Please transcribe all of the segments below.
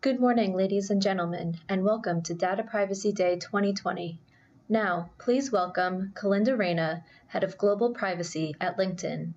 Good morning, ladies and gentlemen, and welcome to Data Privacy Day 2020. Now, please welcome Kalinda Reyna, Head of Global Privacy at LinkedIn.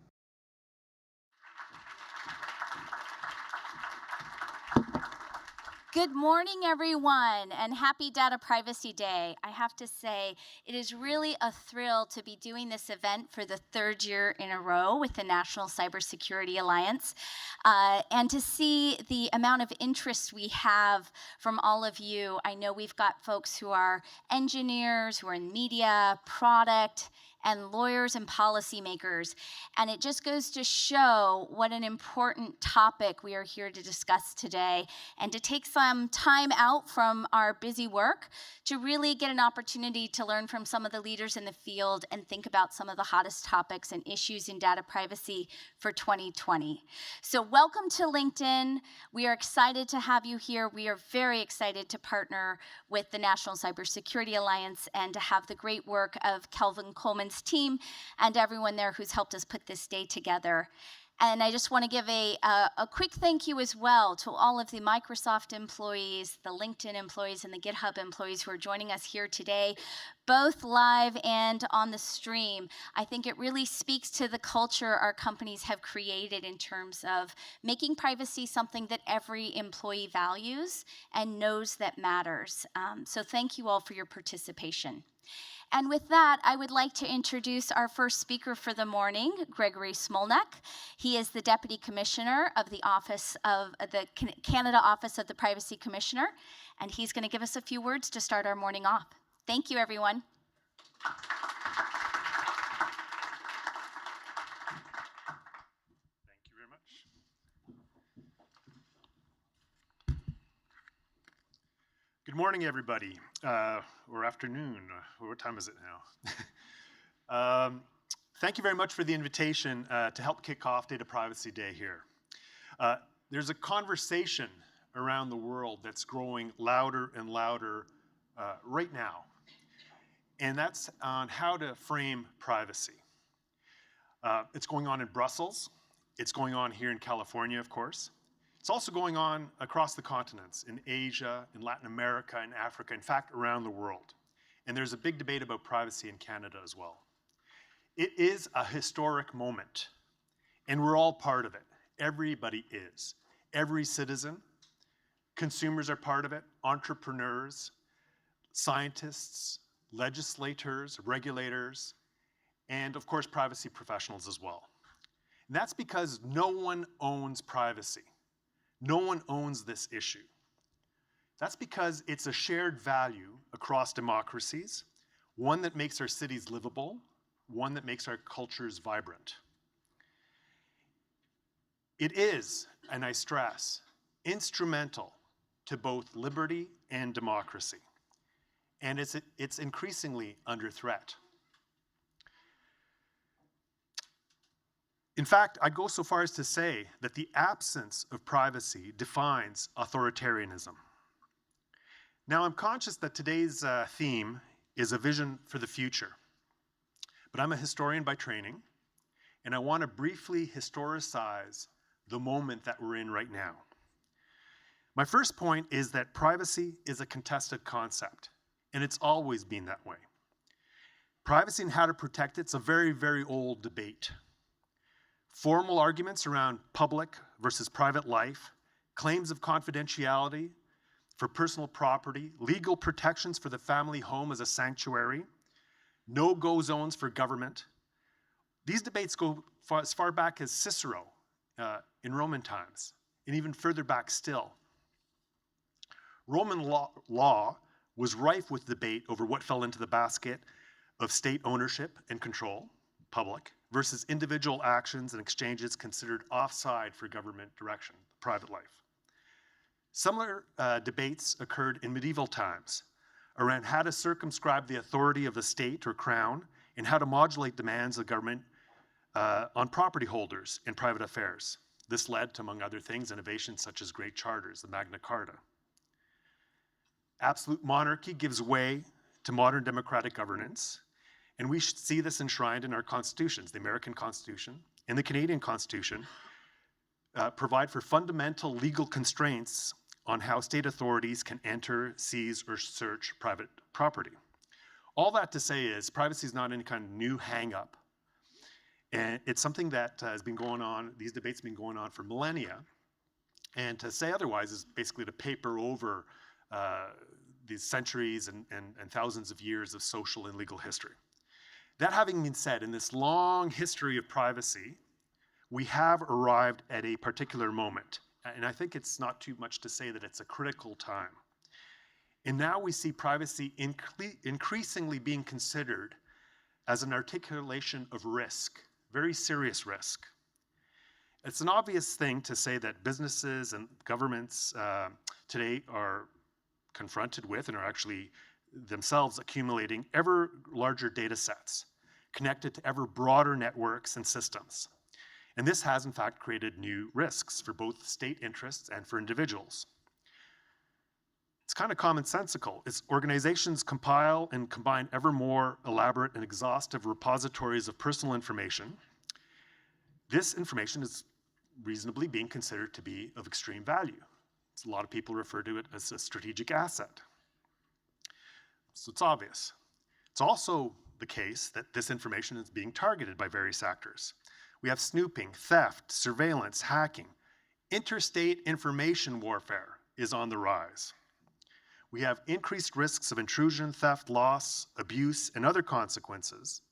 Good morning, everyone, and happy Data Privacy Day. I have to say, it is really a thrill to be doing this event for the third year in a row with the National Cybersecurity Alliance, and to see the amount of interest we have from all of you. I know we've got folks who are engineers, who are in media, product, and lawyers and policymakers. And it just goes to show what an important topic we are here to discuss today, and to take some time out from our busy work to really get an opportunity to learn from some of the leaders in the field and think about some of the hottest topics and issues in data privacy for 2020. So welcome to LinkedIn. We are excited to have you here. We are very excited to partner with the National Cybersecurity Alliance and to have the great work of Kelvin Coleman's team and everyone there who's helped us put this day together. And I just want to give a quick thank you as well to all of the Microsoft employees, the LinkedIn employees, and the GitHub employees who are joining us here today, both live and on the stream. I think it really speaks to the culture our companies have created in terms of making privacy something that every employee values and knows that matters. So thank you all for your participation. And with that, I would like to introduce our first speaker for the morning, Gregory Smolnak. He is the Deputy Commissioner of the Office of the Canada Office of the Privacy Commissioner, and he's going to give us a few words to start our morning off. Thank you, everyone. Thank you very much. Good morning, everybody, or afternoon. What time is it now? Thank you very much for the invitation to help kick off Data Privacy Day here. There's a conversation around the world that's growing louder and louder right now, and that's on how to frame privacy. It's going on in Brussels. It's going on here in California, of course. It's also going on across the continents, in Asia, in Latin America, in Africa, in fact, around the world. And there's a big debate about privacy in Canada as well. It is a historic moment, and we're all part of it. Everybody is. Every citizen, consumers are part of it, entrepreneurs, scientists, legislators, regulators, and of course, privacy professionals as well. And that's because no one owns privacy. No one owns this issue. That's because it's a shared value across democracies, one that makes our cities livable, one that makes our cultures vibrant. It is, and I stress, instrumental to both liberty and democracy, and it's increasingly under threat. In fact, I'd go so far as to say that the absence of privacy defines authoritarianism. Now, I'm conscious that today's theme is a vision for the future, but I'm a historian by training, and I want to briefly historicize the moment that we're in right now. My first point is that privacy is a contested concept, and it's always been that way. Privacy and how to protect it's a very, very old debate. Formal arguments around public versus private life, claims of confidentiality for personal property, legal protections for the family home as a sanctuary, no-go zones for government. These debates go as far back as Cicero in Roman times, and even further back still. Roman law was rife with debate over what fell into the basket of state ownership and control, public, versus individual actions and exchanges considered offside for government direction, private life. Similar debates occurred in medieval times around how to circumscribe the authority of the state or crown and how to modulate demands of government on property holders in private affairs. This led to, among other things, innovations such as great charters, the Magna Carta. Absolute monarchy gives way to modern democratic governance, and we should see this enshrined in our constitutions. The American Constitution and the Canadian Constitution provide for fundamental legal constraints on how state authorities can enter, seize, or search private property. All that to say is privacy is not any kind of new hang-up. And it's something that has been going on, these debates have been going on for millennia. And to say otherwise is basically to paper over these centuries and thousands of years of social and legal history. That having been said, in this long history of privacy, we have arrived at a particular moment. And I think it's not too much to say that it's a critical time. And now we see privacy increasingly being considered as an articulation of risk, very serious risk. It's an obvious thing to say that businesses and governments today are confronted with and are actually themselves accumulating ever larger data sets connected to ever broader networks and systems. And this has in fact created new risks for both state interests and for individuals. It's kind of commonsensical. As organizations compile and combine ever more elaborate and exhaustive repositories of personal information, this information is reasonably being considered to be of extreme value. A lot of people refer to it as a strategic asset. So it's obvious. It's also the case that this information is being targeted by various actors. We have snooping, theft, surveillance, hacking. Interstate information warfare is on the rise. We have increased risks of intrusion, theft, loss, abuse, and other consequences.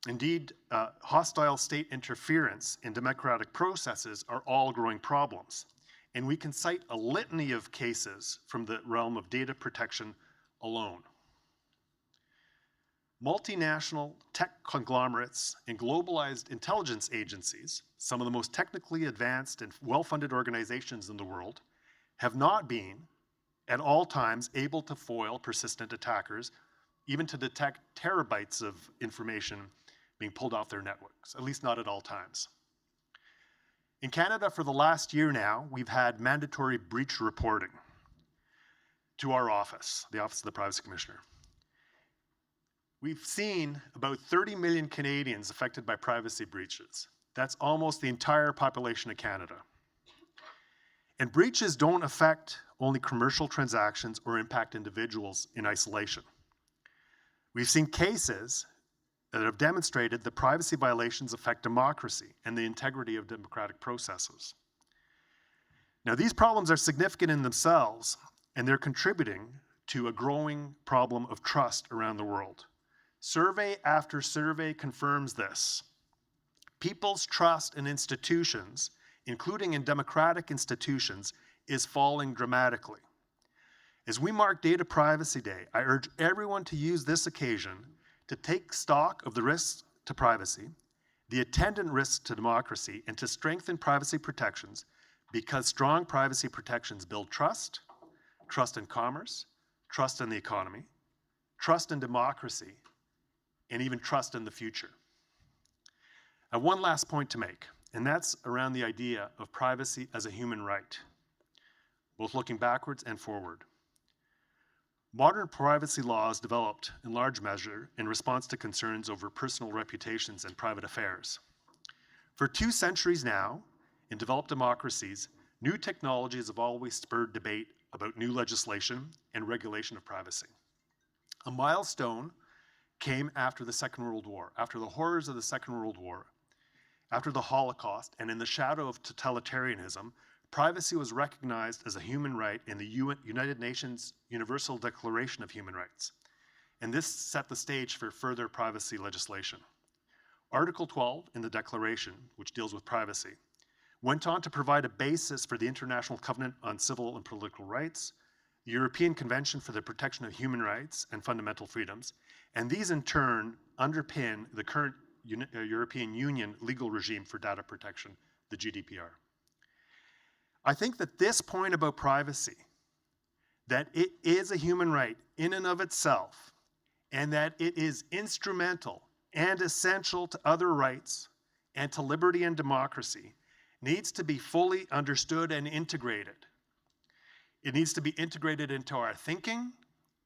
Indeed, hostile state interference in democratic processes are all growing problems. And we can cite a litany of cases from the realm of data protection alone. Multinational tech conglomerates and globalized intelligence agencies, some of the most technically advanced and well-funded organizations in the world, have not been at all times able to foil persistent attackers, even to detect terabytes of information being pulled off their networks, at least not at all times. In Canada, for the last year now, we've had mandatory breach reporting to our office, the Office of the Privacy Commissioner. We've seen about 30 million Canadians affected by privacy breaches. That's almost the entire population of Canada. And breaches don't affect only commercial transactions or impact individuals in isolation. We've seen cases that have demonstrated that privacy violations affect democracy and the integrity of democratic processes. Now, these problems are significant in themselves, and they're contributing to a growing problem of trust around the world. Survey after survey confirms this. People's trust in institutions, including in democratic institutions, is falling dramatically. As we mark Data Privacy Day, I urge everyone to use this occasion to take stock of the risks to privacy, the attendant risks to democracy, and to strengthen privacy protections, because strong privacy protections build trust, trust in commerce, trust in the economy, trust in democracy, and even trust in the future. I have one last point to make, and that's around the idea of privacy as a human right, both looking backwards and forward. Modern privacy laws developed in large measure in response to concerns over personal reputations and private affairs. For 2 centuries now, in developed democracies, new technologies have always spurred debate about new legislation and regulation of privacy. A milestone came after the Second World War, after the horrors of the Second World War, after the Holocaust, and in the shadow of totalitarianism. Privacy was recognized as a human right in the United Nations Universal Declaration of Human Rights, and this set the stage for further privacy legislation. Article 12 in the Declaration, which deals with privacy, went on to provide a basis for the International Covenant on Civil and Political Rights, the European Convention for the Protection of Human Rights and Fundamental Freedoms, and these in turn underpin the current European Union legal regime for data protection, the GDPR. I think that this point about privacy, that it is a human right in and of itself, and that it is instrumental and essential to other rights and to liberty and democracy, needs to be fully understood and integrated. It needs to be integrated into our thinking,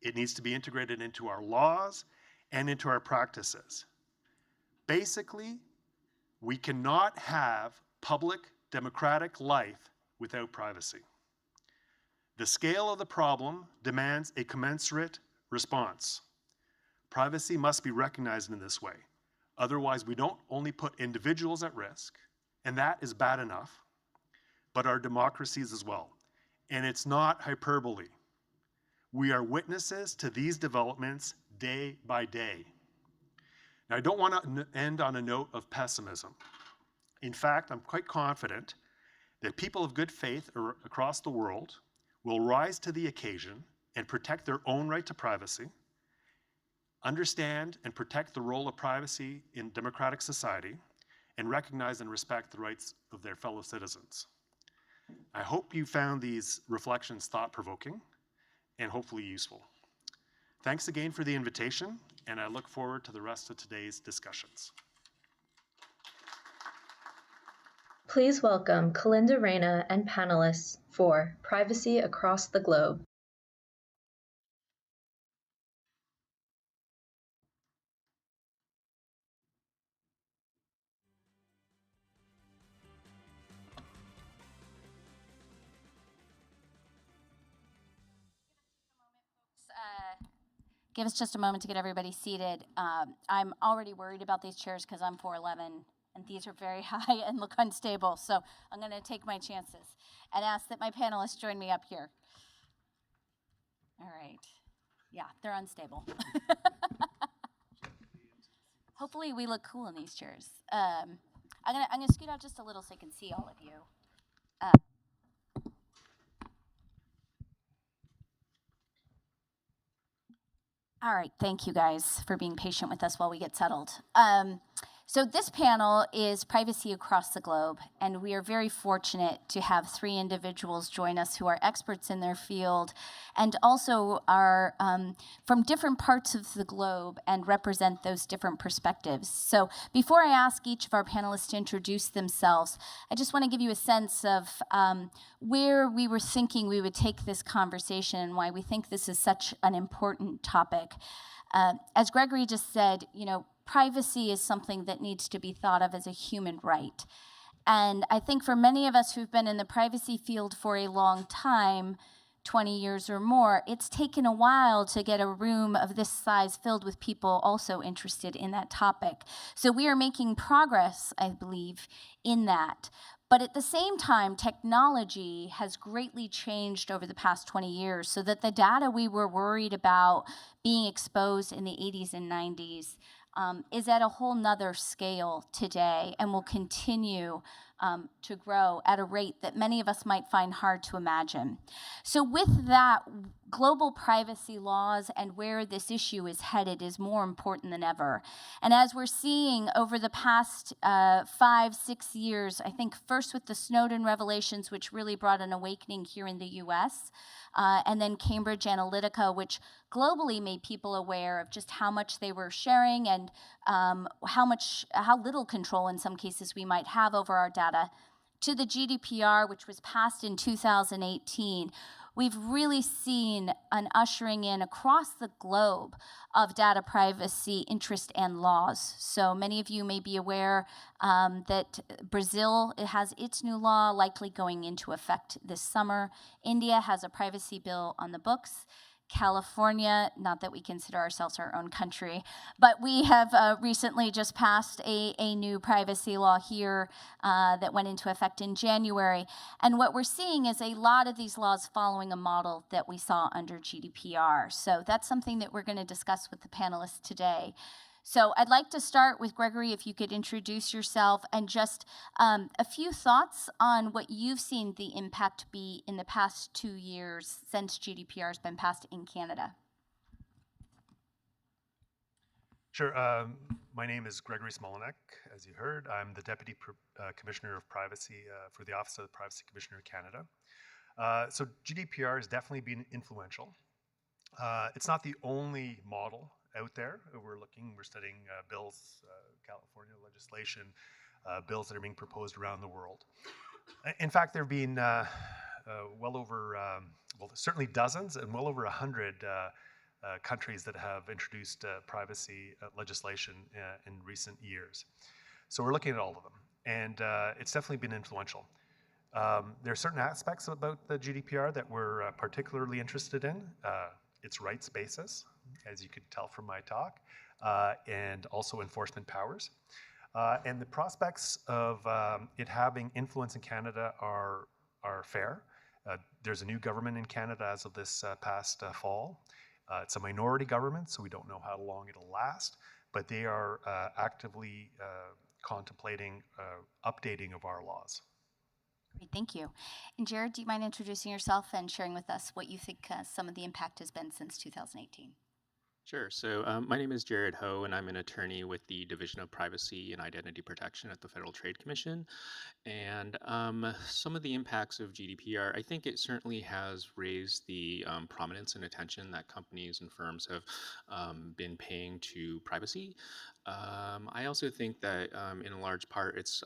it needs to be integrated into our laws, and into our practices. Basically, we cannot have public democratic life without privacy. The scale of the problem demands a commensurate response. Privacy must be recognized in this way. Otherwise, we don't only put individuals at risk, and that is bad enough, but our democracies as well. And it's not hyperbole. We are witnesses to these developments day by day. Now, I don't want to end on a note of pessimism. In fact, I'm quite confident that people of good faith across the world will rise to the occasion and protect their own right to privacy, understand and protect the role of privacy in democratic society, and recognize and respect the rights of their fellow citizens. I hope you found these reflections thought-provoking and hopefully useful. Thanks again for the invitation, and I look forward to the rest of today's discussions. Please welcome Kalinda Reyna and panelists for Privacy Across the Globe. Give us just a moment to get everybody seated. I'm already worried about these chairs because I'm 4'11", and these are very high and look unstable. So I'm going to take my chances and ask that my panelists join me up here. All right. Yeah, they're unstable. Hopefully we look cool in these chairs. I'm gonna scoot out just a little so I can see all of you. All right, thank you guys for being patient with us while we get settled. So this panel is Privacy Across the Globe, and we are very fortunate to have 3 individuals join us who are experts in their field and also are from different parts of the globe and represent those different perspectives. So before I ask each of our panelists to introduce themselves, I just want to give you a sense of where we were thinking we would take this conversation and why we think this is such an important topic. As Gregory just said, privacy is something that needs to be thought of as a human right. And I think for many of us who've been in the privacy field for a long time, 20 years or more, it's taken a while to get a room of this size filled with people also interested in that topic. So we are making progress, I believe, in that. But at the same time, technology has greatly changed over the past 20 years so that the data we were worried about being exposed in the 80s and 90s is at a whole nother scale today and will continue to grow at a rate that many of us might find hard to imagine. So with that, global privacy laws and where this issue is headed is more important than ever. And as we're seeing over the past 5-6 years, I think first with the Snowden revelations, which really brought an awakening here in the US, and then Cambridge Analytica, which globally made people aware of just how much they were sharing and how little control in some cases we might have over our data, to the GDPR, which was passed in 2018, we've really seen an ushering in across the globe of data privacy interest and laws. So many of you may be aware that Brazil has its new law likely going into effect this summer. India has a privacy bill on the books. California, not that we consider ourselves our own country, but we have recently just passed a new privacy law here that went into effect in January. And what we're seeing is a lot of these laws following a model that we saw under GDPR. So that's something that we're going to discuss with the panelists today. So I'd like to start with Gregory, if you could introduce yourself and just a few thoughts on what you've seen the impact be in the past 2 years since GDPR has been passed in Canada. Sure. My name is Gregory Smolinek, as you heard. I'm the Deputy Commissioner of Privacy for the Office of the Privacy Commissioner of Canada. So GDPR has definitely been influential. It's not the only model out there. We're studying bills, California legislation, bills that are being proposed around the world. In fact, there have been well over, certainly dozens and well over 100 countries that have introduced privacy legislation in recent years. So we're looking at all of them, and it's definitely been influential. There are certain aspects about the GDPR that we're particularly interested in. Its rights basis, as you could tell from my talk, and also enforcement powers. And the prospects of it having influence in Canada are fair. There's a new government in Canada as of this past fall. It's a minority government, so we don't know how long it'll last, but they are actively contemplating updating of our laws. Great, thank you. And Jared, do you mind introducing yourself and sharing with us what you think some of the impact has been since 2018? Sure. So my name is Jared Ho, and I'm an attorney with the Division of Privacy and Identity Protection at the Federal Trade Commission. And some of the impacts of GDPR, I think it certainly has raised the prominence and attention that companies and firms have been paying to privacy. I also think that in a large part, it's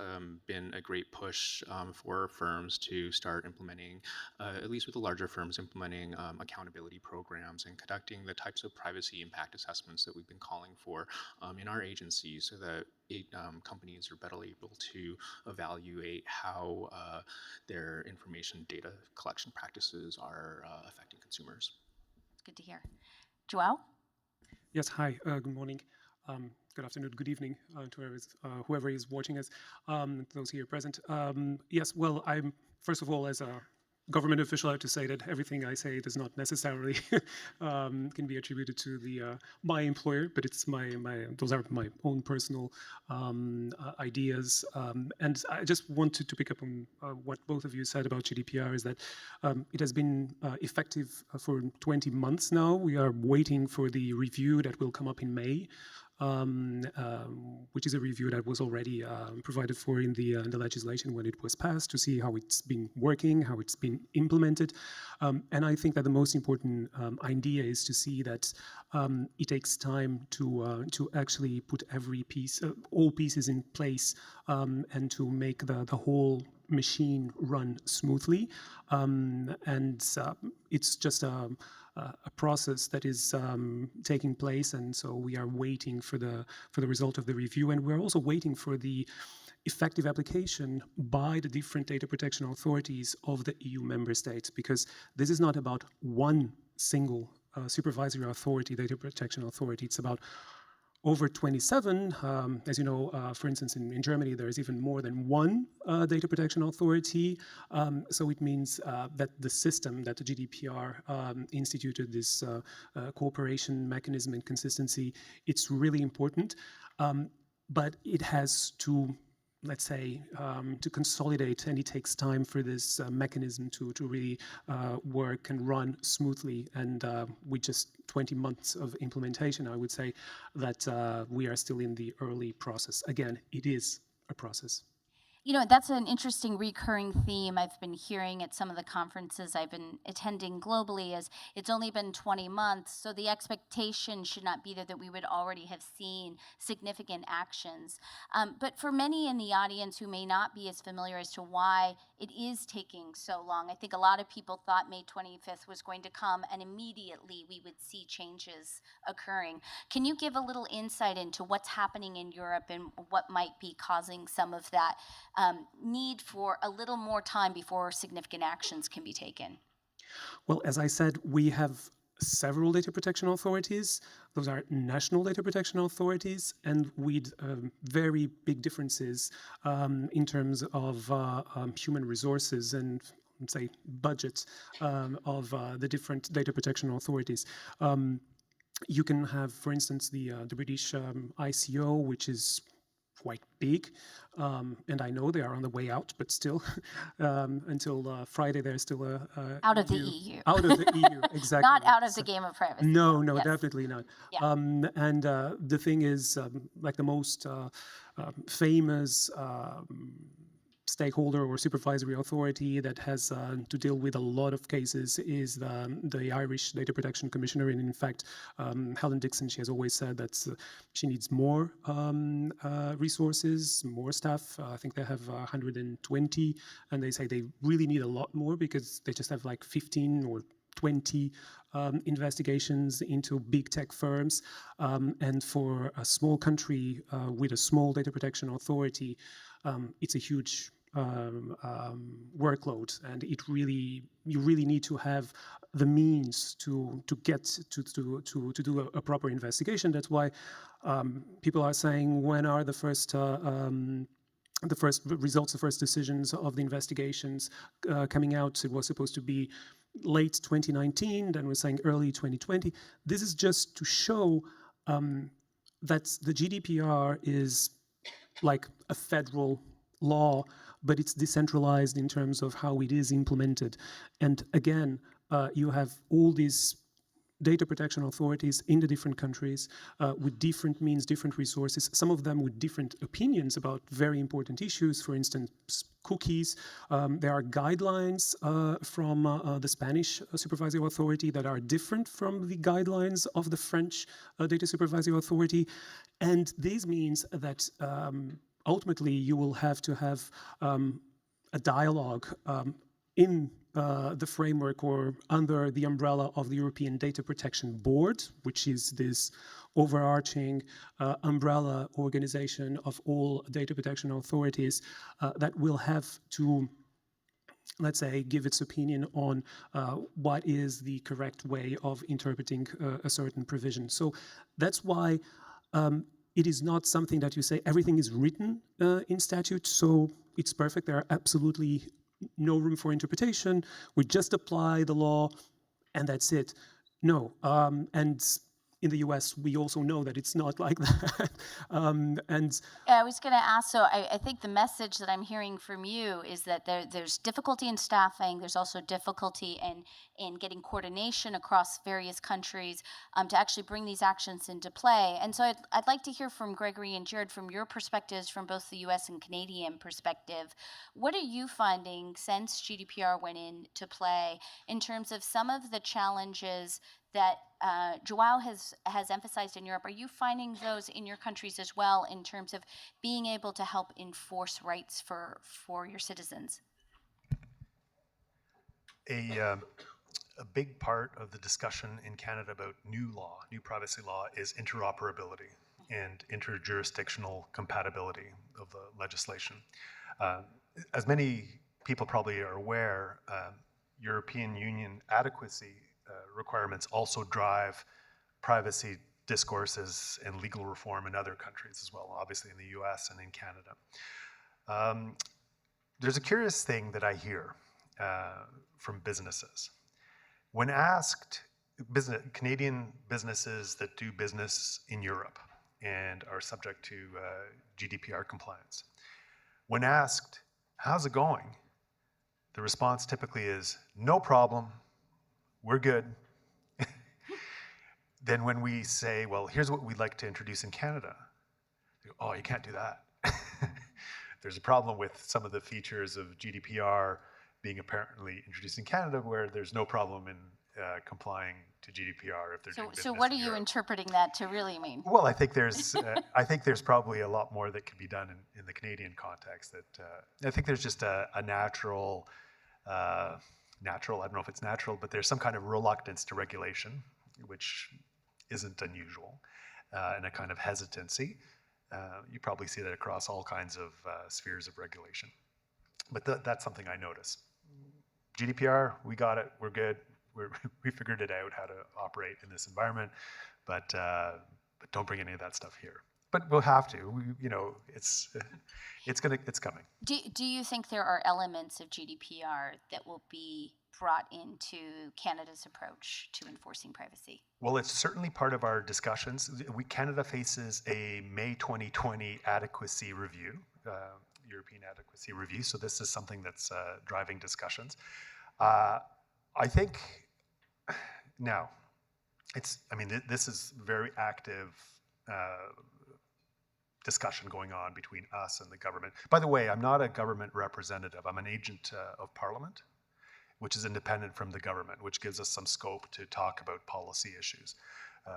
been a great push for firms to start implementing, at least with the larger firms, implementing accountability programs and conducting the types of privacy impact assessments that we've been calling for in our agency, so that companies are better able to evaluate how their information data collection practices are affecting consumers. Good to hear. Joao? Yes, hi, good morning. Good afternoon, good evening to whoever is watching us, those here present. Yes, well, I'm, first of all, as a government official, I have to say that everything I say does not necessarily can be attributed to my employer, but it's those are my own personal ideas. And I just wanted to pick up on what both of you said about GDPR, is that it has been effective for 20 months now. We are waiting for the review that will come up in May. Which is a review that was already provided for in the legislation when it was passed, to see how it's been working, how it's been implemented. And I think that the most important idea is to see that it takes time to actually put every piece, all pieces in place, and to make the whole machine run smoothly. And it's just a process that is taking place, and so we are waiting for the result of the review, and we're also waiting for the effective application by the different data protection authorities of the EU member states, because this is not about one single supervisory authority, data protection authority. It's about over 27, as you know, for instance, in Germany, there is even more than one data protection authority. So it means that the system that the GDPR instituted, this cooperation mechanism and consistency, it's really important. But it has to, let's say, to consolidate, and it takes time for this mechanism to really work and run smoothly. And with just 20 months of implementation, I would say that we are still in the early process. Again, it is a process. You know, that's an interesting recurring theme I've been hearing at some of the conferences I've been attending globally, is it's only been 20 months, so the expectation should not be that we would already have seen significant actions. But for many in the audience who may not be as familiar as to why it is taking so long, I think a lot of people thought May 25th was going to come and immediately we would see changes occurring. Can you give a little insight into what's happening in Europe and what might be causing some of that need for a little more time before significant actions can be taken? Well, as I said, we have several data protection authorities. Those are national data protection authorities, and with very big differences in terms of human resources and, say, budgets of the different data protection authorities. You can have, for instance, the British ICO, which is quite big, and I know they are on the way out, but still, until Friday, they're still out of the EU. Out of the EU, exactly. Not out of the game of privacy. No, Yes. definitely not. Yeah. And the thing is, like the most famous stakeholder or supervisory authority that has to deal with a lot of cases is the Irish Data Protection Commissioner. And in fact, Helen Dixon, she has always said that she needs more resources, more staff. I think they have 120, and they say they really need a lot more because they just have like 15 or 20 investigations into big tech firms. And for a small country with a small data protection authority, it's a huge workload, and you really need to have the means to get to do a proper investigation. That's why people are saying, when are the first results, the first decisions of the investigations coming out? It was supposed to be late 2019, then we're saying early 2020. This is just to show that the GDPR is like a federal law, but it's decentralized in terms of how it is implemented. And again, you have all these data protection authorities in the different countries with different means, different resources, some of them with different opinions about very important issues. For instance, cookies. There are guidelines from the Spanish Supervisory Authority that are different from the guidelines of the French Data Supervisory Authority. And this means that ultimately you will have to have a dialogue in the framework or under the umbrella of the European Data Protection Board, which is this overarching umbrella organization of all data protection authorities that will have to, let's say, give its opinion on what is the correct way of interpreting a certain provision. So that's why it is not something that you say everything is written in statute, so it's perfect. There are absolutely no room for interpretation. We just apply the law, and that's it. No, and in the US, we also know that it's not like that. I was going to ask, so I think the message that I'm hearing from you is that there's difficulty in staffing. There's also difficulty in getting coordination across various countries to actually bring these actions into play. And so I'd like to hear from Gregory and Jared, from your perspectives, from both the US and Canadian perspective. What are you finding since GDPR went into play in terms of some of the challenges that João has emphasized in Europe? Are you finding those in your countries as well, in terms of being able to help enforce rights for your citizens? A big part of the discussion in Canada about new privacy law, is interoperability and interjurisdictional compatibility of the legislation. As many people probably are aware, European Union adequacy requirements also drive privacy discourses and legal reform in other countries as well, obviously in the US and in Canada. There's a curious thing that I hear from businesses. When asked, Canadian businesses that do business in Europe and are subject to GDPR compliance, when asked, how's it going? The response typically is, no problem, we're good. Then when we say, well, here's what we'd like to introduce in Canada, they go, oh, you can't do that. There's a problem with some of the features of GDPR being apparently introduced in Canada, where there's no problem in complying to GDPR if they're doing business. So what are in you Europe. Interpreting that to really mean? Well, I think there's probably a lot more that could be done in the Canadian context. That I think there's just a natural, I don't know if it's natural, but there's some kind of reluctance to regulation, which isn't unusual, and a kind of hesitancy. You probably see that across all kinds of spheres of regulation. But that's something I notice. GDPR, we got it, we're good. We figured it out how to operate in this environment, but don't bring any of that stuff here. But we'll have to. It's coming. Do you think there are elements of GDPR that will be brought into Canada's approach to enforcing privacy? Well, it's certainly part of our discussions. Canada faces a May 2020 adequacy review, European adequacy review. So this is something that's driving discussions. I think now, this is very active discussion going on between us and the government. By the way, I'm not a government representative. I'm an agent of Parliament, which is independent from the government, which gives us some scope to talk about policy issues,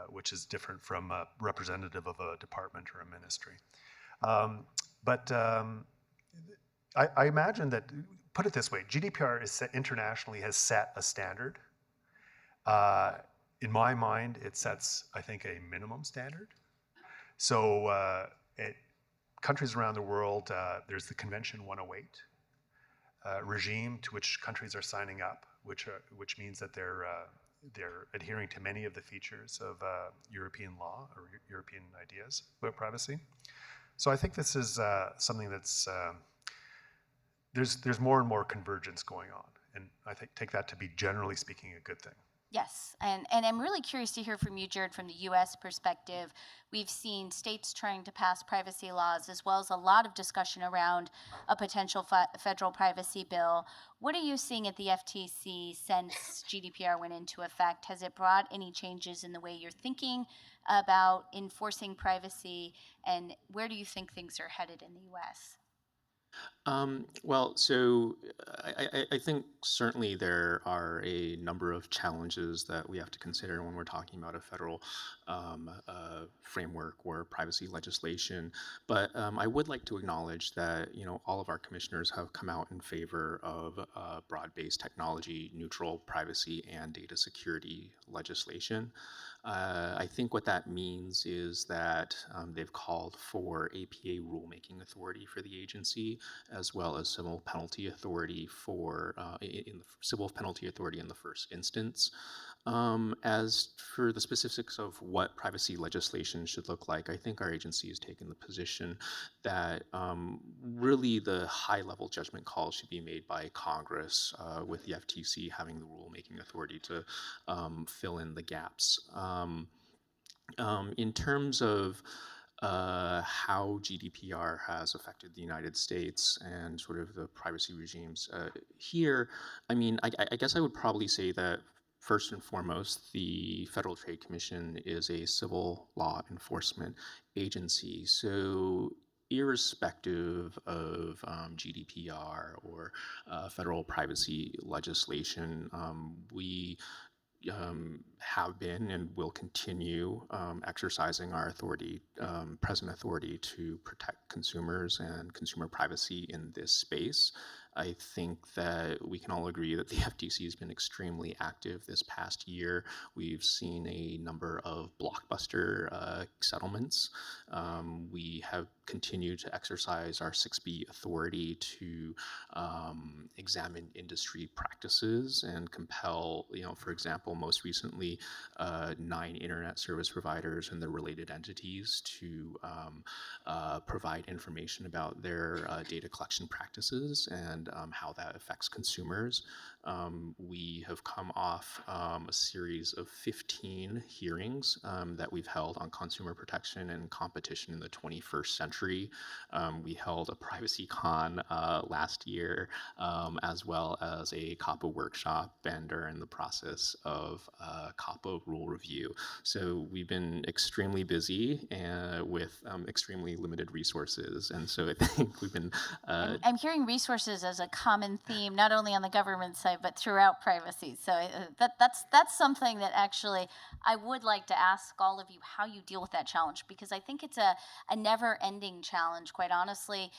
which is different from a representative of a department or a ministry. I imagine that, put it this way, GDPR internationally has set a standard. In my mind, it sets, I think, a minimum standard. So countries around the world, there's the Convention 108, regime to which countries are signing up, which means that they're adhering to many of the features of European law or European ideas about privacy. So I think this is something that's there's more and more convergence going on, and I take that to be, generally speaking, a good thing. Yes, and I'm really curious to hear from you, Jared, from the U.S. perspective. We've seen states trying to pass privacy laws, as well as a lot of discussion around a potential federal privacy bill. What are you seeing at the FTC since GDPR went into effect? Has it brought any changes in the way you're thinking about enforcing privacy, and where do you think things are headed in the U.S.? Well, so I think certainly there are a number of challenges that we have to consider when we're talking about a federal framework or privacy legislation. But I would like to acknowledge that all of our commissioners have come out in favor of broad-based technology-neutral privacy and data security legislation. I think what that means is that they've called for APA rulemaking authority for the agency, as well as civil penalty authority civil penalty authority in the first instance. As for the specifics of what privacy legislation should look like, I think our agency has taken the position that really the high-level judgment call should be made by Congress, with the FTC having the rulemaking authority to fill in the gaps. In terms of how GDPR has affected the United States and sort of the privacy regimes here, I mean, I guess I would probably say that first and foremost, the Federal Trade Commission is a civil law enforcement agency. So irrespective of GDPR or federal privacy legislation, we have been and will continue exercising our authority, present authority to protect consumers and consumer privacy in this space. I think that we can all agree that the FTC has been extremely active this past year. We've seen a number of blockbuster settlements. We have continued to exercise our 6B authority to examine industry practices and compel, for example, most recently, 9 internet service providers and their related entities to provide information about their data collection practices and how that affects consumers. We have come off a series of 15 hearings that we've held on consumer protection and competition in the 21st century. We held a PrivacyCon last year, as well as a COPPA workshop, and are in the process of COPPA rule review. So we've been extremely busy and with extremely limited resources, and so I think we've been. I'm hearing resources as a common theme, not only on the government side, but throughout privacy. So that's something that actually I would like to ask all of you how you deal with that challenge, because I think it's a never-ending challenge, quite honestly,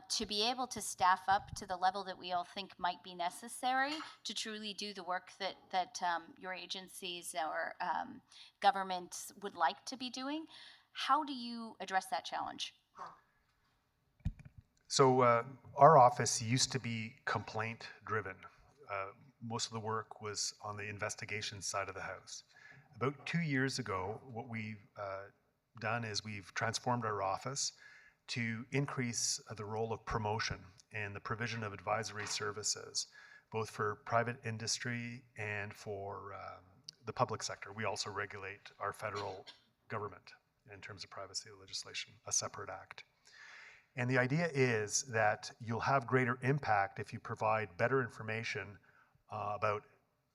to be able to staff up to the level that we all think might be necessary to truly do the work that your agencies or governments would like to be doing. How do you address that challenge? So our office used to be complaint-driven. Most of the work was on the investigation side of the house. About 2 years ago, what we've done is we've transformed our office to increase the role of promotion and the provision of advisory services, both for private industry and for the public sector. We also regulate our federal government in terms of privacy legislation, a separate act. And the idea is that you'll have greater impact if you provide better information about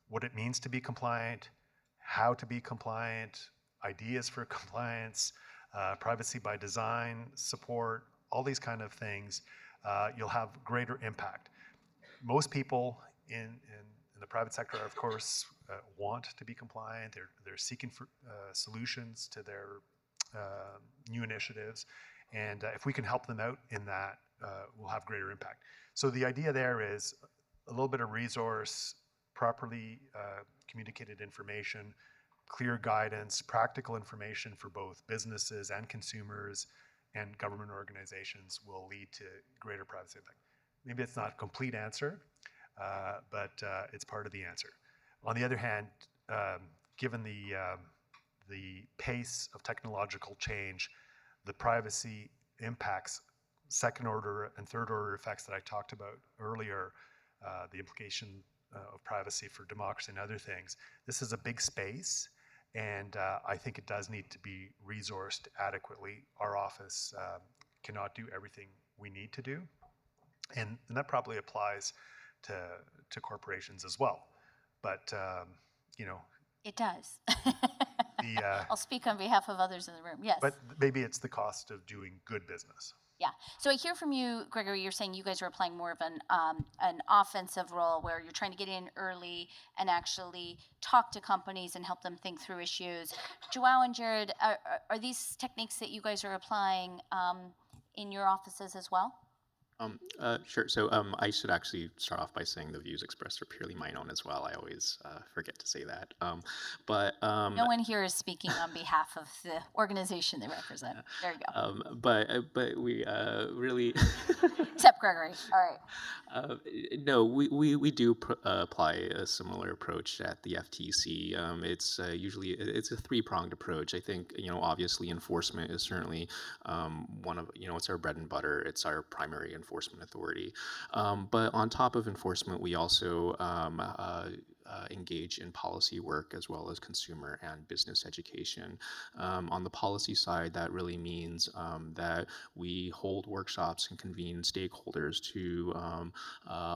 what it means to be compliant, how to be compliant, ideas for compliance, privacy by design, support, all these kind of things. You'll have greater impact. Most people in the private sector, of course, want to be compliant. They're seeking for solutions to their new initiatives. And if we can help them out in that, we'll have greater impact. So the idea there is a little bit of resource, properly communicated information, clear guidance, practical information for both businesses and consumers and government organizations will lead to greater privacy impact. maybe it's not a complete answer, but it's part of the answer. On the other hand, given the pace of technological change, the privacy impacts, second order and third order effects that I talked about earlier, the implication of privacy for democracy and other things, this is a big space, and I think it does need to be resourced adequately. Our office cannot do everything we need to do, and that probably applies to corporations as well. But It does. the I'll speak on behalf of others in the room. Yes. but maybe it's the cost of doing good business. Yeah. So I hear from you, Gregory, you're saying you guys are applying more of an offensive role where you're trying to get in early and actually talk to companies and help them think through issues. Joao and Jared, are these techniques that you guys are applying in your offices as well? Sure. So I should actually start off by saying the views expressed are purely my own as well. I always forget to say that. No one here is speaking on behalf of the organization they represent. There you go. But we really Except Gregory. All right. no, we do apply a similar approach at the FTC. It's usually it's a three-pronged approach. I think obviously enforcement is certainly one of it's our bread and butter. It's our primary enforcement authority. But on top of enforcement, we also engage in policy work as well as consumer and business education. On the policy side, that really means that we hold workshops and convene stakeholders to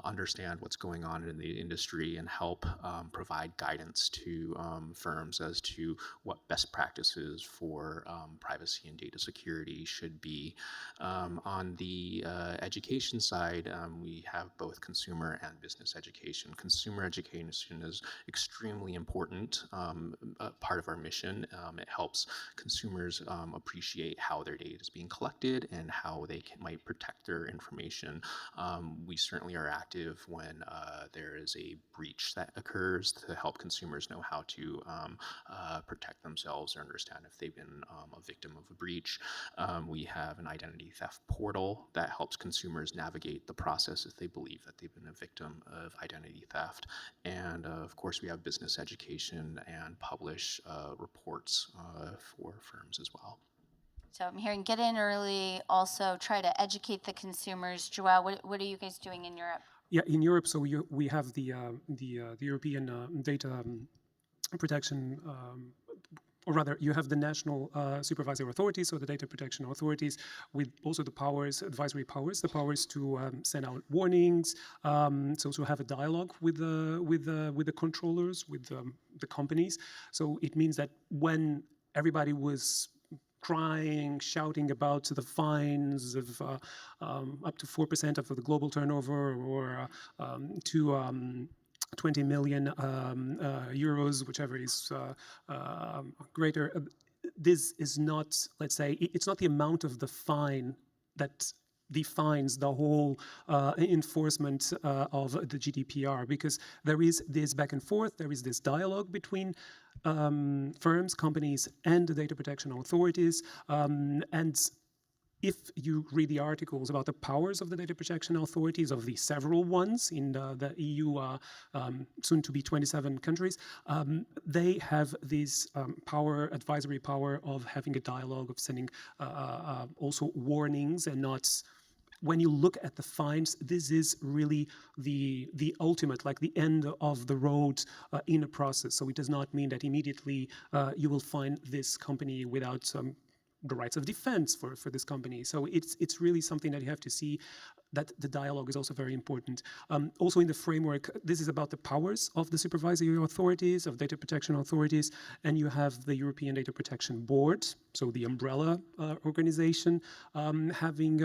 understand what's going on in the industry and help provide guidance to firms as to what best practices for privacy and data security should be. On the education side, we have both consumer and business education. Consumer education is extremely important part of our mission. It helps consumers appreciate how their data is being collected and how they might protect their information. We certainly are active when there is a breach that occurs to help consumers know how to protect themselves or understand if they've been a victim of a breach. We have an identity theft portal that helps consumers navigate the process if they believe that they've been a victim of identity theft. And of course, we have business education and publish reports for firms as well. So I'm hearing get in early, also try to educate the consumers. Joao, what are you guys doing in Europe? Yeah, in Europe, so we have the European data protection, or rather, you have the national supervisory authorities, so the data protection authorities, with also the powers, advisory powers, the powers to send out warnings, so to have a dialogue with the controllers, with the companies. So it means that when everybody was crying, shouting about the fines of up to 4% of the global turnover, or to 20 million euros, whichever is greater. This is not, let's say, it's not the amount of the fine that defines the whole enforcement of the GDPR, because there is this back and forth, there is this dialogue between firms, companies, and the data protection authorities, and if you read the articles about the powers of the data protection authorities, of the several ones in the EU, soon to be 27 countries, they have this advisory power of having a dialogue, of sending also warnings, and not. When you look at the fines, this is really the ultimate, like the end of the road in a process. So it does not mean that immediately you will find this company without the rights of defense for this company. So it's really something that you have to see, that the dialogue is also very important. Also in the framework, this is about the powers of the supervisory authorities, of data protection authorities, and you have the European Data Protection Board, so the umbrella organization, having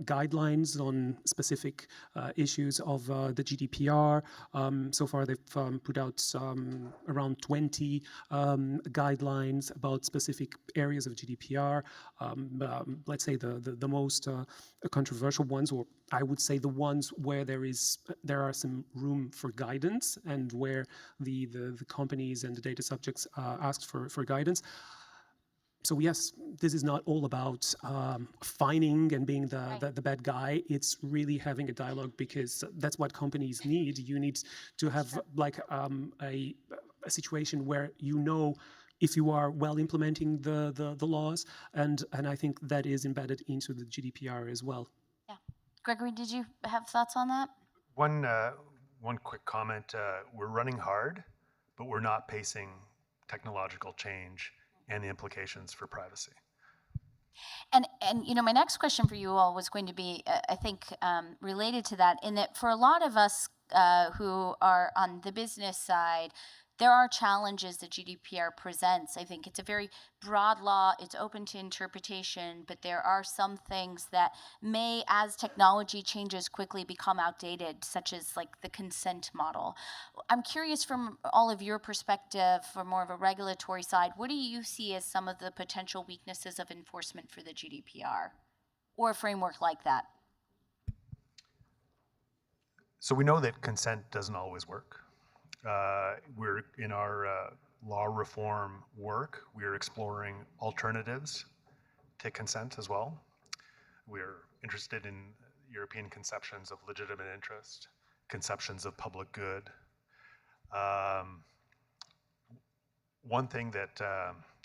guidelines on specific issues of the GDPR. So far they've put out around 20 guidelines about specific areas of GDPR. Let's say the most controversial ones, or I would say the ones where there are some room for guidance, and where the companies and the data subjects ask for guidance. so yes, this is not all about fining and being the bad guy. It's really having a dialogue, because that's what companies need. You need to have like a situation where you know if you are well implementing the laws, and I think that is embedded into the GDPR as well. Yeah. Gregory, did you have thoughts on that? One quick comment. We're running hard, but we're not pacing technological change and the implications for privacy. And my next question for you all was going to be, I think, related to that, in that for a lot of us who are on the business side, there are challenges that GDPR presents. I think it's a very broad law. It's open to interpretation, but there are some things that may, as technology changes quickly, become outdated, such as like the consent model. I'm curious, from all of your perspective, from more of a regulatory side, what do you see as some of the potential weaknesses of enforcement for the GDPR or a framework like that? So we know that consent doesn't always work. We're in our law reform work, we're exploring alternatives to consent as well. We're interested in European conceptions of legitimate interest, conceptions of public good. One thing that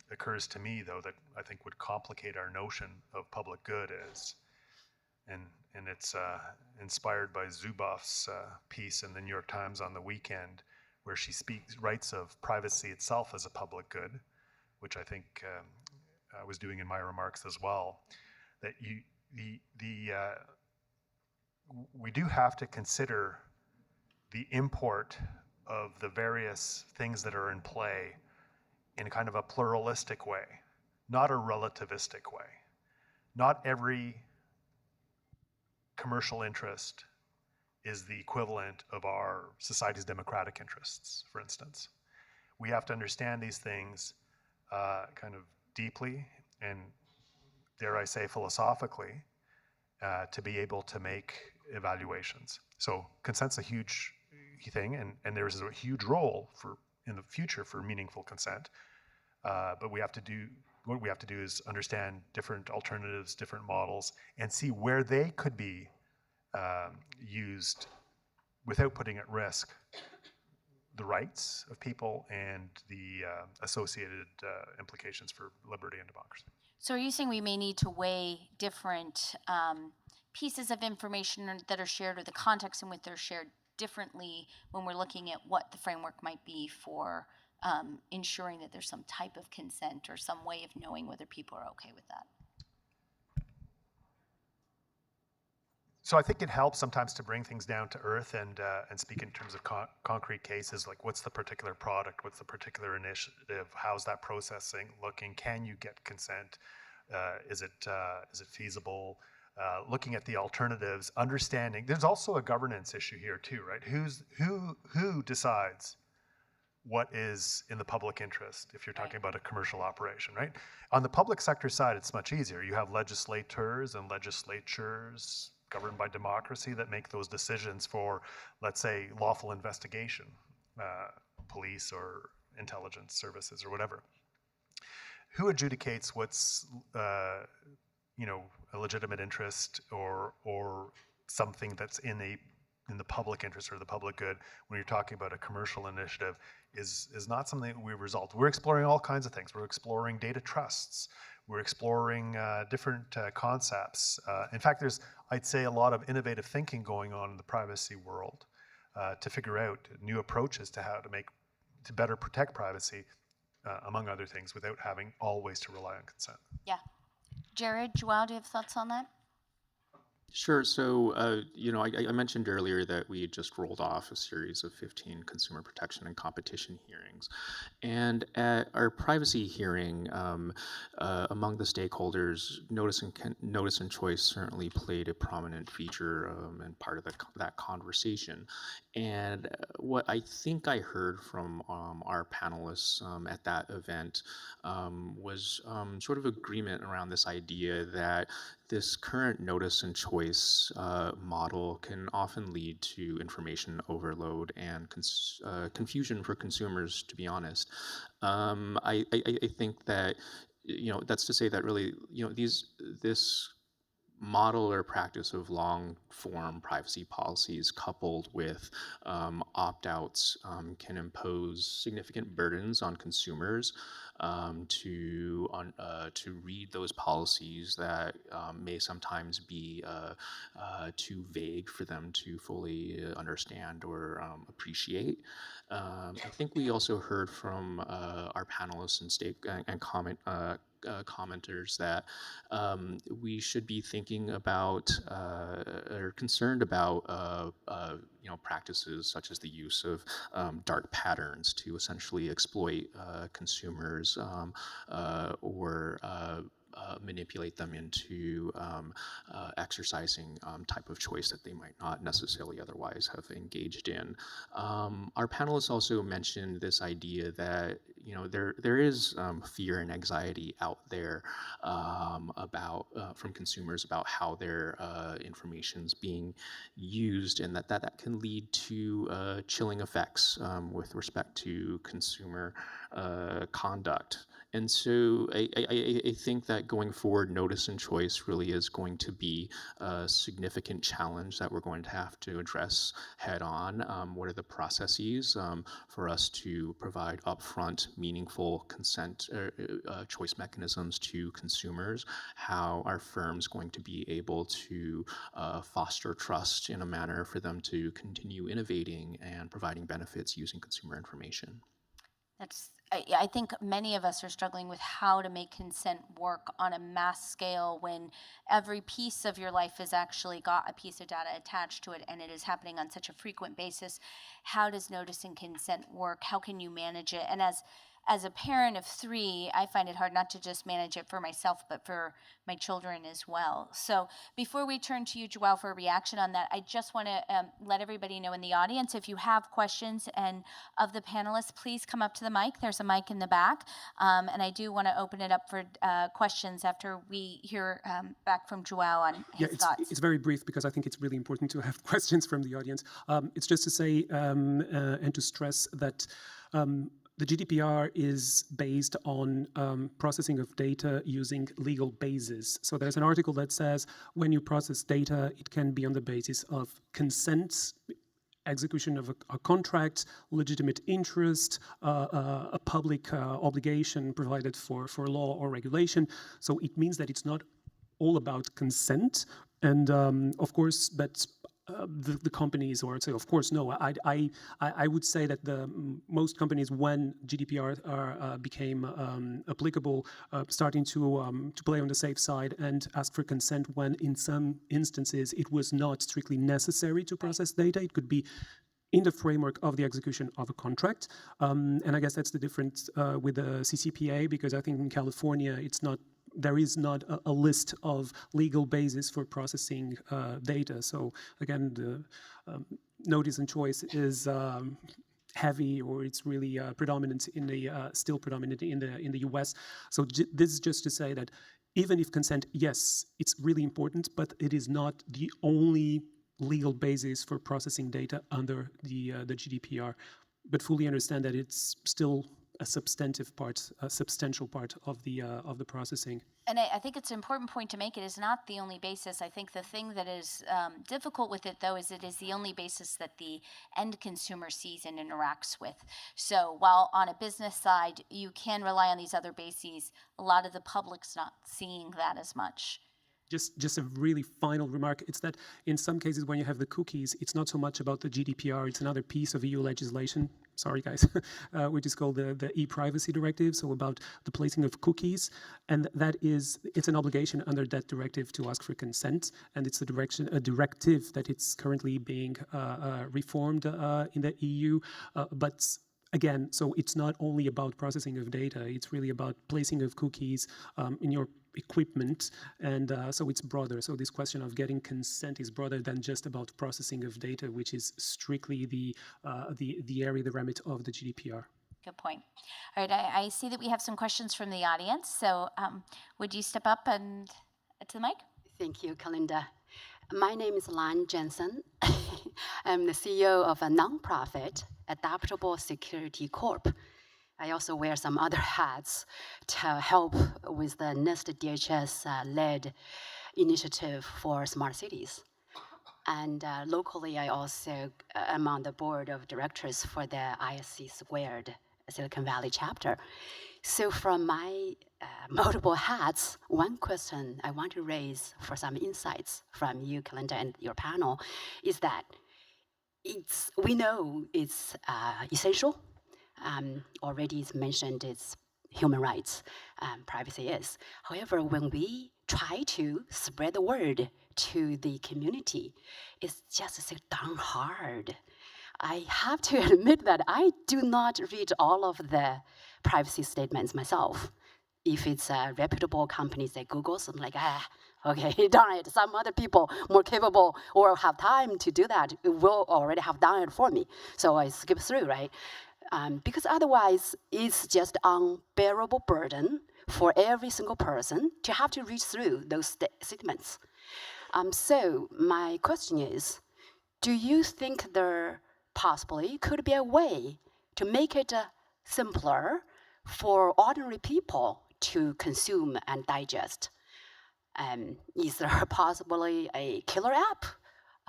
occurs to me, though, that I think would complicate our notion of public good is, and it's inspired by Zuboff's piece in the New York Times on the weekend, where she writes of privacy itself as a public good, which I think I was doing in my remarks as well, that we do have to consider the import of the various things that are in play in kind of a pluralistic way, not a relativistic way. Not every commercial interest is the equivalent of our society's democratic interests, for instance. We have to understand these things kind of deeply and, dare I say, philosophically, to be able to make evaluations. So consent's a huge thing, and there's a huge role in the future for meaningful consent. But what we have to do is understand different alternatives, different models, and see where they could be used without putting at risk the rights of people and the associated implications for liberty and democracy. So are you saying we may need to weigh different pieces of information that are shared, or the context in which they're shared, differently when we're looking at what the framework might be for ensuring that there's some type of consent or some way of knowing whether people are okay with that? So I think it helps sometimes to bring things down to earth and speak in terms of concrete cases, like what's the particular product, what's the particular initiative, how's that processing looking, can you get consent, is it feasible, looking at the alternatives, understanding. There's also a governance issue here too, right? Who decides what is in the public interest if you're talking about a commercial operation, right? On the public sector side, it's much easier. You have legislators and legislatures governed by democracy that make those decisions for, let's say, lawful investigation, police or intelligence services or whatever. Who adjudicates what's a legitimate interest or something that's in the public interest or the public good when you're talking about a commercial initiative is not something that we've resolved. We're exploring all kinds of things. We're exploring data trusts. We're exploring different concepts. In fact, there's, I'd say, a lot of innovative thinking going on in the privacy world to figure out new approaches to how to better protect privacy, among other things, without having always to rely on consent. Yeah. Jared, Joao, do you have thoughts on that? Sure. So, I mentioned earlier that we had just rolled off a series of 15 consumer protection and competition hearings. And at our privacy hearing, among the stakeholders, notice and choice certainly played a prominent feature and part of that conversation. And what I think I heard from our panelists at that event was sort of agreement around this idea that this current notice and choice model can often lead to information overload and confusion for consumers, to be honest. I think that that's to say that really, this model or practice of long-form privacy policies coupled with opt-outs can impose significant burdens on consumers to read those policies that may sometimes be too vague for them to fully understand or appreciate. I think we also heard from our panelists and commenters that we should be thinking about or concerned about practices such as the use of dark patterns to essentially exploit consumers or manipulate them into exercising type of choice that they might not necessarily otherwise have engaged in. Our panelists also mentioned this idea that there is fear and anxiety out there from consumers about how their information's being used, and that can lead to chilling effects with respect to consumer conduct. And so I think that going forward, notice and choice really is going to be a significant challenge that we're going to have to address head on. What are the processes for us to provide upfront, meaningful consent choice mechanisms to consumers? How are firms going to be able to foster trust in a manner for them to continue innovating and providing benefits using consumer information? I think many of us are struggling with how to make consent work on a mass scale when every piece of your life has actually got a piece of data attached to it, and it is happening on such a frequent basis. How does notice and consent work? How can you manage it? And as a parent of 3, I find it hard not to just manage it for myself, but for my children as well. So before we turn to you, Joao, for a reaction on that, I just want to let everybody know in the audience, if you have questions and of the panelists, please come up to the mic. There's a mic in the back. And I do want to open it up for questions after we hear back from Joao on his thoughts. It's very brief because I think it's really important to have questions from the audience. It's just to say and to stress that the GDPR is based on processing of data using legal bases. So there's an article that says when you process data, it can be on the basis of consent, execution of a contract, legitimate interest, a public obligation provided for law or regulation. So it means that it's not all about consent. And of course, but the companies, or say, of course, no. I would say that most companies, when GDPR became applicable, starting to play on the safe side and ask for consent when, in some instances, it was not strictly necessary to process data. It could be in the framework of the execution of a contract, and I guess that's the difference with the CCPA, because I think in California there is not a list of legal basis for processing data. So again, the notice and choice is heavy, or it's really predominant in the still predominant in the US. So this is just to say that even if consent, yes, it's really important, but it is not the only legal basis for processing data under the GDPR. But fully understand that it's still a substantial part of the processing. And I think it's an important point to make. It is not the only basis. I think the thing that is difficult with it, though, is it is the only basis that the end consumer sees and interacts with. So while on a business side, you can rely on these other bases, a lot of the public's not seeing that as much. Just a really final remark. It's that in some cases when you have the cookies, it's not so much about the GDPR. It's another piece of EU legislation. Sorry, guys, which is called the e-privacy directive. So about the placing of cookies, and it's an obligation under that directive to ask for consent, and it's a directive that it's currently being reformed in the EU, but. Again, so it's not only about processing of data, it's really about placing of cookies in your equipment, and so it's broader. So this question of getting consent is broader than just about processing of data, which is strictly the area, the remit of the GDPR. Good point. All right, I see that we have some questions from the audience, so would you step up and to the mic? Thank you, Kalinda. My name is Lan Jensen. I'm the CEO of a nonprofit, Adaptable Security Corp. I also wear some other hats to help with the NIST DHS-led initiative for smart cities. And locally, I also am on the board of directors for the ISC Squared Silicon Valley chapter. So from my multiple hats, one question I want to raise for some insights from you, Kalinda, and your panel is that we know it's essential. Already it's mentioned it's human rights, privacy is. However, when we try to spread the word to the community, it's just so darn hard. I have to admit that I do not read all of the privacy statements myself. If it's a reputable companies like Google, so I'm like, okay, darn it, some other people more capable or have time to do that will already have done it for me. So I skip through, right? Because otherwise, it's just unbearable burden for every single person to have to read through those statements. So my question is, do you think there possibly could be a way to make it simpler for ordinary people to consume and digest? Is there possibly a killer app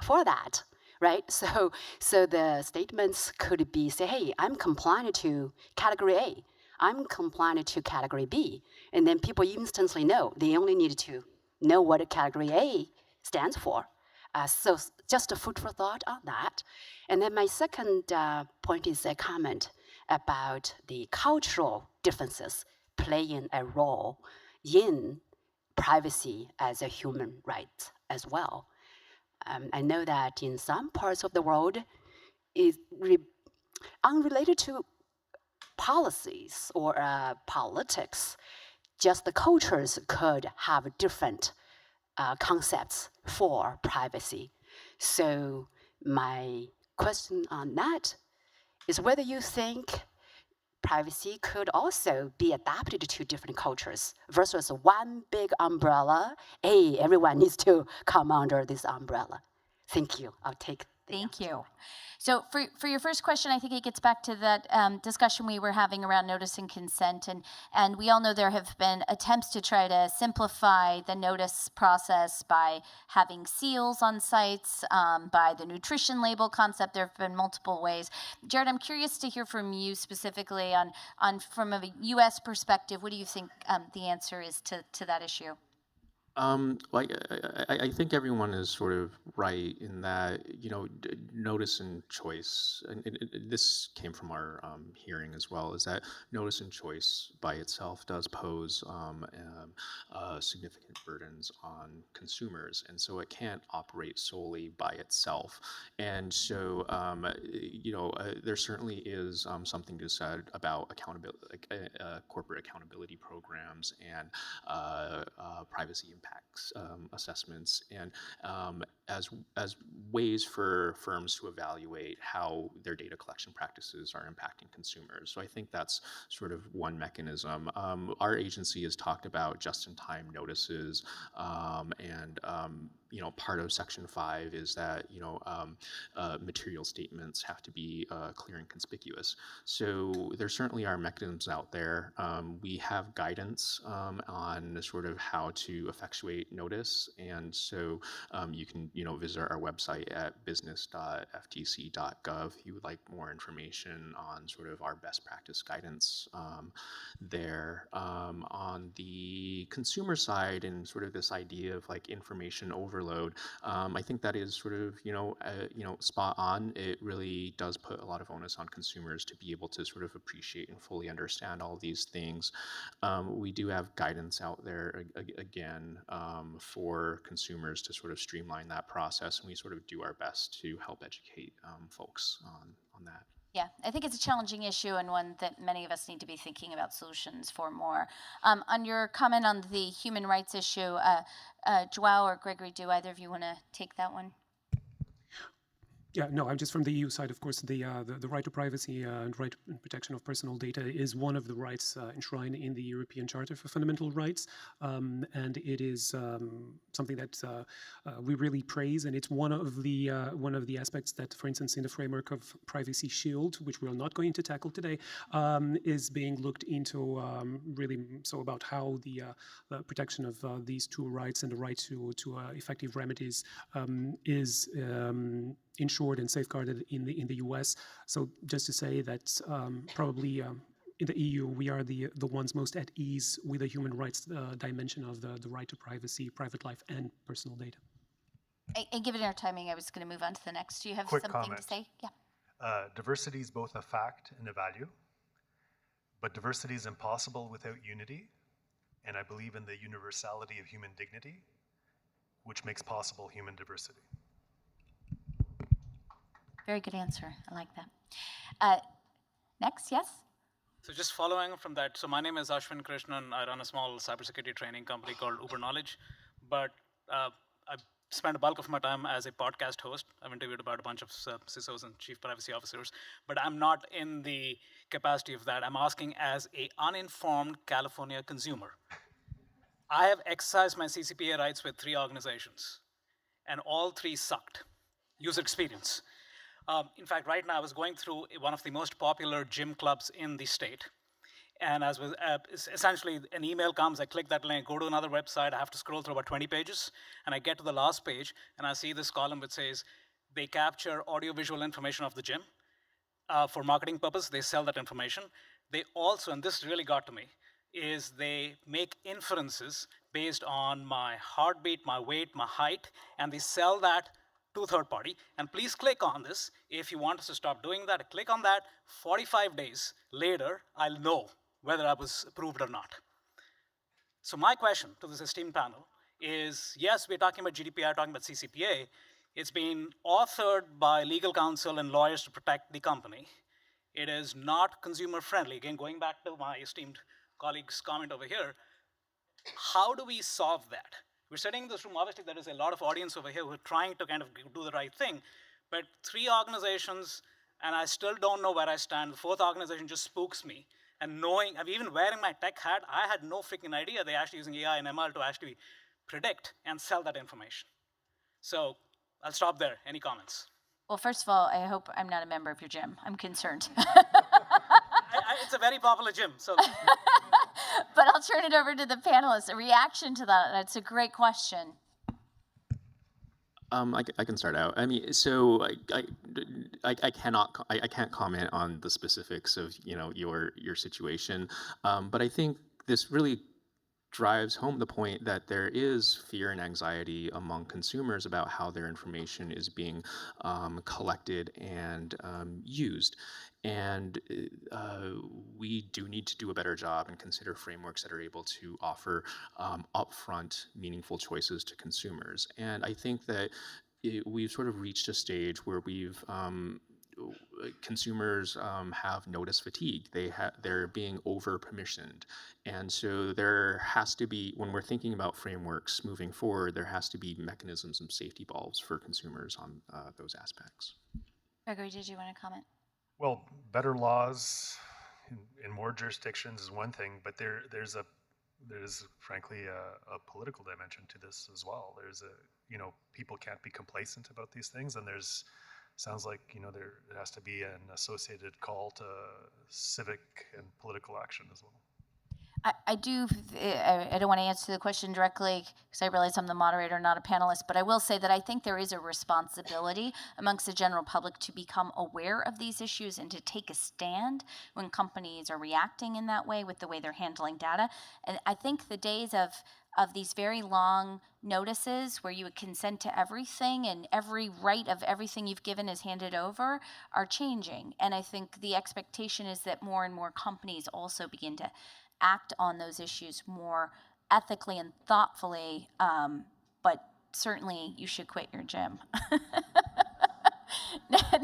for that? Right, so the statements could be say, hey, I'm compliant to category A, I'm compliant to category B, and then people instantly know. They only need to know what category A stands for. So just a food for thought on that. And then my second point is a comment about the cultural differences playing a role in privacy as a human right as well. I know that in some parts of the world, it's unrelated to policies or politics, just the cultures could have different concepts for privacy. So my question on that is whether you think privacy could also be adapted to different cultures versus one big umbrella. Hey, everyone needs to come under this umbrella. Thank you. I'll take the Thank you. So for your first question, I think it gets back to that discussion we were having around notice and consent. And we all know there have been attempts to try to simplify the notice process by having seals on sites, by the nutrition label concept. There have been multiple ways. Jared, I'm curious to hear from you specifically on from a U.S. perspective. What do you think the answer is to that issue? Well, I think everyone is sort of right in that, notice and choice, and this came from our hearing as well, is that notice and choice by itself does pose significant burdens on consumers, and so it can't operate solely by itself. And so, there certainly is something to be said about accountability, corporate accountability programs and privacy impacts assessments, and as ways for firms to evaluate how their data collection practices are impacting consumers. So I think that's sort of one mechanism. Our agency has talked about just-in-time notices, and part of Section 5 is that material statements have to be clear and conspicuous. So there certainly are mechanisms out there. We have guidance on sort of how to effectuate notice, and so you can visit our website at business.ftc.gov if you would like more information on sort of our best practice guidance there. On the consumer side and sort of this idea of like information overload, I think that is sort of spot on. It really does put a lot of onus on consumers to be able to sort of appreciate and fully understand all these things. We do have guidance out there again for consumers to sort of streamline that process, and we sort of do our best to help educate folks on that. Yeah, I think it's a challenging issue and one that many of us need to be thinking about solutions for more. On your comment on the human rights issue, Joao or Gregory, do either of you want to take that one? Yeah, no, I'm just from the EU side. Of course, the right to privacy and right to protection of personal data is one of the rights enshrined in the European Charter for Fundamental Rights, and it is something that we really praise. And it's one of the aspects that, for instance, in the framework of Privacy Shield, which we're not going to tackle today, is being looked into really. So about how the protection of these two rights and the right to effective remedies is ensured and safeguarded in the US. So just to say that probably in the EU we are the ones most at ease with the human rights dimension of the right to privacy, private life, and personal data. And given our timing, I was going to move on to the next. Do you have Quick something comment. to say? Yeah. Diversity is both a fact and a value, but diversity is impossible without unity, and I believe in the universality of human dignity, which makes possible human diversity. Very good answer. I like that. Next, yes? So just following from that, so my name is Ashwin Krishnan. I run a small cybersecurity training company called Uber Knowledge, but I spent a bulk of my time as a podcast host. I've interviewed about a bunch of CISOs and chief privacy officers, but I'm not in the capacity of that. I'm asking as an uninformed California consumer. I have exercised my CCPA rights with 3 organizations, and all 3 sucked. User experience. In fact, right now I was going through one of the most popular gym clubs in the state. And as with essentially an email comes, I click that link, go to another website, I have to scroll through about 20 pages, and I get to the last page, and I see this column which says, they capture audiovisual information of the gym. For marketing purpose, they sell that information. They also, and this really got to me, is they make inferences based on my heartbeat, my weight, my height, and they sell that to third party. And please click on this if you want us to stop doing that. Click on that. 45 days later, I'll know whether I was approved or not. So my question to this esteemed panel is, yes, we're talking about GDPR, talking about CCPA. It's been authored by legal counsel and lawyers to protect the company. It is not consumer friendly. Again, going back to my esteemed colleague's comment over here, how do we solve that? We're sitting in this room, obviously there is a lot of audience over here who are trying to kind of do the right thing, but 3 organizations, and I still don't know where I stand. The 4th organization just spooks me. And knowing, I'm even wearing my tech hat, I had no freaking idea they're actually using AI and ML to actually predict and sell that information. So I'll stop there. Any comments? Well, first of all, I hope I'm not a member of your gym. I'm concerned. It's a very popular gym, so. But I'll turn it over to the panelists. A reaction to that, that's a great question. I can start out. I mean, so I can't comment on the specifics of your situation, but I think this really drives home the point that there is fear and anxiety among consumers about how their information is being collected and used. And we do need to do a better job and consider frameworks that are able to offer upfront, meaningful choices to consumers. And I think that we've sort of reached a stage where consumers have notice fatigue. They're being over permissioned. And so there has to be, when we're thinking about frameworks moving forward, there has to be mechanisms and safety valves for consumers on those aspects. Gregory, did you want to comment? Well, better laws in more jurisdictions is one thing, but there's frankly a political dimension to this as well. There's people can't be complacent about these things, and sounds like there has to be an associated call to civic and political action as well. I don't want to answer the question directly because I realize I'm the moderator, not a panelist, but I will say that I think there is a responsibility amongst the general public to become aware of these issues and to take a stand when companies are reacting in that way with the way they're handling data. And I think the days of these very long notices where you would consent to everything and every right of everything you've given is handed over are changing. And I think the expectation is that more and more companies also begin to act on those issues more ethically and thoughtfully, but certainly you should quit your gym.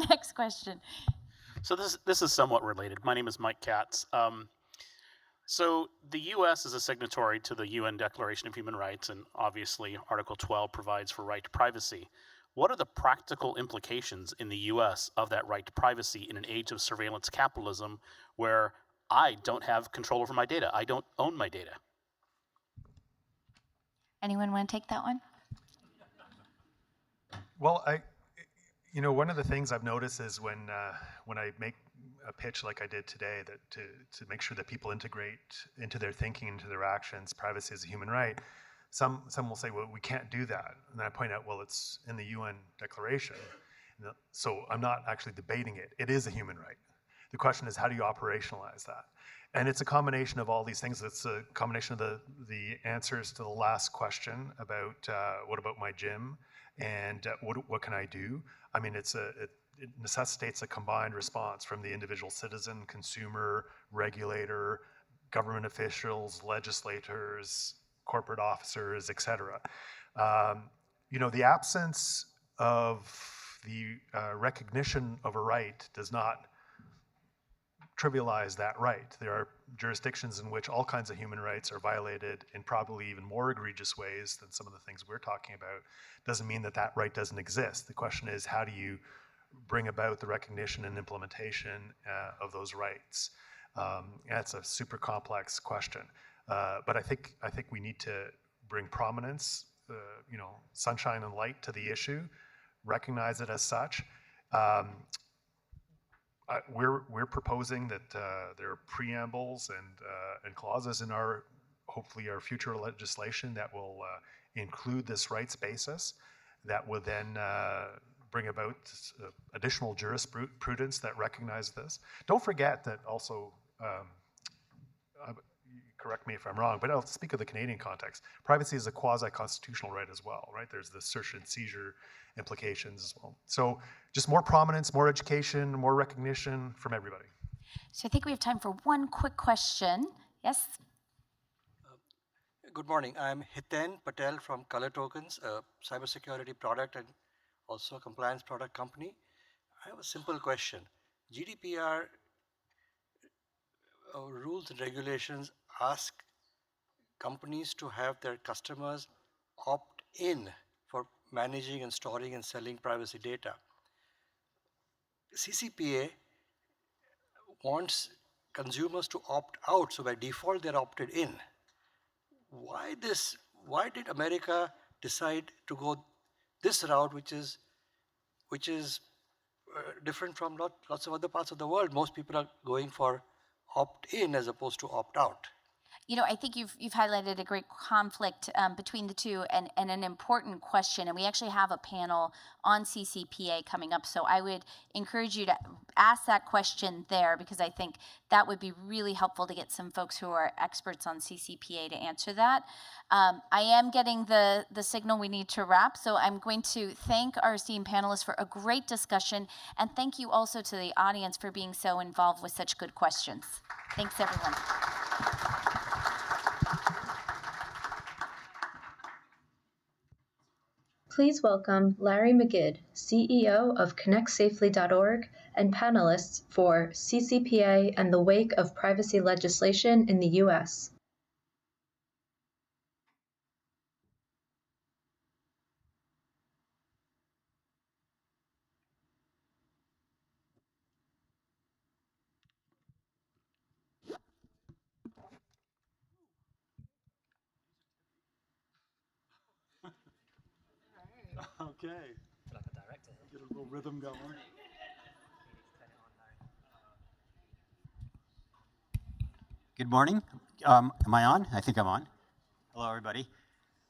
Next question. So this is somewhat related. My name is Mike Katz. So the U.S. is a signatory to the UN Declaration of Human Rights, and obviously Article 12 provides for right to privacy. what are the practical implications in the US of that right to privacy in an age of surveillance capitalism where I don't have control over my data? I don't own my data. Anyone want to take that one? Well, one of the things I've noticed is when I make a pitch like I did today, that to make sure that people integrate into their thinking, into their actions, privacy as a human right, some will say, well, we can't do that. And then I point out, well, it's in the UN Declaration. So I'm not actually debating it. It is a human right. The question is, how do you operationalize that? And it's a combination of all these things. It's a combination of the answers to the last question about what about my gym and what can I do? I mean, it necessitates a combined response from the individual citizen, consumer, regulator, government officials, legislators, corporate officers, et cetera. The absence of the recognition of a right does not trivialize that right. There are jurisdictions in which all kinds of human rights are violated in probably even more egregious ways than some of the things we're talking about. Doesn't mean that that right doesn't exist. The question is, how do you bring about the recognition and implementation of those rights? That's a super complex question. But I think we need to bring prominence, sunshine and light to the issue, recognize it as such. We're proposing that there are preambles and clauses in hopefully our future legislation that will include this rights basis, that will then bring about additional jurisprudence that recognize this. Don't forget that also, correct me if I'm wrong, but I'll speak of the Canadian context. Privacy is a quasi-constitutional right as well, right? There's the search and seizure implications as well. So just more prominence, more education, more recognition from everybody. So I think we have time for one quick question. Yes? Good morning. I'm Hiten Patel from Color Tokens, a cybersecurity product and also a compliance product company. I have a simple question. GDPR rules and regulations ask companies to have their customers opt in for managing and storing and selling privacy data. CCPA wants consumers to opt out, so by default they're opted in. Why did America decide to go this route, which is different from lots of other parts of the world? Most people are going for opt-in as opposed to opt-out. I think you've highlighted a great conflict between the two and an important question. And we actually have a panel on CCPA coming up. So I would encourage you to ask that question there, because I think that would be really helpful to get some folks who are experts on CCPA to answer that. I am getting the signal we need to wrap. So I'm going to thank our esteemed panelists for a great discussion. And thank you also to the audience for being so involved with such good questions. Thanks, everyone. Please welcome Larry Magid, CEO of ConnectSafely.org, and panelists for CCPA and the Wake of Privacy Legislation in the U.S. Okay. Like a director. Get a little rhythm going. Good morning. Am I on? I think I'm on. Hello, everybody.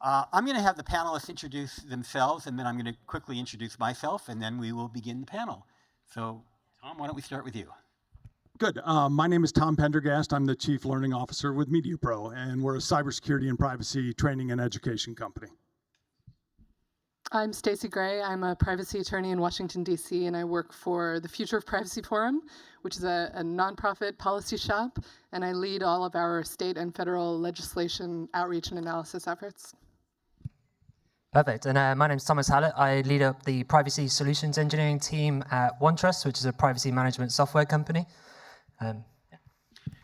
I'm going to have the panelists introduce themselves, and then I'm going to quickly introduce myself, and then we will begin the panel. So, Tom, why don't we start with you? Good. My name is Tom Pendergast. I'm the Chief Learning Officer with MediaPro, and we're a cybersecurity and privacy training and education company. I'm Stacey Gray. I'm a privacy attorney in Washington, D.C., and I work for the Future of Privacy Forum, which is a nonprofit policy shop, and I lead all of our state and federal legislation outreach and analysis efforts. Perfect. And my name's Thomas Hallett. I lead up the privacy solutions engineering team at OneTrust, which is a privacy management software company.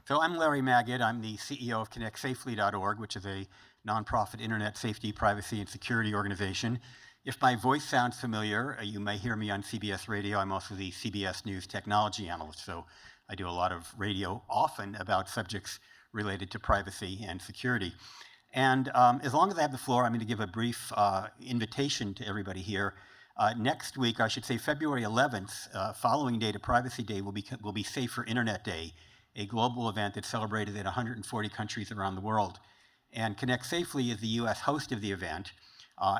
So I'm Larry Magid. I'm the CEO of ConnectSafely.org, which is a nonprofit internet safety, privacy, and security organization. If my voice sounds familiar, you may hear me on CBS Radio. I'm also the CBS News technology analyst, so I do a lot of radio, often about subjects related to privacy and security. And as long as I have the floor, I'm going to give a brief invitation to everybody here. Next week, I should say February 11th, following Data Privacy Day, will be Safer Internet Day, a global event that's celebrated in 140 countries around the world. And Connect Safely is the US host of the event,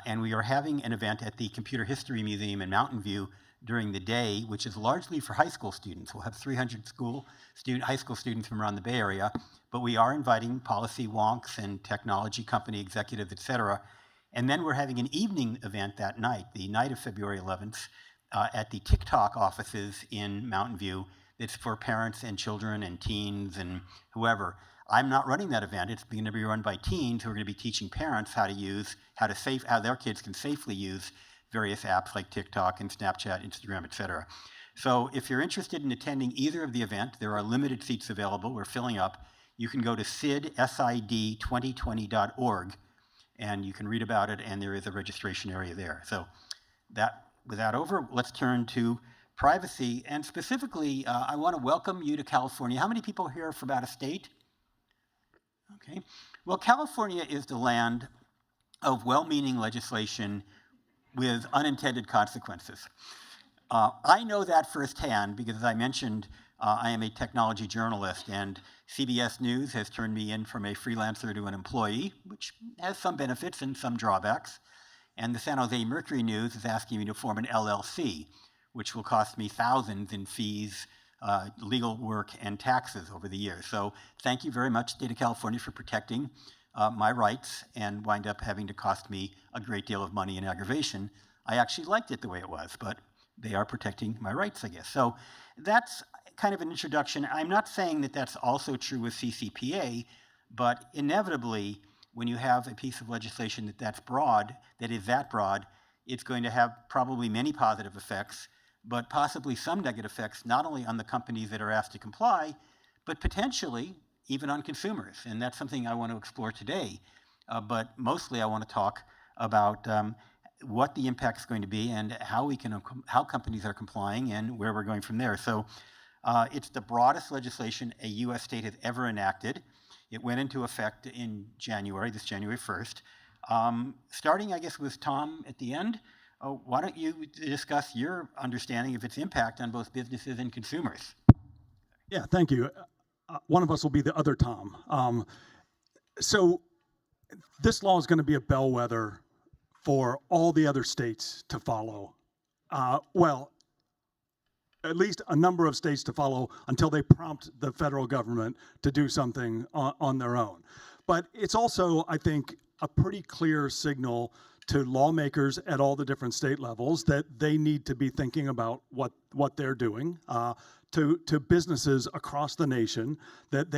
and we are having an event at the Computer History Museum in Mountain View during the day, which is largely for high school students. We'll have 300 high school students from around the Bay Area, but we are inviting policy wonks and technology company executives, et cetera. And then we're having an evening event that night, the night of February 11th, at the TikTok offices in Mountain View. It's for parents and children and teens and whoever. I'm not running that event. It's going to be run by teens who are going to be teaching parents how their kids can safely use various apps like TikTok and Snapchat, Instagram, et cetera. So if you're interested in attending either of the events, there are limited seats available. We're filling up. You can go to sid2020.org, and you can read about it, and there is a registration area there. So with that over, let's turn to privacy, and specifically, I want to welcome you to California. How many people here are from out of state? Okay. Well, California is the land of well-meaning legislation with unintended consequences. I know that firsthand because, as I mentioned, I am a technology journalist, and CBS News has turned me in from a freelancer to an employee, which has some benefits and some drawbacks. And the San Jose Mercury News is asking me to form an LLC, which will cost me thousands in fees, legal work, and taxes over the years. So thank you very much, State of California, for protecting my rights and wind up having to cost me a great deal of money and aggravation. I actually liked it the way it was, but they are protecting my rights, I guess. So that's kind of an introduction. I'm not saying that that's also true with CCPA, but inevitably, when you have a piece of legislation that's broad, it's going to have probably many positive effects, but possibly some negative effects, not only on the companies that are asked to comply, but potentially even on consumers. And that's something I want to explore today. But mostly I want to talk about what the impact is going to be and how companies are complying and where we're going from there. So it's the broadest legislation a US state has ever enacted. It went into effect in January, this January 1st. Starting, I guess, with Tom at the end, why don't you discuss your understanding of its impact on both businesses and consumers? Yeah, thank you. One of us will be the other Tom. So this law is going to be a bellwether for all the other states to follow. Well, at least a number of states to follow until they prompt the federal government to do something on their own. But it's also, I think, a pretty clear signal to lawmakers at all the different state levels that they need to be thinking about what they're doing, to businesses across the nation, that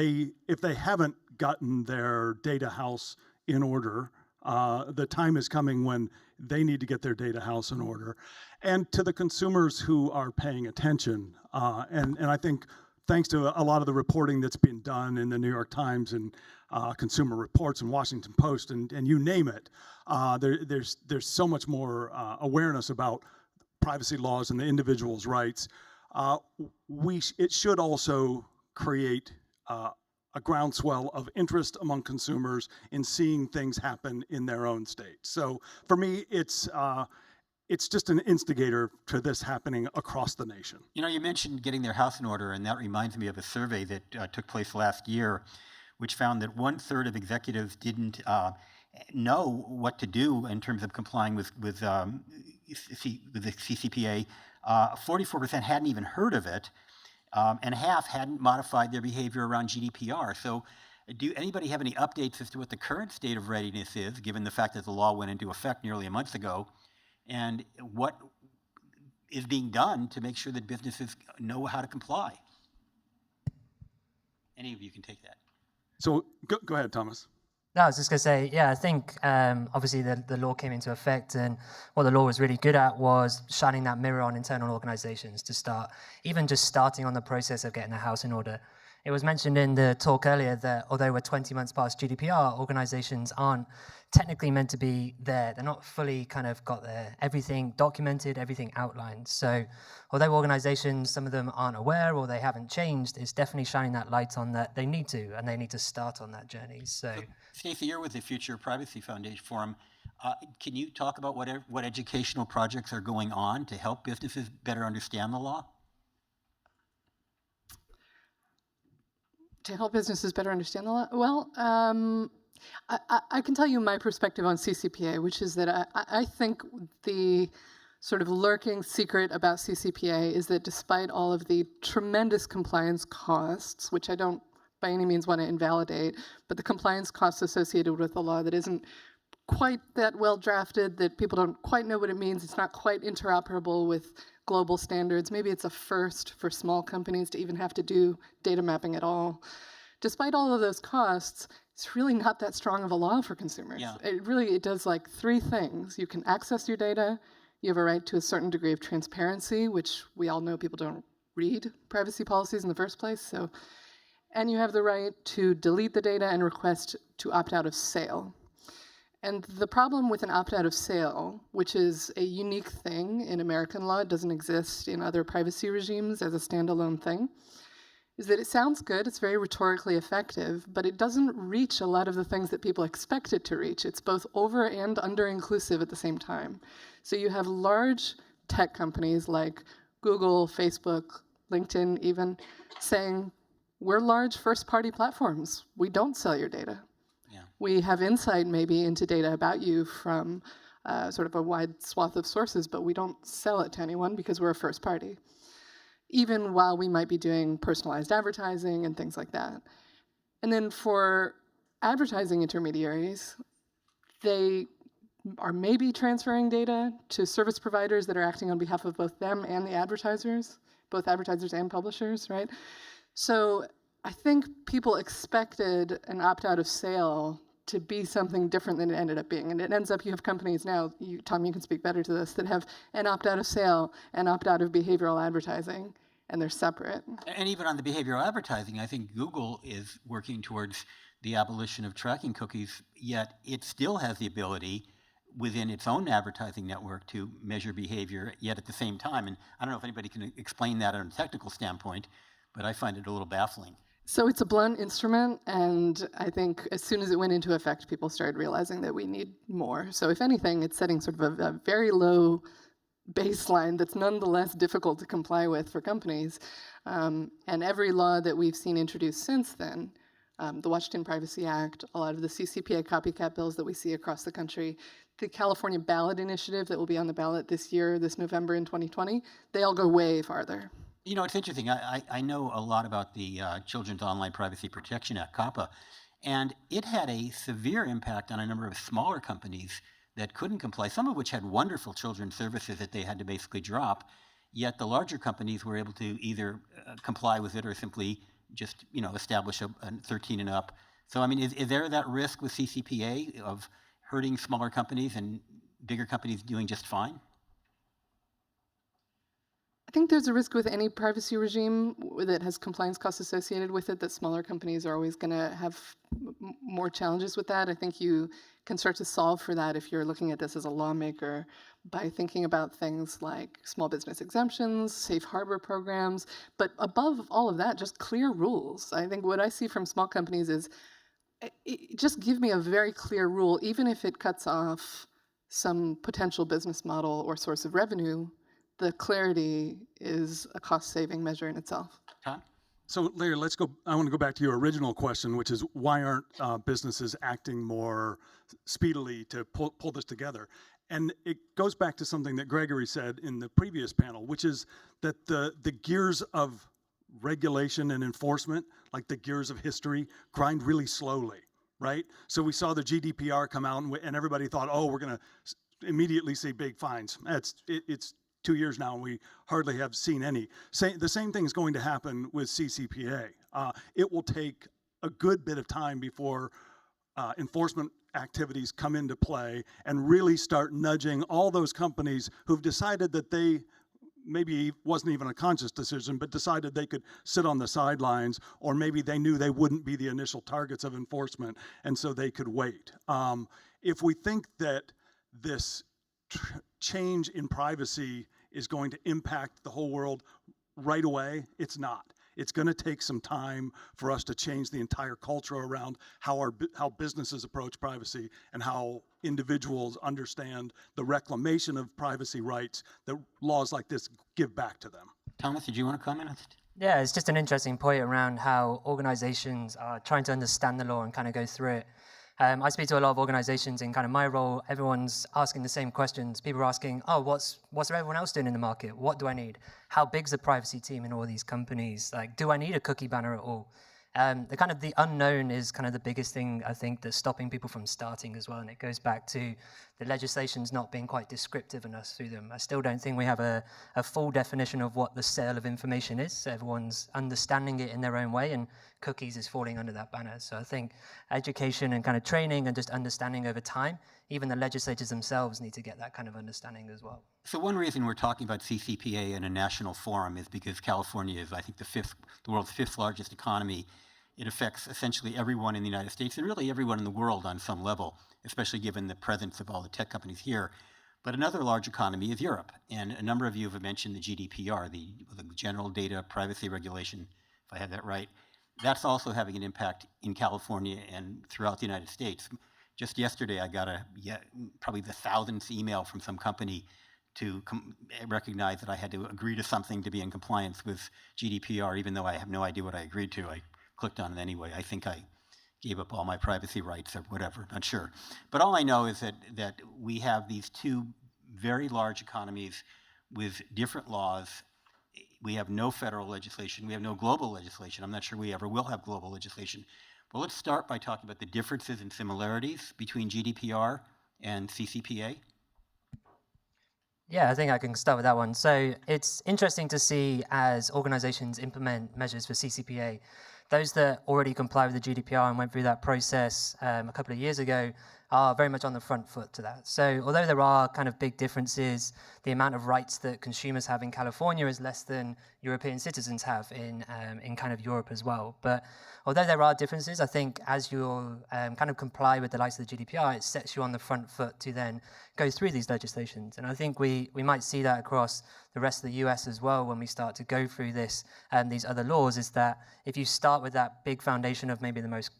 if they haven't gotten their data house in order, the time is coming when they need to get their data house in order. And to the consumers who are paying attention. And I think thanks to a lot of the reporting that's been done in the New York Times and Consumer Reports and Washington Post and you name it, there's so much more awareness about privacy laws and the individual's rights. It should also create a groundswell of interest among consumers in seeing things happen in their own state. So for me, it's just an instigator to this happening across the nation. You know, you mentioned getting their house in order, and that reminds me of a survey that took place last year, which found that 1/3 of executives didn't know what to do in terms of complying with the CCPA. 44% hadn't even heard of it, and half hadn't modified their behavior around GDPR. So do anybody have any updates as to what the current state of readiness is, given the fact that the law went into effect nearly a month ago, and what is being done to make sure that businesses know how to comply? Any of you can take that. So go ahead, Thomas. No, I was just going to say, yeah, I think obviously the law came into effect, and what the law was really good at was shining that mirror on internal organizations to start, even just starting on the process of getting the house in order. It was mentioned in the talk earlier that although we're 20 months past GDPR, organizations aren't technically meant to be there. They're not fully kind of got everything documented, everything outlined. So although organizations, some of them aren't aware or they haven't changed, it's definitely shining that light on that they need to, and they need to start on that journey. So Stacey, you're with the Future Privacy Foundation Forum. Can you talk about what educational projects are going on to help businesses better understand the law? To help businesses better understand the law? Well, I can tell you my perspective on CCPA, which is that I think the sort of lurking secret about CCPA is that despite all of the tremendous compliance costs, which I don't by any means want to invalidate, but the compliance costs associated with the law that isn't quite that well drafted, that people don't quite know what it means, it's not quite interoperable with global standards. Maybe it's a first for small companies to even have to do data mapping at all. Despite all of those costs, it's really not that strong of a law for consumers. Yeah. It does like three things. You can access your data, you have a right to a certain degree of transparency, which we all know people don't read privacy policies in the first place, and you have the right to delete the data and request to opt out of sale. And the problem with an opt-out of sale, which is a unique thing in American law, it doesn't exist in other privacy regimes as a standalone thing, is that it sounds good, it's very rhetorically effective, but it doesn't reach a lot of the things that people expect it to reach. It's both over and under-inclusive at the same time. So you have large tech companies like Google, Facebook, LinkedIn even, saying, we're large first-party platforms. We don't sell your data. We have insight maybe into data about you from sort of a wide swath of sources, but we don't sell it to anyone because we're a first party, even while we might be doing personalized advertising and things like that. And then for advertising intermediaries, they are maybe transferring data to service providers that are acting on behalf of both them and the advertisers, both advertisers and publishers, right? So I think people expected an opt-out of sale to be something different than it ended up being. And it ends up, you have companies now, Tom, you can speak better to this, that have an opt-out of sale and opt-out of behavioral advertising, and they're separate. And even on the behavioral advertising, I think Google is working towards the abolition of tracking cookies, yet it still has the ability within its own advertising network to measure behavior, yet at the same time. And I don't know if anybody can explain that on a technical standpoint, but I find it a little baffling. So it's a blunt instrument, and I think as soon as it went into effect, people started realizing that we need more. So if anything, it's setting sort of a very low baseline that's nonetheless difficult to comply with for companies. And every law that we've seen introduced since then, the Washington Privacy Act, a lot of the CCPA copycat bills that we see across the country, the California ballot initiative that will be on the ballot this year, this November in 2020, they all go way farther. You know, it's interesting. I know a lot about the Children's Online Privacy Protection Act, COPPA, and it had a severe impact on a number of smaller companies that couldn't comply, some of which had wonderful children's services that they had to basically drop, yet the larger companies were able to either comply with it or simply just, establish a 13 and up. So, I mean, is there that risk with CCPA of hurting smaller companies and bigger companies doing just fine? I think there's a risk with any privacy regime that has compliance costs associated with it, that smaller companies are always going to have more challenges with that. I think you can start to solve for that if you're looking at this as a lawmaker by thinking about things like small business exemptions, safe harbor programs, but above all of that, just clear rules. I think what I see from small companies is just give me a very clear rule, even if it cuts off some potential business model or source of revenue. The clarity is a cost-saving measure in itself. Tom? So, Larry, I want to go back to your original question, which is why aren't businesses acting more speedily to pull this together? And it goes back to something that Gregory said in the previous panel, which is that the gears of regulation and enforcement, like the gears of history, grind really slowly, right? So we saw the GDPR come out and everybody thought, oh, we're going to immediately see big fines. It's 2 years now, and we hardly have seen any. The same thing is going to happen with CCPA. It will take a good bit of time before enforcement activities come into play and really start nudging all those companies who've decided that they maybe wasn't even a conscious decision, but decided they could sit on the sidelines, or maybe they knew they wouldn't be the initial targets of enforcement, and so they could wait. If we think that this change in privacy is going to impact the whole world right away, it's not. It's going to take some time for us to change the entire culture around how businesses approach privacy and how individuals understand the reclamation of privacy rights that laws like this give back to them. Thomas, did you want to comment on that? Yeah, it's just an interesting point around how organizations are trying to understand the law and kind of go through it. I speak to a lot of organizations in kind of my role. Everyone's asking the same questions. People are asking, oh, what's everyone else doing in the market? What do I need? How big's the privacy team in all these companies? Like, do I need a cookie banner at all? The unknown is kind of the biggest thing, I think, that's stopping people from starting as well. And it goes back to the legislation's not being quite descriptive enough through them. I still don't think we have a full definition of what the sale of information is. So everyone's understanding it in their own way, and cookies is falling under that banner. So I think education and kind of training and just understanding over time, even the legislators themselves need to get that kind of understanding as well. So one reason we're talking about CCPA in a national forum is because California is, I think, the world's fifth largest economy. It affects essentially everyone in the United States and really everyone in the world on some level, especially given the presence of all the tech companies here. But another large economy is Europe. And a number of you have mentioned the GDPR, the General Data Privacy Regulation, if I had that right. That's also having an impact in California and throughout the United States. Just yesterday, I got probably the 1,000th email from some company to recognize that I had to agree to something to be in compliance with GDPR, even though I have no idea what I agreed to. I clicked on it anyway. I think I gave up all my privacy rights or whatever, not sure. But all I know is that we have these two very large economies with different laws. We have no federal legislation. We have no global legislation. I'm not sure we ever will have global legislation. But let's start by talking about the differences and similarities between GDPR and CCPA. Yeah, I think I can start with that one. So it's interesting to see as organizations implement measures for CCPA, those that already comply with the GDPR and went through that process a couple of years ago are very much on the front foot to that. So although there are kind of big differences, the amount of rights that consumers have in California is less than European citizens have in kind of Europe as well. But although there are differences, I think as you kind of comply with the likes of the GDPR, it sets you on the front foot to then go through these legislations. And I think we might see that across the rest of the US as well when we start to go through this these other laws, is that if you start with that big foundation of maybe the most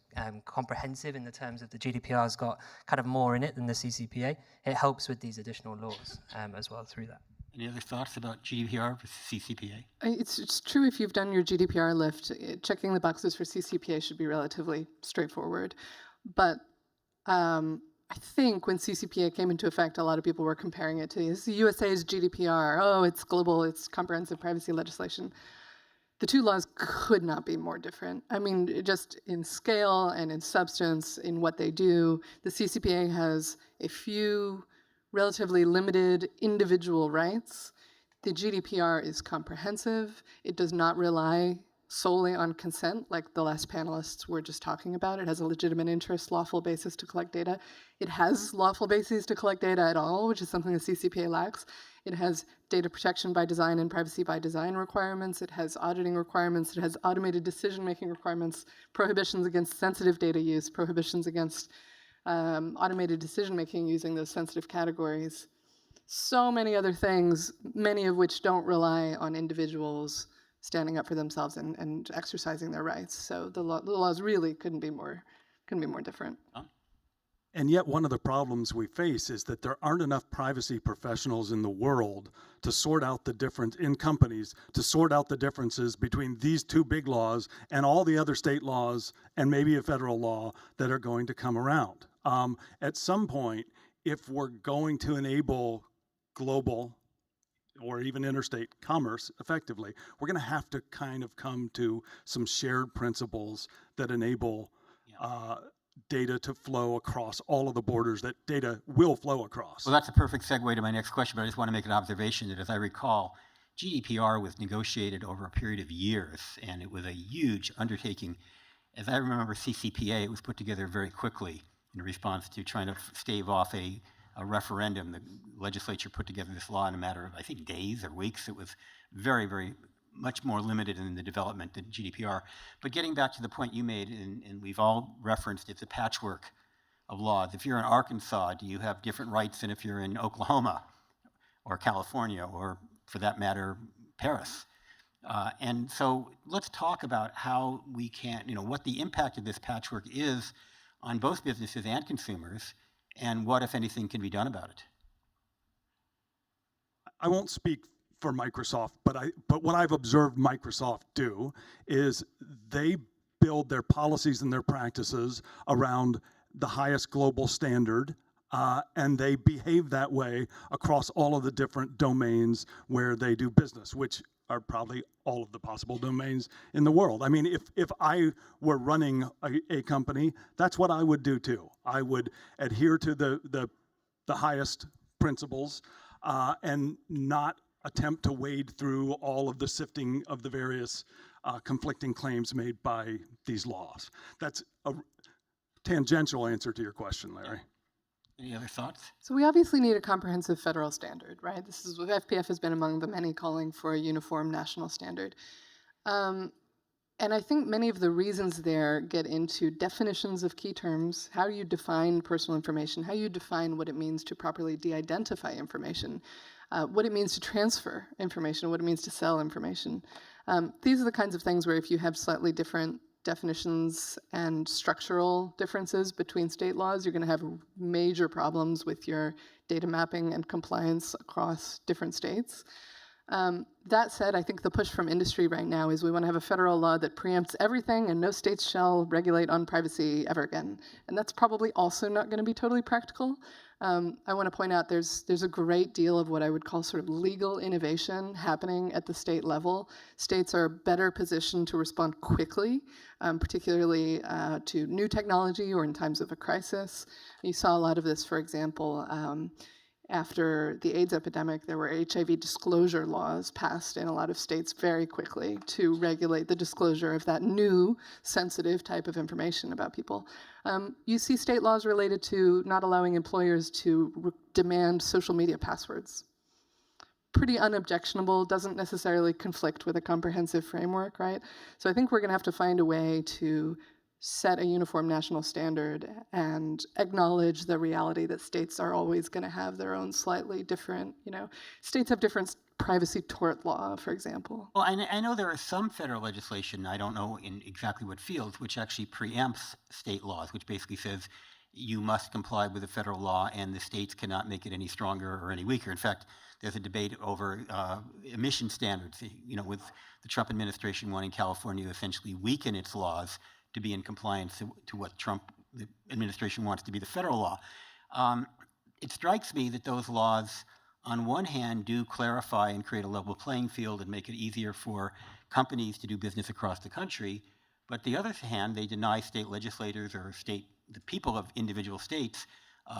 comprehensive in the terms of the GDPR's got kind of more in it than the CCPA, it helps with these additional laws as well through that. Any other thoughts about GDPR versus CCPA? It's true if you've done your GDPR lift, checking the boxes for CCPA should be relatively straightforward. But I think when CCPA came into effect, a lot of people were comparing it to the USA's GDPR. Oh, it's global, it's comprehensive privacy legislation. The two laws could not be more different. I mean, just in scale and in substance, in what they do, the CCPA has a few relatively limited individual rights. The GDPR is comprehensive. It does not rely solely on consent, like the last panelists were just talking about. It has a legitimate interest, lawful basis to collect data. It has lawful bases to collect data at all, which is something the CCPA lacks. It has data protection by design and privacy by design requirements. It has auditing requirements. It has automated decision-making requirements, prohibitions against sensitive data use, prohibitions against automated decision-making using those sensitive categories. So many other things, many of which don't rely on individuals standing up for themselves and exercising their rights. So the laws really couldn't be more different. And yet one of the problems we face is that there aren't enough privacy professionals in the world to sort out the difference in companies, to sort out the differences between these two big laws and all the other state laws and maybe a federal law that are going to come around. At some point, if we're going to enable global or even interstate commerce effectively, we're going to have to kind of come to some shared principles that enable data to flow across all of the borders that data will flow across. Well, that's a perfect segue to my next question, but I just want to make an observation that, as I recall, GDPR was negotiated over a period of years, and it was a huge undertaking. As I remember CCPA, it was put together very quickly in response to trying to stave off a a referendum. The legislature put together this law in a matter of, I think, days or weeks. It was very, very much more limited in the development than GDPR. But getting back to the point you made, and we've all referenced, it's a patchwork of laws. If you're in Arkansas, do you have different rights than if you're in Oklahoma or California or, for that matter, Paris? And so let's talk about how we can, what the impact of this patchwork is on both businesses and consumers, and what, if anything, can be done about it. I won't speak for Microsoft, but what I've observed Microsoft do is they build their policies and their practices around the highest global standard, and they behave that way across all of the different domains where they do business, which are probably all of the possible domains in the world. I mean, if I were running a company, that's what I would do too. I would adhere to the highest principles and not attempt to wade through all of the sifting of the various conflicting claims made by these laws. That's a tangential answer to your question, Larry. Any other thoughts? So we obviously need a comprehensive federal standard, right? This is what FPF has been among the many calling for a uniform national standard. And I think many of the reasons there get into definitions of key terms. How do you define personal information? How you define what it means to properly de-identify information? What it means to transfer information, what it means to sell information. These are the kinds of things where if you have slightly different definitions and structural differences between state laws, you're going to have major problems with your data mapping and compliance across different states. That said, I think the push from industry right now is we want to have a federal law that preempts everything and no states shall regulate on privacy ever again. And that's probably also not going to be totally practical. I want to point out there's a great deal of what I would call sort of legal innovation happening at the state level. States are better positioned to respond quickly, particularly to new technology or in times of a crisis. You saw a lot of this, for example, after the AIDS epidemic, there were HIV disclosure laws passed in a lot of states very quickly to regulate the disclosure of that new sensitive type of information about people. You see state laws related to not allowing employers to demand social media passwords. Pretty unobjectionable, doesn't necessarily conflict with a comprehensive framework, right? So I think we're going to have to find a way to set a uniform national standard and acknowledge the reality that states are always going to have their own slightly different, states have different privacy tort law, for example. Well, I know there is some federal legislation, I don't know in exactly what fields, which actually preempts state laws, which basically says you must comply with the federal law and the states cannot make it any stronger or any weaker. In fact, there's a debate over emission standards, with the Trump administration wanting California to essentially weaken its laws to be in compliance to what the administration wants to be the federal law. It strikes me that those laws, on one hand, do clarify and create a level playing field and make it easier for companies to do business across the country, but the other hand, they deny state legislators or the people of individual states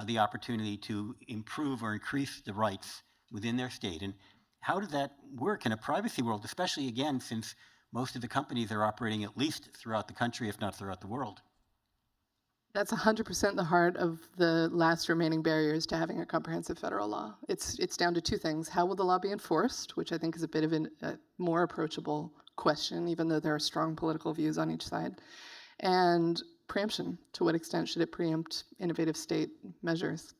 the opportunity to improve or increase the rights within their state. And how does that work in a privacy world, especially, again, since most of the companies are operating at least throughout the country, if not throughout the world? That's 100% the heart of the last remaining barriers to having a comprehensive federal law. It's down to two things. How will the law be enforced, which I think is a bit of a more approachable question, even though there are strong political views on each side. And preemption. To what extent should it preempt innovative state measures?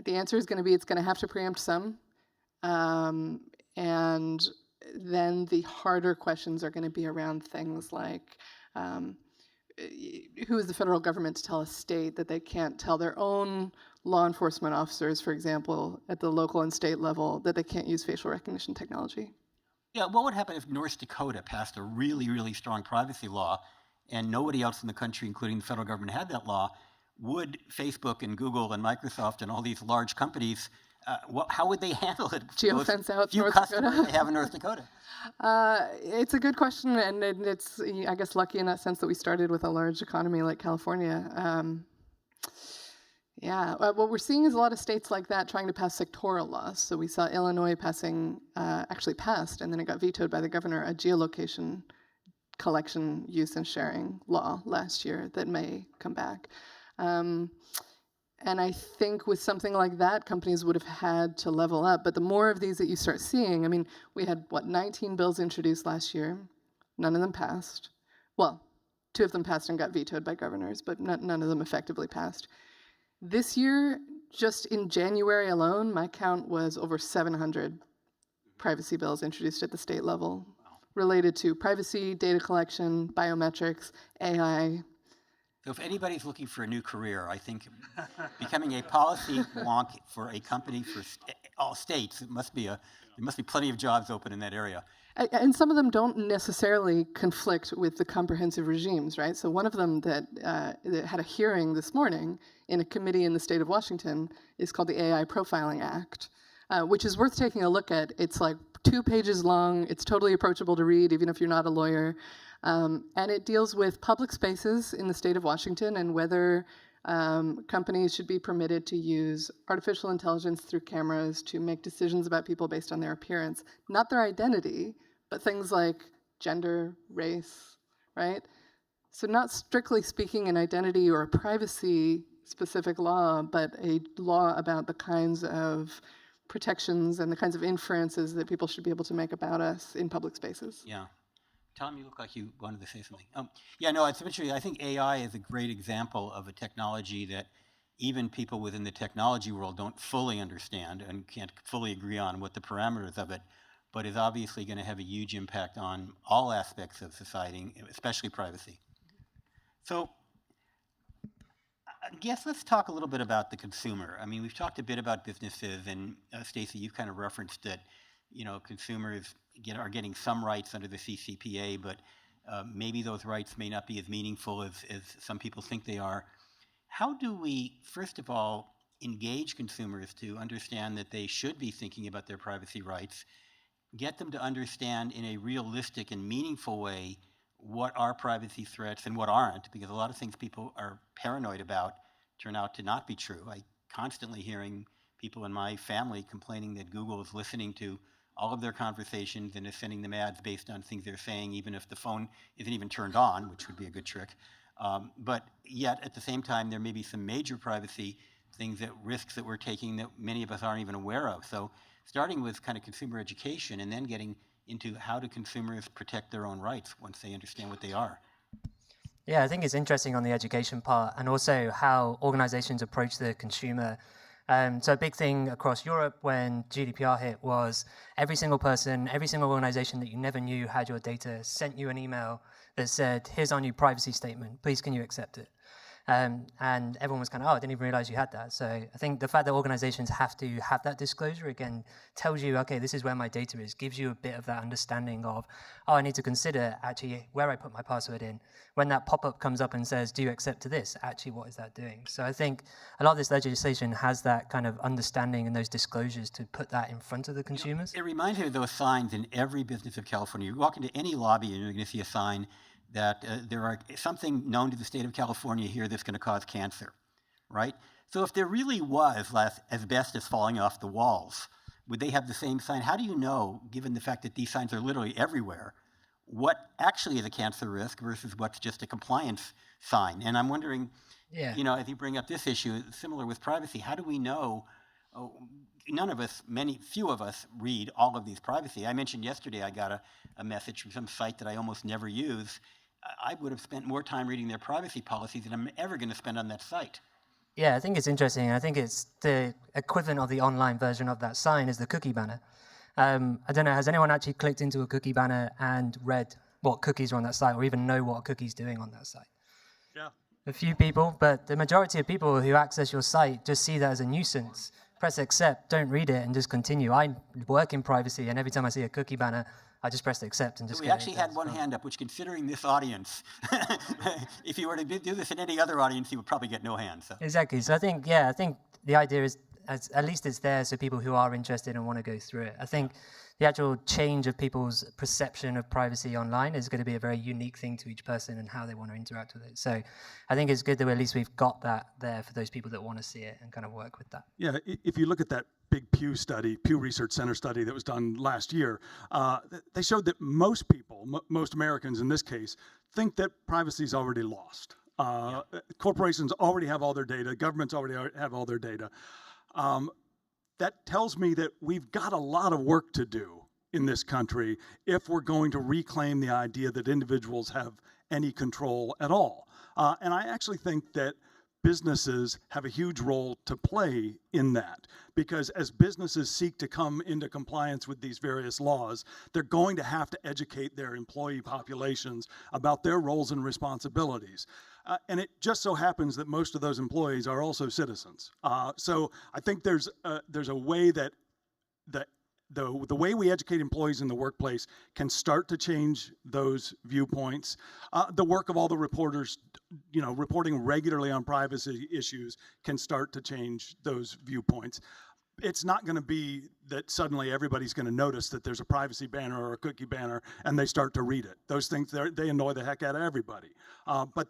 The answer is going to be it's going to have to preempt some. And then the harder questions are going to be around things like who is the federal government to tell a state that they can't tell their own law enforcement officers, for example, at the local and state level, that they can't use facial recognition technology? Yeah, what would happen if North Dakota passed a really, really strong privacy law and nobody else in the country, including the federal government, had that law? Would Facebook and Google and Microsoft and all these large companies, how would they handle it? Geofence out few North customers Dakota? they have in North Dakota. It's a good question, and it's, I guess, lucky in that sense that we started with a large economy like California. What we're seeing is a lot of states like that trying to pass sectoral laws. So we saw Illinois actually passed, and then it got vetoed by the governor, a geolocation collection, use, and sharing law last year that may come back. And I think with something like that, companies would have had to level up. But the more of these that you start seeing, I mean, we had, 19 bills introduced last year. None of them passed. Well, 2 of them passed and got vetoed by governors, but none of them effectively passed. This year, just in January alone, my count was over 700 privacy bills introduced at the state level related to privacy, data collection, biometrics, AI. So if anybody's looking for a new career, I think becoming a policy wonk for a company for all states, there must be plenty of jobs open in that area. And some of them don't necessarily conflict with the comprehensive regimes, right? So one of them that had a hearing this morning in a committee in the state of Washington is called the AI Profiling Act, which is worth taking a look at. It's like 2 pages long. It's totally approachable to read, even if you're not a lawyer. And it deals with public spaces in the state of Washington and whether companies should be permitted to use artificial intelligence through cameras to make decisions about people based on their appearance, not their identity, but things like gender, race, right? So not strictly speaking an identity or a privacy-specific law, but a law about the kinds of protections and the kinds of inferences that people should be able to make about us in public spaces. Yeah. Tom, you look like you wanted to say something. Yeah, no, it's interesting. I think AI is a great example of a technology that even people within the technology world don't fully understand and can't fully agree on what the parameters of it, but is obviously going to have a huge impact on all aspects of society, especially privacy. So I guess let's talk a little bit about the consumer. I mean, we've talked a bit about businesses, and Stacey, you've kind of referenced that, consumers are getting some rights under the CCPA, but maybe those rights may not be as meaningful as some people think they are. How do we, first of all, engage consumers to understand that they should be thinking about their privacy rights, get them to understand in a realistic and meaningful way what are privacy threats and what aren't, because a lot of things people are paranoid about turn out to not be true. I constantly hearing people in my family complaining that Google is listening to all of their conversations and is sending them ads based on things they're saying, even if the phone isn't even turned on, which would be a good trick. But yet, at the same time, there may be some major privacy things, risks that we're taking that many of us aren't even aware of. So starting with kind of consumer education and then getting into how do consumers protect their own rights once they understand what they are. Yeah, I think it's interesting on the education part and also how organizations approach the consumer. So a big thing across Europe when GDPR hit was every single person, every single organization that you never knew had your data sent you an email that said, here's our new privacy statement, please can you accept it? And everyone was kind of, I didn't even realize you had that. So I think the fact that organizations have to have that disclosure, again, tells you, okay, this is where my data is, gives you a bit of that understanding of, I need to consider actually where I put my password in. When that pop-up comes up and says, do you accept to this? Actually, what is that doing? So I think a lot of this legislation has that kind of understanding and those disclosures to put that in front of the consumers. It reminds me of those signs in every business of California. You walk into any lobby and you're going to see a sign that there are something known to the state of California here that's going to cause cancer, right? So if there really was asbestos falling off the walls, would they have the same sign? How do you know, given the fact that these signs are literally everywhere, what actually is a cancer risk versus what's just a compliance sign? And I'm wondering, as you bring up this issue, similar with privacy, how do we know? Few of us read all of these privacy. I mentioned yesterday I got a message from some site that I almost never use. I would have spent more time reading their privacy policies than I'm ever going to spend on that site. Yeah, I think it's interesting. I think it's the equivalent of the online version of that sign is the cookie banner. I don't know, has anyone actually clicked into a cookie banner and read what cookies are on that site or even know what a cookie's doing on that site? Yeah. A few people, but the majority of people who access your site just see that as a nuisance. Press accept, don't read it, and just continue. I work in privacy, and every time I see a cookie banner, I just press accept and just We actually had one hand up, which considering this audience, if you were to do this in any other audience, you would probably get no hands. So. Exactly. So I think the idea is, at least it's there so people who are interested and want to go through it. I think the actual change of people's perception of privacy online is going to be a very unique thing to each person and how they want to interact with it. So I think it's good that at least we've got that there for those people that want to see it and kind of work with that. Yeah, if you look at that big Pew Research Center study that was done last year, they showed that most people, most Americans in this case, think that privacy is already lost. Corporations already have all their data. Governments already have all their data. That tells me that we've got a lot of work to do in this country if we're going to reclaim the idea that individuals have any control at all. And I actually think that businesses have a huge role to play in that, because as businesses seek to come into compliance with these various laws, they're going to have to educate their employee populations about their roles and responsibilities. And it just so happens that most of those employees are also citizens. So I think there's a way that the way we educate employees in the workplace can start to change those viewpoints. The work of all the reporters, reporting regularly on privacy issues can start to change those viewpoints. It's not going to be that suddenly everybody's going to notice that there's a privacy banner or a cookie banner and they start to read it. Those things, they annoy the heck out of everybody. But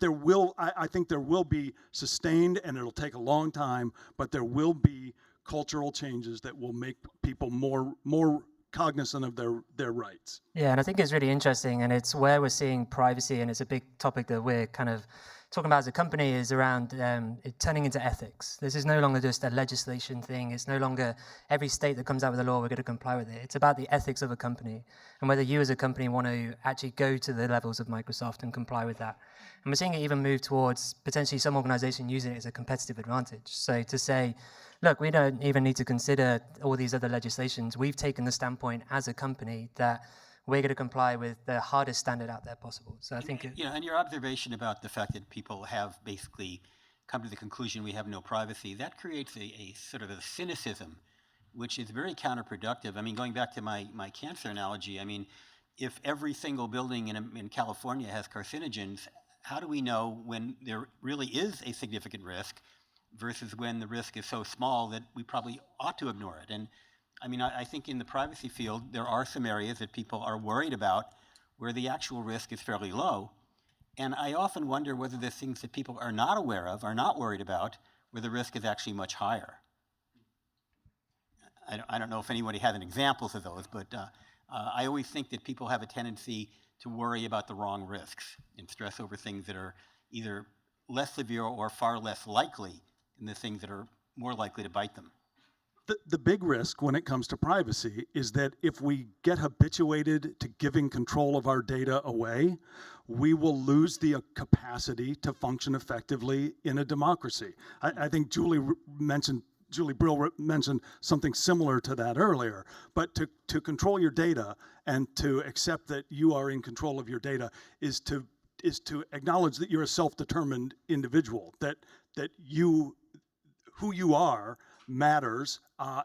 I think there will be sustained, and it'll take a long time, but there will be cultural changes that will make people more cognizant of their rights. Yeah, and I think it's really interesting, and it's where we're seeing privacy, and it's a big topic that we're kind of talking about as a company, is around it turning into ethics. This is no longer just a legislation thing. It's no longer every state that comes out with a law, we're going to comply with it. It's about the ethics of a company and whether you as a company want to actually go to the levels of Microsoft and comply with that. And we're seeing it even move towards potentially some organization using it as a competitive advantage. So to say, look, we don't even need to consider all these other legislations. We've taken the standpoint as a company that we're going to comply with the hardest standard out there possible. So I think and your observation about the fact that people have basically come to the conclusion we have no privacy, that creates a sort of a cynicism, which is very counterproductive. I mean, going back to my cancer analogy, I mean, if every single building in California has carcinogens, how do we know when there really is a significant risk versus when the risk is so small that we probably ought to ignore it? And I mean, I think in the privacy field, there are some areas that people are worried about where the actual risk is fairly low. And I often wonder whether there's things that people are not aware of, are not worried about, where the risk is actually much higher. I don't know if anybody has an examples of those, but I always think that people have a tendency to worry about the wrong risks and stress over things that are either less severe or far less likely than the things that are more likely to bite them. The big risk when it comes to privacy is that if we get habituated to giving control of our data away, we will lose the capacity to function effectively in a democracy. I think Julie Brill mentioned something similar to that earlier. But to control your data and to accept that you are in control of your data is to acknowledge that you're a self-determined individual, that who you are matters,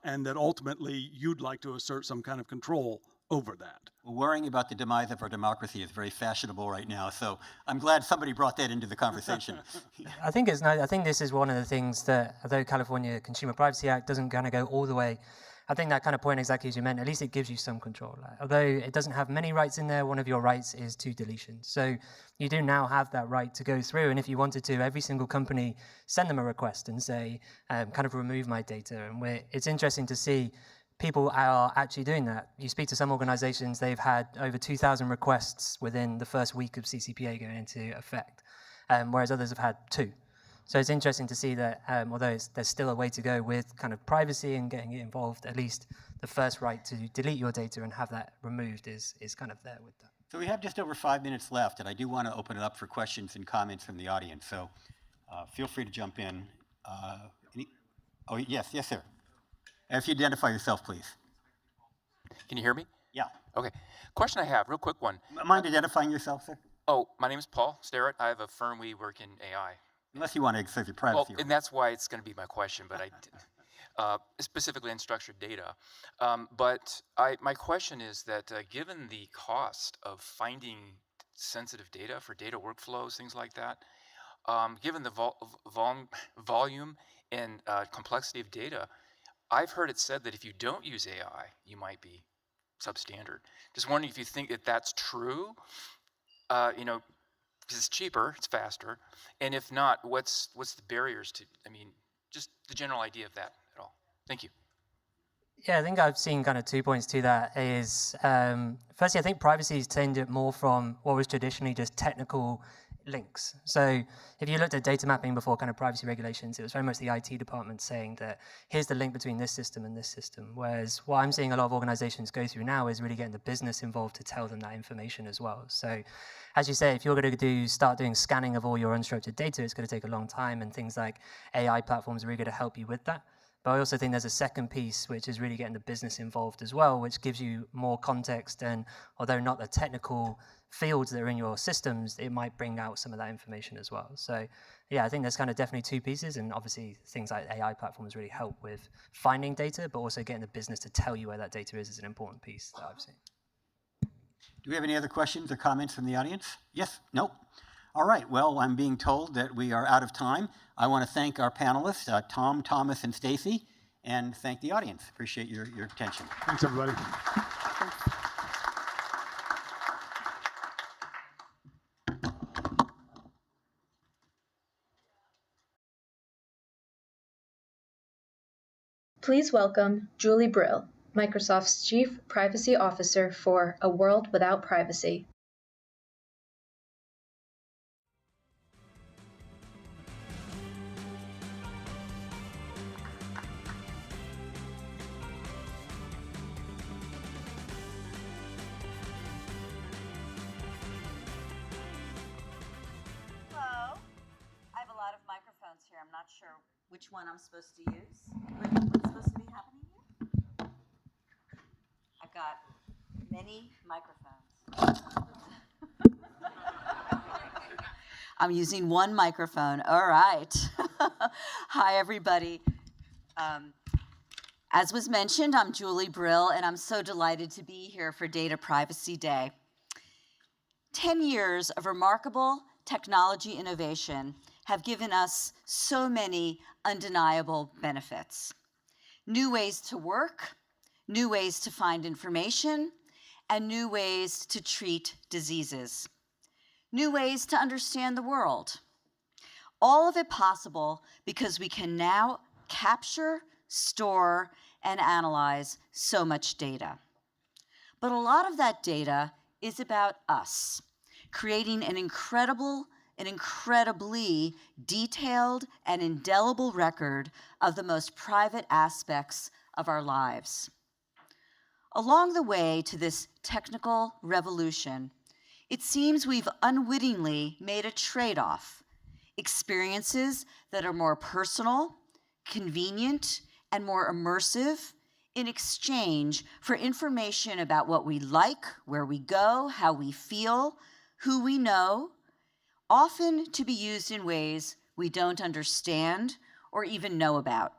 and that ultimately you'd like to assert some kind of control over that. Well, worrying about the demise of our democracy is very fashionable right now, so I'm glad somebody brought that into the conversation. I think it's nice. I think this is one of the things that, although California Consumer Privacy Act doesn't kind of go all the way, I think that kind of point exactly as you meant, at least it gives you some control. Although it doesn't have many rights in there, one of your rights is to deletion. So you do now have that right to go through, and if you wanted to, every single company send them a request and say, kind of remove my data. And it's interesting to see people are actually doing that. You speak to some organizations, they've had over 2,000 requests within the first week of CCPA going into effect, whereas others have had 2. So it's interesting to see that although there's still a way to go with kind of privacy and getting it involved, at least the first right to delete your data and have that removed is kind of there with that. So we have just over 5 minutes left, and I do want to open it up for questions and comments from the audience. So feel free to jump in. Oh, yes, sir. If you identify yourself, please. Can you hear me? Yeah. Okay. Question I have, real quick one. Mind identifying yourself, sir? Oh, my name is Paul Starrett. I have a firm. We work in AI. Unless you want to exert your privacy. Well, and that's why it's going to be my question, but specifically unstructured data. But my question is that given the cost of finding sensitive data for data workflows, things like that, given the volume and complexity of data, I've heard it said that if you don't use AI, you might be substandard. Just wondering if you think that that's true, because it's cheaper, it's faster, and if not, what's the barriers to, just the general idea of that at all? Thank you. Yeah, I think I've seen kind of 2 points to that is, firstly, I think privacy is tended more from what was traditionally just technical links. So if you looked at data mapping before kind of privacy regulations, it was very much the IT department saying that here's the link between this system and this system. Whereas what I'm seeing a lot of organizations go through now is really getting the business involved to tell them that information as well. So as you say, if you're going to start doing scanning of all your unstructured data, it's going to take a long time, and things like AI platforms are really going to help you with that. But I also think there's a second piece, which is really getting the business involved as well, which gives you more context, and although not the technical fields that are in your systems, it might bring out some of that information as well. So yeah, I think there's kind of definitely two pieces, and obviously things like AI platforms really help with finding data, but also getting the business to tell you where that data is an important piece that I've seen. Do we have any other questions or comments from the audience? Yes? Nope? All right, well, I'm being told that we are out of time. I want to thank our panelists, Tom, Thomas, and Stacy, and thank the audience. Appreciate your attention. Thanks, everybody. Please welcome Julie Brill, Microsoft's Chief Privacy Officer for A World Without Privacy. Hello. I have a lot of microphones here. I'm not sure which one I'm supposed to use. What's supposed to be happening here? I've got many microphones. I'm using one microphone. All right. Hi, everybody. As was mentioned, I'm Julie Brill, and I'm so delighted to be here for Data Privacy Day. 10 years of remarkable technology innovation have given us so many undeniable benefits. New ways to work, new ways to find information, and new ways to treat diseases. New ways to understand the world. All of it possible because we can now capture, store, and analyze so much data. But a lot of that data is about us, creating an incredibly detailed and indelible record of the most private aspects of our lives. Along the way to this technical revolution, it seems we've unwittingly made a trade-off: experiences that are more personal, convenient, and more immersive in exchange for information about what we like, where we go, how we feel, who we know, often to be used in ways we don't understand or even know about.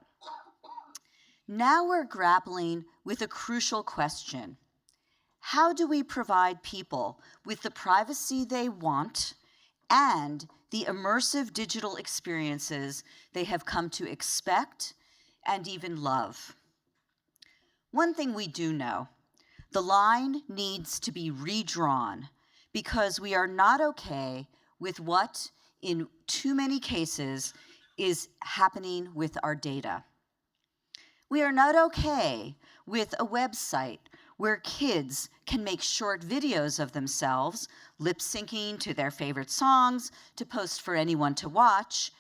Now we're grappling with a crucial question. How do we provide people with the privacy they want and the immersive digital experiences they have come to expect and even love? One thing we do know, the line needs to be redrawn because we are not okay with what, in too many cases, is happening with our data. We are not okay with a website where kids can make short videos of themselves, lip-syncing to their favorite songs to post for anyone to watch.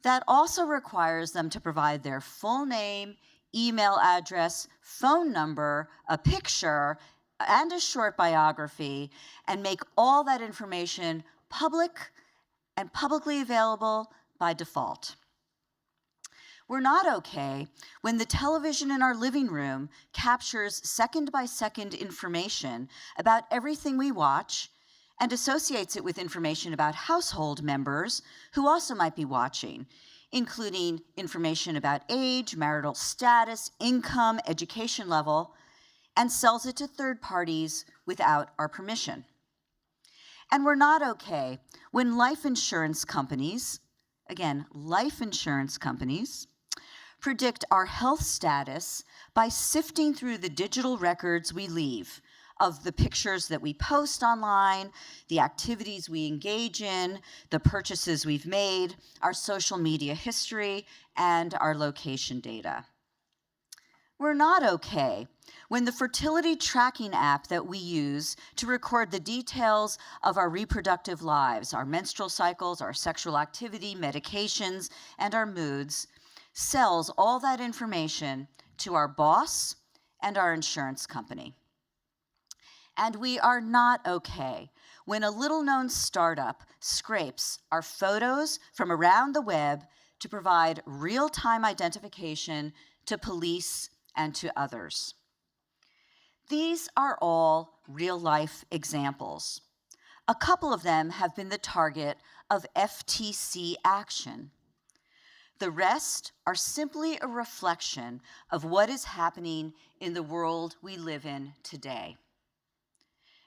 That also requires them to provide their full name, email address, phone number, a picture, and a short biography, and make all that information public and publicly available by default. We're not okay when the television in our living room captures second-by-second information about everything we watch and associates it with information about household members who also might be watching, including information about age, marital status, income, education level, and sells it to third parties without our permission. And we're not okay when life insurance companies, again, life insurance companies, predict our health status by sifting through the digital records we leave of the pictures that we post online, the activities we engage in, the purchases we've made, our social media history, and our location data. We're not okay when the fertility tracking app that we use to record the details of our reproductive lives, our menstrual cycles, our sexual activity, medications, and our moods, sells all that information to our boss and our insurance company. And we are not okay when a little-known startup scrapes our photos from around the web to provide real-time identification to police and to others. These are all real-life examples. A couple of them have been the target of FTC action. The rest are simply a reflection of what is happening in the world we live in today.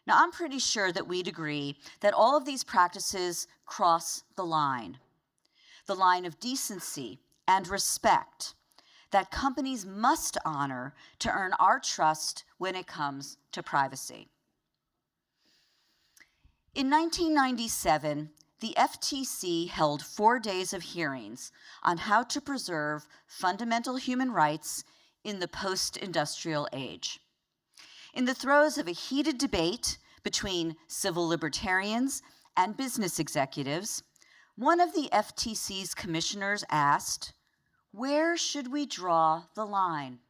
Now, I'm pretty sure that we'd agree that all of these practices cross the line of decency and respect that companies must honor to earn our trust when it comes to privacy. In 1997, the FTC held 4 days of hearings on how to preserve fundamental human rights in the post-industrial age. In the throes of a heated debate between civil libertarians and business executives, one of the FTC's commissioners asked, "Where should we draw the line?"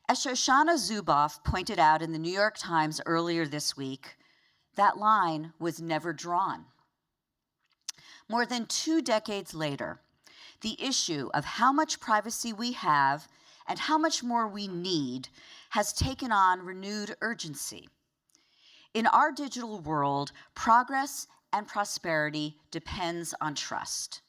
As Shoshana Zuboff pointed out in the New York Times earlier this week, that line was never drawn. More than 2 decades later, the issue of how much privacy we have and how much more we need has taken on renewed urgency. In our digital world, progress and prosperity depends on trust.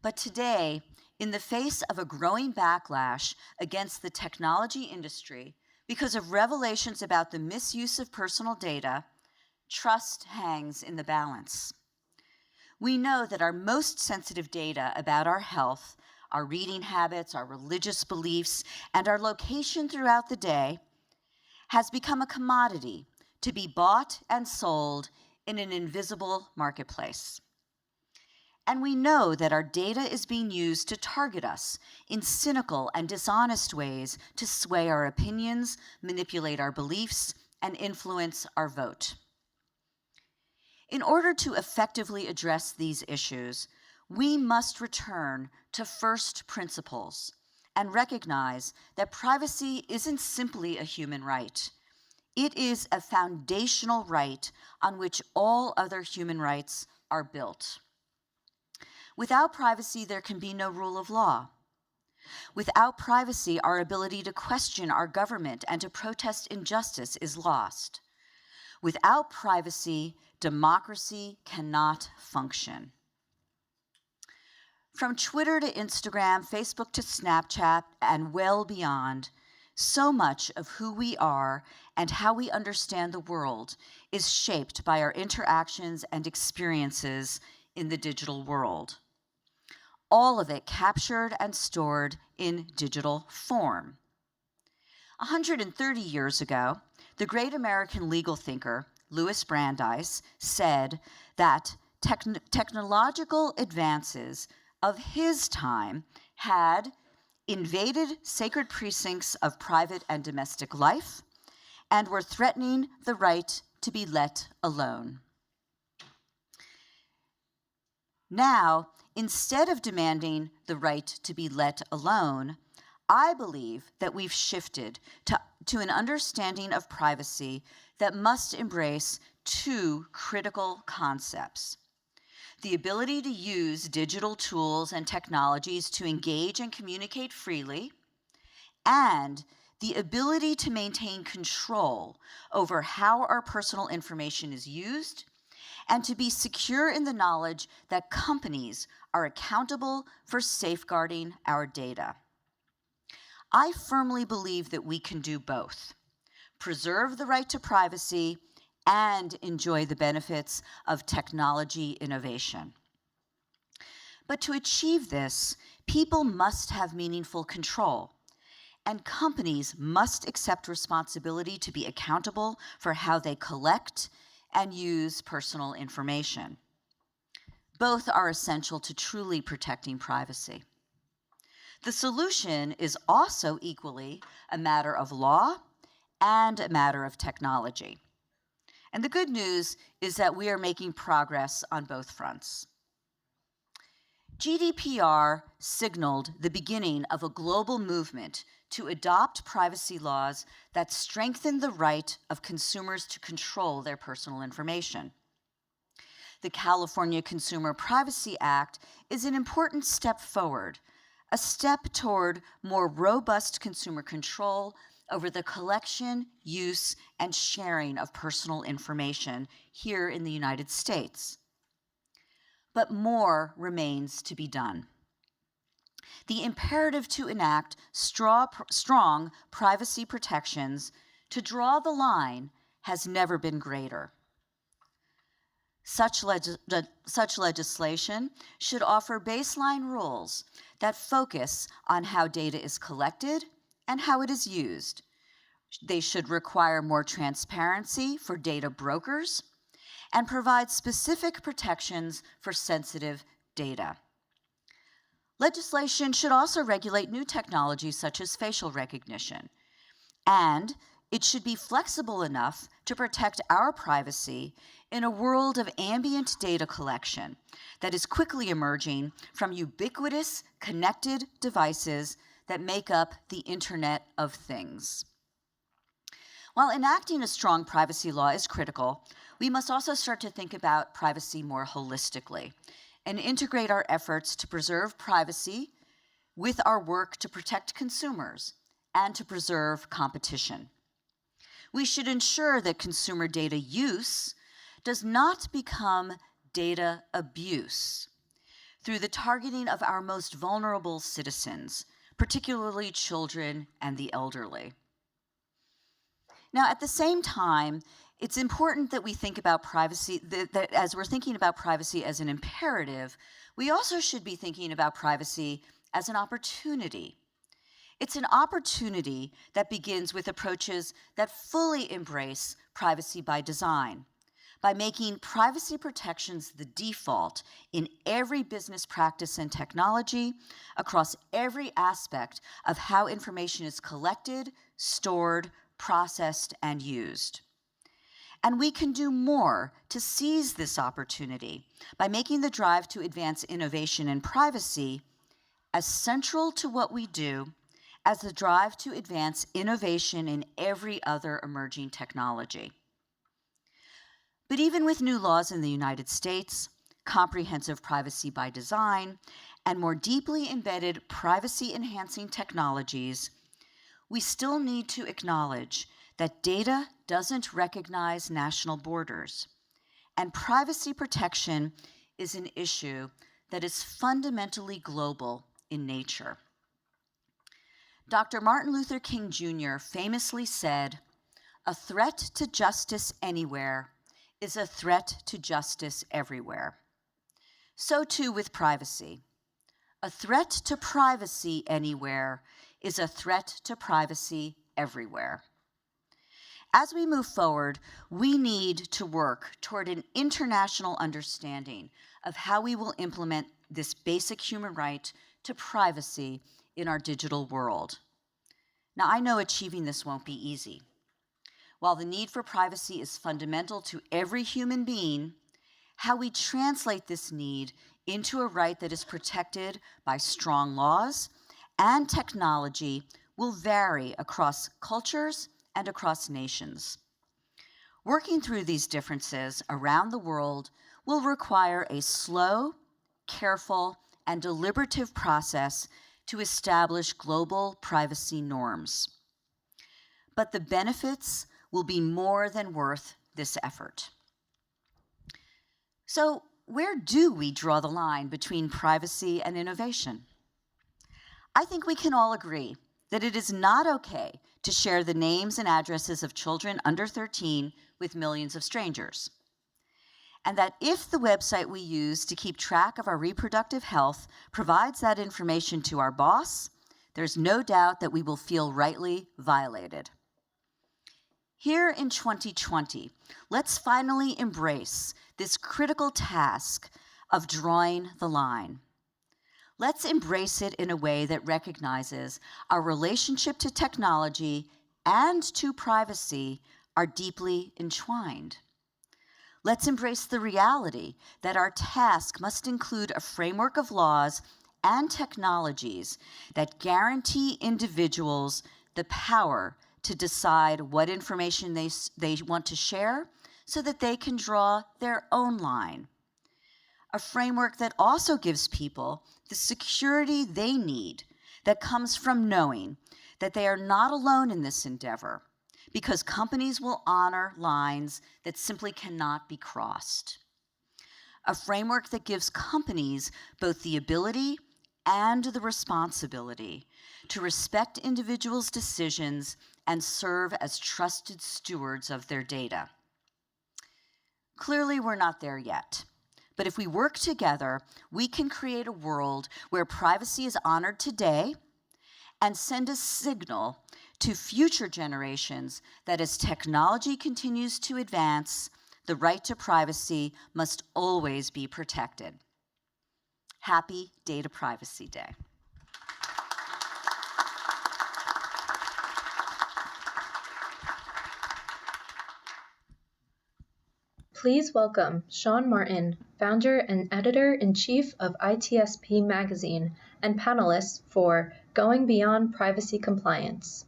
But today, in the face of a growing backlash against the technology industry because of revelations about the misuse of personal data, trust hangs in the balance. We know that our most sensitive data about our health, our reading habits, our religious beliefs, and our location throughout the day has become a commodity to be bought and sold in an invisible marketplace. And we know that our data is being used to target us in cynical and dishonest ways to sway our opinions, manipulate our beliefs, and influence our vote. In order to effectively address these issues, we must return to first principles and recognize that privacy isn't simply a human right. It is a foundational right on which all other human rights are built. Without privacy, there can be no rule of law. Without privacy, our ability to question our government and to protest injustice is lost. Without privacy, democracy cannot function. From Twitter to Instagram, Facebook to Snapchat, and well beyond, so much of who we are and how we understand the world is shaped by our interactions and experiences in the digital world. All of it captured and stored in digital form. 130 years ago, the great American legal thinker, Louis Brandeis, said that technological advances of his time had invaded sacred precincts of private and domestic life and were threatening the right to be let alone. Now, instead of demanding the right to be let alone, I believe that we've shifted to an understanding of privacy that must embrace 2 critical concepts: the ability to use digital tools and technologies to engage and communicate freely, and the ability to maintain control over how our personal information is used, and to be secure in the knowledge that companies are accountable for safeguarding our data. I firmly believe that we can do both: preserve the right to privacy and enjoy the benefits of technology innovation. But to achieve this, people must have meaningful control, and companies must accept responsibility to be accountable for how they collect and use personal information. Both are essential to truly protecting privacy. The solution is also equally a matter of law and a matter of technology. And the good news is that we are making progress on both fronts. GDPR signaled the beginning of a global movement to adopt privacy laws that strengthen the right of consumers to control their personal information. The California Consumer Privacy Act is an important step forward, a step toward more robust consumer control over the collection, use, and sharing of personal information here in the United States. But more remains to be done. The imperative to enact strong privacy protections to draw the line has never been greater. Such legislation should offer baseline rules that focus on how data is collected and how it is used. They should require more transparency for data brokers and provide specific protections for sensitive data. Legislation should also regulate new technologies such as facial recognition, and it should be flexible enough to protect our privacy in a world of ambient data collection that is quickly emerging from ubiquitous connected devices that make up the Internet of Things. While enacting a strong privacy law is critical, we must also start to think about privacy more holistically and integrate our efforts to preserve privacy with our work to protect consumers and to preserve competition. We should ensure that consumer data use does not become data abuse through the targeting of our most vulnerable citizens, particularly children and the elderly. Now, at the same time, it's important that we think about privacy, that as we're thinking about privacy as an imperative, we also should be thinking about privacy as an opportunity. It's an opportunity that begins with approaches that fully embrace privacy by design, by making privacy protections the default in every business practice and technology across every aspect of how information is collected, stored, processed, and used. And we can do more to seize this opportunity by making the drive to advance innovation and privacy as central to what we do as the drive to advance innovation in every other emerging technology. But even with new laws in the United States, comprehensive privacy by design, and more deeply embedded privacy-enhancing technologies, we still need to acknowledge that data doesn't recognize national borders, and privacy protection is an issue that is fundamentally global in nature. Dr. Martin Luther King Jr. famously said, "A threat to justice anywhere is a threat to justice everywhere." So too with privacy. A threat to privacy anywhere is a threat to privacy everywhere. As we move forward, we need to work toward an international understanding of how we will implement this basic human right to privacy in our digital world. Now, I know achieving this won't be easy. While the need for privacy is fundamental to every human being, how we translate this need into a right that is protected by strong laws and technology will vary across cultures and across nations. Working through these differences around the world will require a slow, careful, and deliberative process to establish global privacy norms. But the benefits will be more than worth this effort. So, where do we draw the line between privacy and innovation? I think we can all agree that it is not okay to share the names and addresses of children under 13 with millions of strangers. And that if the website we use to keep track of our reproductive health provides that information to our boss, there's no doubt that we will feel rightly violated. Here in 2020, let's finally embrace this critical task of drawing the line. Let's embrace it in a way that recognizes our relationship to technology and to privacy are deeply entwined. Let's embrace the reality that our task must include a framework of laws and technologies that guarantee individuals the power to decide what information they want to share so that they can draw their own line. A framework that also gives people the security they need that comes from knowing that they are not alone in this endeavor, because companies will honor lines that simply cannot be crossed. A framework that gives companies both the ability and the responsibility to respect individuals' decisions and serve as trusted stewards of their data. Clearly, we're not there yet. But if we work together, we can create a world where privacy is honored today and send a signal to future generations that as technology continues to advance, the right to privacy must always be protected. Happy Data Privacy Day. Please welcome Sean Martin, founder and editor-in-chief of ITSP Magazine, and panelists for Going Beyond Privacy Compliance.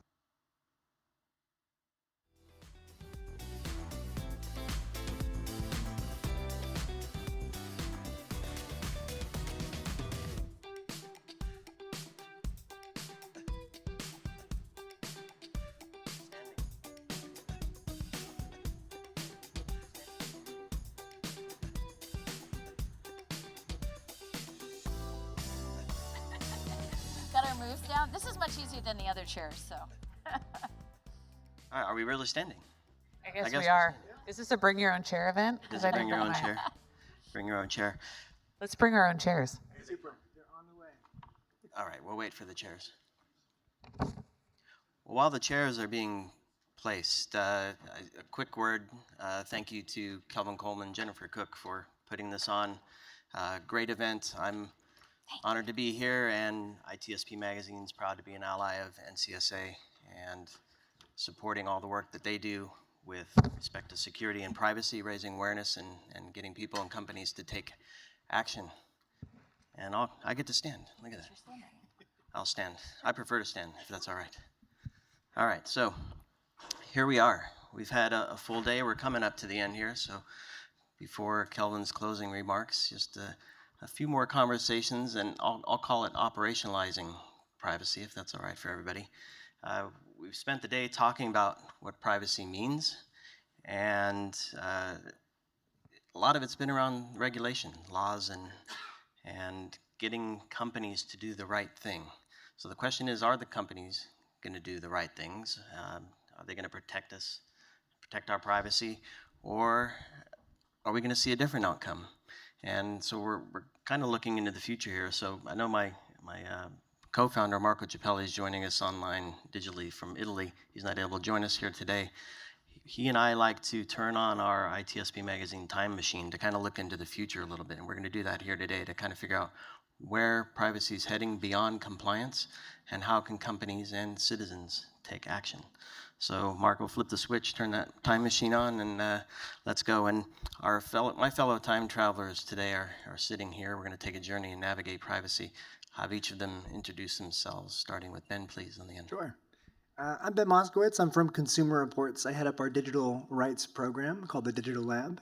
Got our moves down. This is much easier than the other chairs, so. All right, are we really standing? I guess we are. Is this a bring your own chair event? Does it bring your own chair? Bring your own chair. Let's bring our own chairs. Super. They're on the way. All right, we'll wait for the chairs. Well, while the chairs are being placed, a quick word. Thank you to Kelvin Coleman, Jennifer Cook for putting this on. Great event. I'm honored to be here, and ITSP Magazine is proud to be an ally of NCSA and supporting all the work that they do with respect to security and privacy, raising awareness and getting people and companies to take action. And I get to stand. Look at that. I'll stand. I prefer to stand, if that's all right. All right, so here we are. We've had a full day. We're coming up to the end here, so before Kelvin's closing remarks, just a few more conversations, and I'll call it operationalizing privacy, if that's all right for everybody. We've spent the day talking about what privacy means, and a lot of it's been around regulation, laws, and getting companies to do the right thing. So the question is, are the companies going to do the right things? Are they going to protect us, protect our privacy, or are we going to see a different outcome? And so we're kind of looking into the future here. So I know my co-founder, Marco Ciappelli, is joining us online digitally from Italy. He's not able to join us here today. He and I like to turn on our ITSP Magazine time machine to kind of look into the future a little bit. And we're going to do that here today to kind of figure out where privacy is heading beyond compliance and how can companies and citizens take action. So Marco, flip the switch, turn that time machine on, and let's go. And my fellow time travelers today are sitting here. We're going to take a journey and navigate privacy. Have each of them introduce themselves, starting with Ben, please, on the end. Sure. I'm Ben Moskowitz. I'm from Consumer Reports. I head up our digital rights program called the Digital Lab.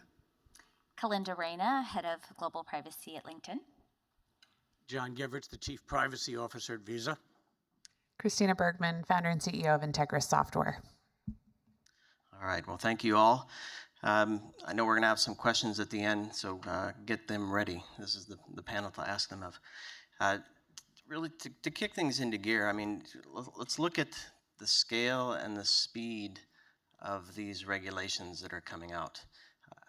Kalinda Reyna, head of global privacy at LinkedIn. John Giverts, the Chief Privacy Officer at Visa. Christina Bergman, founder and CEO of Integris Software. All right, well, thank you all. I know we're going to have some questions at the end, so get them ready. This is the panel to ask them of. Really, to kick things into gear, I mean, let's look at the scale and the speed of these regulations that are coming out.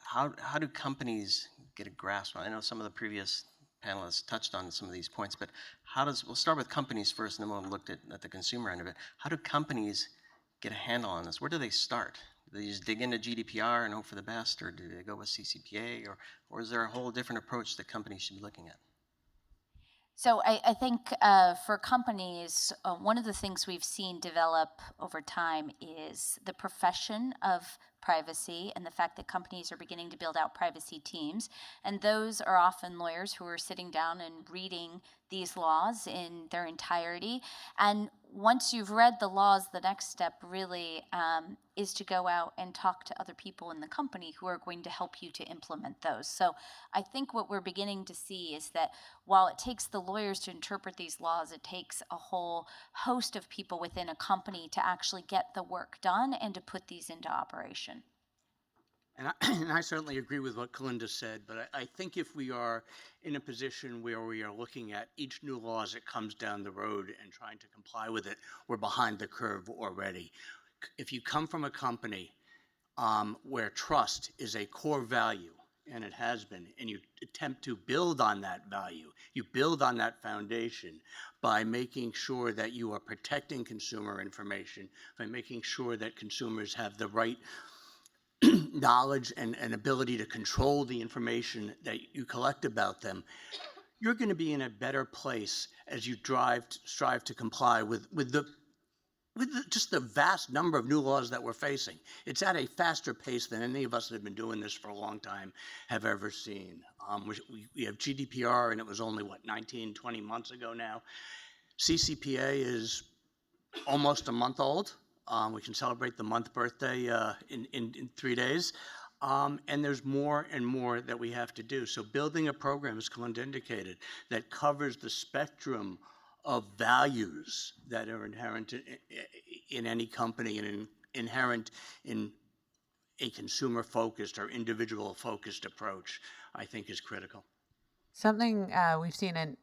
How do companies get a grasp on? I know some of the previous panelists touched on some of these points, but we'll start with companies first, and then we'll look at the consumer end of it. How do companies get a handle on this? Where do they start? Do they just dig into GDPR and hope for the best, or do they go with CCPA, or is there a whole different approach that companies should be looking at? So I think for companies, one of the things we've seen develop over time is the profession of privacy and the fact that companies are beginning to build out privacy teams. And those are often lawyers who are sitting down and reading these laws in their entirety. And once you've read the laws, the next step really is to go out and talk to other people in the company who are going to help you to implement those. So I think what we're beginning to see is that while it takes the lawyers to interpret these laws, it takes a whole host of people within a company to actually get the work done and to put these into operation. And I certainly agree with what Kalinda said, but I think if we are in a position where we are looking at each new law as it comes down the road and trying to comply with it, we're behind the curve already. If you come from a company where trust is a core value, and it has been, and you attempt to build on that value, you build on that foundation by making sure that you are protecting consumer information, by making sure that consumers have the right knowledge and ability to control the information that you collect about them, you're going to be in a better place as you strive to comply with just the vast number of new laws that we're facing. It's at a faster pace than any of us that have been doing this for a long time have ever seen. We have GDPR, and it was only, 19, 20 months ago now. CCPA is almost a month old. We can celebrate the month birthday in 3 days. And there's more and more that we have to do. So building a program, as Kalinda indicated, that covers the spectrum of values that are inherent in any company and inherent in a consumer-focused or individual-focused approach, I think is critical. Something we've seen in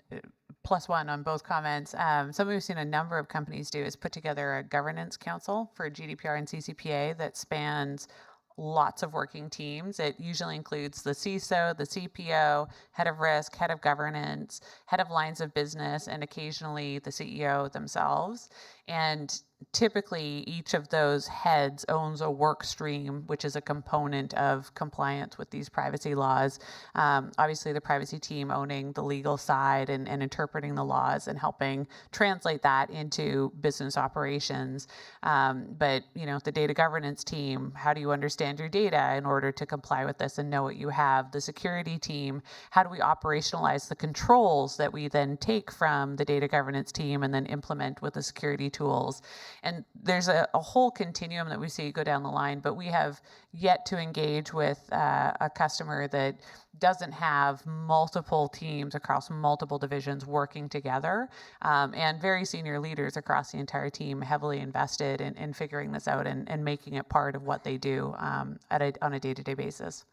+1 on both comments, something we've seen a number of companies do is put together a governance council for GDPR and CCPA that spans lots of working teams. It usually includes the CISO, the CPO, head of risk, head of governance, head of lines of business, and occasionally the CEO themselves. And typically each of those heads owns a work stream, which is a component of compliance with these privacy laws. Obviously the privacy team owning the legal side and interpreting the laws and helping translate that into business operations. But the data governance team, how do you understand your data in order to comply with this and know what you have? The security team, how do we operationalize the controls that we then take from the data governance team and then implement with the security tools? And there's a whole continuum that we see go down the line, but we have yet to engage with a customer that doesn't have multiple teams across multiple divisions working together, and very senior leaders across the entire team heavily invested in figuring this out and making it part of what they do on a day-to-day basis.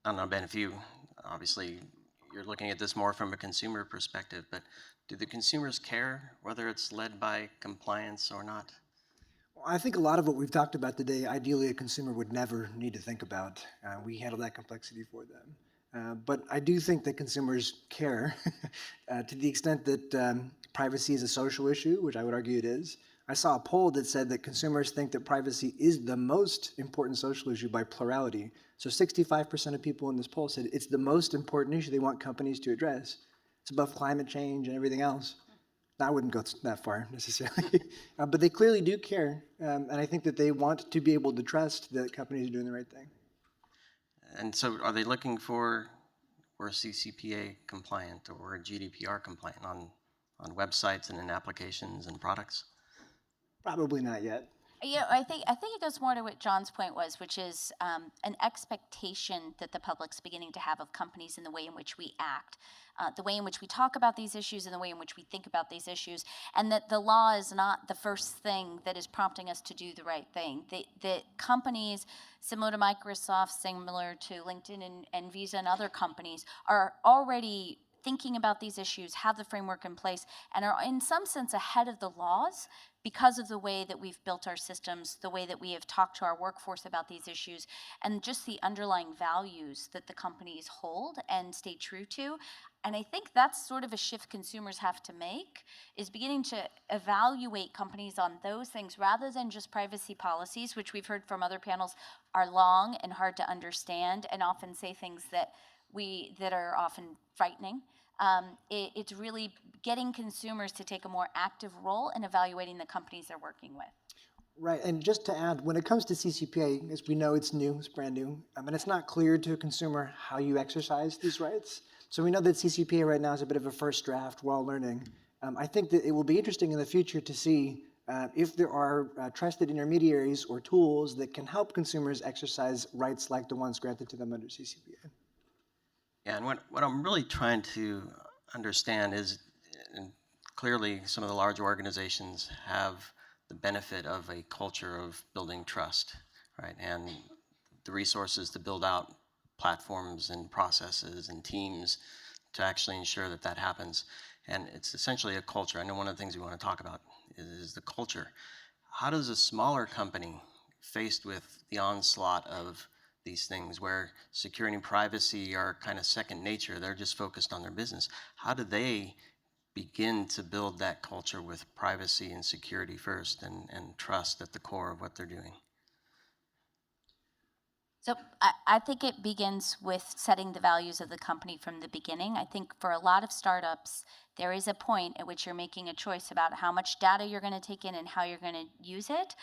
I don't know, Ben, if obviously you're looking at this more from a consumer perspective, but do the consumers care whether it's led by compliance or not? Well, I think a lot of what we've talked about today, ideally a consumer would never need to think about. We handle that complexity for them. But I do think that consumers care to the extent that privacy is a social issue, which I would argue it is. I saw a poll that said that consumers think that privacy is the most important social issue by plurality. So 65% of people in this poll said it's the most important issue they want companies to address. It's above climate change and everything else. I wouldn't go that far necessarily, but they clearly do care, and I think that they want to be able to trust that companies are doing the right thing. And so are they looking for CCPA compliant or GDPR compliant on websites and in applications and products? Probably not yet. I think it goes more to what John's point was, which is an expectation that the public's beginning to have of companies in the way in which we act, the way in which we talk about these issues and the way in which we think about these issues, and that the law is not the first thing that is prompting us to do the right thing. The companies, similar to Microsoft, similar to LinkedIn and Visa and other companies, are already thinking about these issues, have the framework in place, and are in some sense ahead of the laws because of the way that we've built our systems, the way that we have talked to our workforce about these issues, and just the underlying values that the companies hold and stay true to. And I think that's sort of a shift consumers have to make, is beginning to evaluate companies on those things rather than just privacy policies, which we've heard from other panels are long and hard to understand and often say things that are often frightening. It's really getting consumers to take a more active role in evaluating the companies they're working with. Right, and just to add, when it comes to CCPA, as we know, it's new, it's brand new, and it's not clear to a consumer how you exercise these rights. So we know that CCPA right now is a bit of a first draft, we're all learning. I think that it will be interesting in the future to see if there are trusted intermediaries or tools that can help consumers exercise rights like the ones granted to them under CCPA. Yeah, and what I'm really trying to understand is, and clearly some of the large organizations have the benefit of a culture of building trust, right? And the resources to build out platforms and processes and teams to actually ensure that that happens. And it's essentially a culture. I know one of the things we want to talk about is the culture. How does a smaller company faced with the onslaught of these things where security and privacy are kind of second nature, they're just focused on their business, how do they begin to build that culture with privacy and security first and trust at the core of what they're doing? So I think it begins with setting the values of the company from the beginning. I think for a lot of startups, there is a point at which you're making a choice about how much data you're going to take in and how you're going to use it,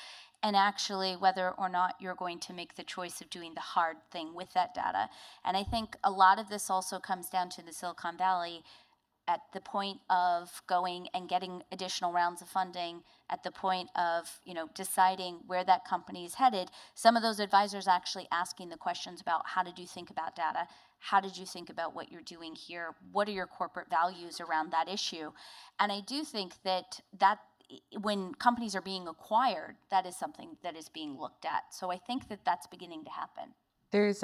and actually whether or not you're going to make the choice of doing the hard thing with that data. And I think a lot of this also comes down to the Silicon Valley at the point of going and getting additional rounds of funding, at the point of deciding where that company is headed. Some of those advisors actually asking the questions about how did you think about data? How did you think about what you're doing here? What are your corporate values around that issue? And I do think that when companies are being acquired, that is something that is being looked at. So I think that that's beginning to happen. There's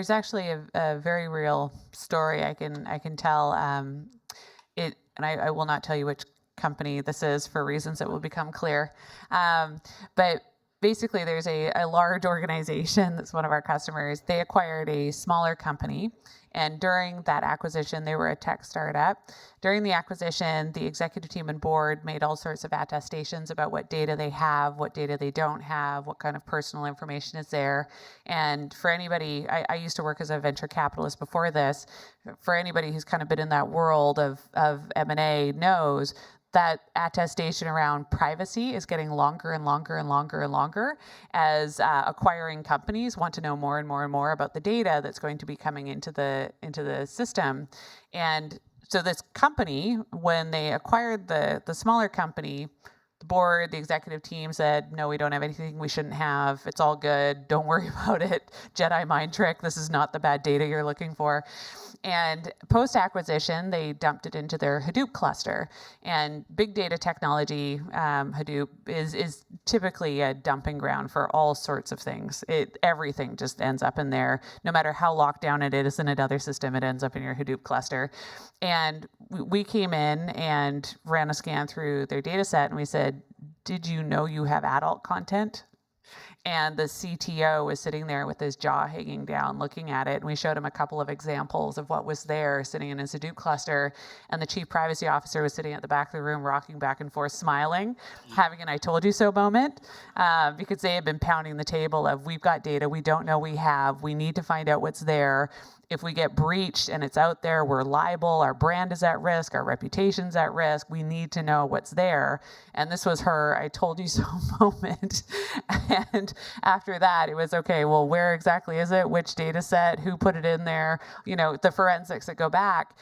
actually a very real story I can tell. I will not tell you which company this is for reasons that will become clear. But basically, there's a large organization that's one of our customers. They acquired a smaller company, and during that acquisition, they were a tech startup. During the acquisition, the executive team and board made all sorts of attestations about what data they have, what data they don't have, what kind of personal information is there. And for anybody, I used to work as a venture capitalist before this. For anybody who's kind of been in that world of M&A knows that attestation around privacy is getting longer and longer and longer and longer as acquiring companies want to know more and more and more about the data that's going to be coming into the system. And so this company, when they acquired the smaller company, the board, the executive team said, no, we don't have anything we shouldn't have. It's all good. Don't worry about it. Jedi mind trick. This is not the bad data you're looking for. And post-acquisition, they dumped it into their Hadoop cluster. And big data technology, Hadoop, is typically a dumping ground for all sorts of things. Everything just ends up in there. No matter how locked down it is in another system, it ends up in your Hadoop cluster. And we came in and ran a scan through their data set, and we said, did you know you have adult content? And the CTO was sitting there with his jaw hanging down looking at it. And we showed him a couple of examples of what was there sitting in his Hadoop cluster. And the chief privacy officer was sitting at the back of the room, rocking back and forth, smiling, having an I told you so moment, because they had been pounding the table of, we've got data we don't know we have. We need to find out what's there. If we get breached and it's out there, we're liable, our brand is at risk, our reputation's at risk, we need to know what's there. And this was her I told you so moment. And after that, it was, okay, well, where exactly is it? Which data set? Who put it in there? The forensics that go back.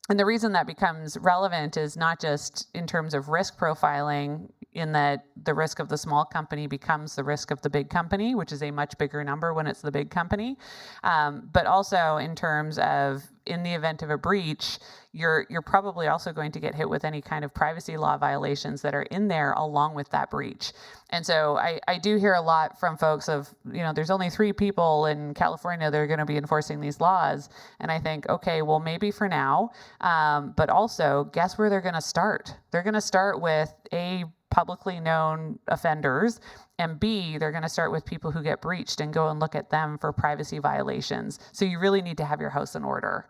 And the reason that becomes relevant is not just in terms of risk profiling, in that the risk of the small company becomes the risk of the big company, which is a much bigger number when it's the big company, but also in terms of, in the event of a breach, you're probably also going to get hit with any kind of privacy law violations that are in there along with that breach. And so I do hear a lot from folks of, there's only 3 people in California that are going to be enforcing these laws. And I think, okay, well, maybe for now, but also guess where they're going to start? They're going to start with A, publicly known offenders, and B, they're going to start with people who get breached and go and look at them for privacy violations. So you really need to have your house in order.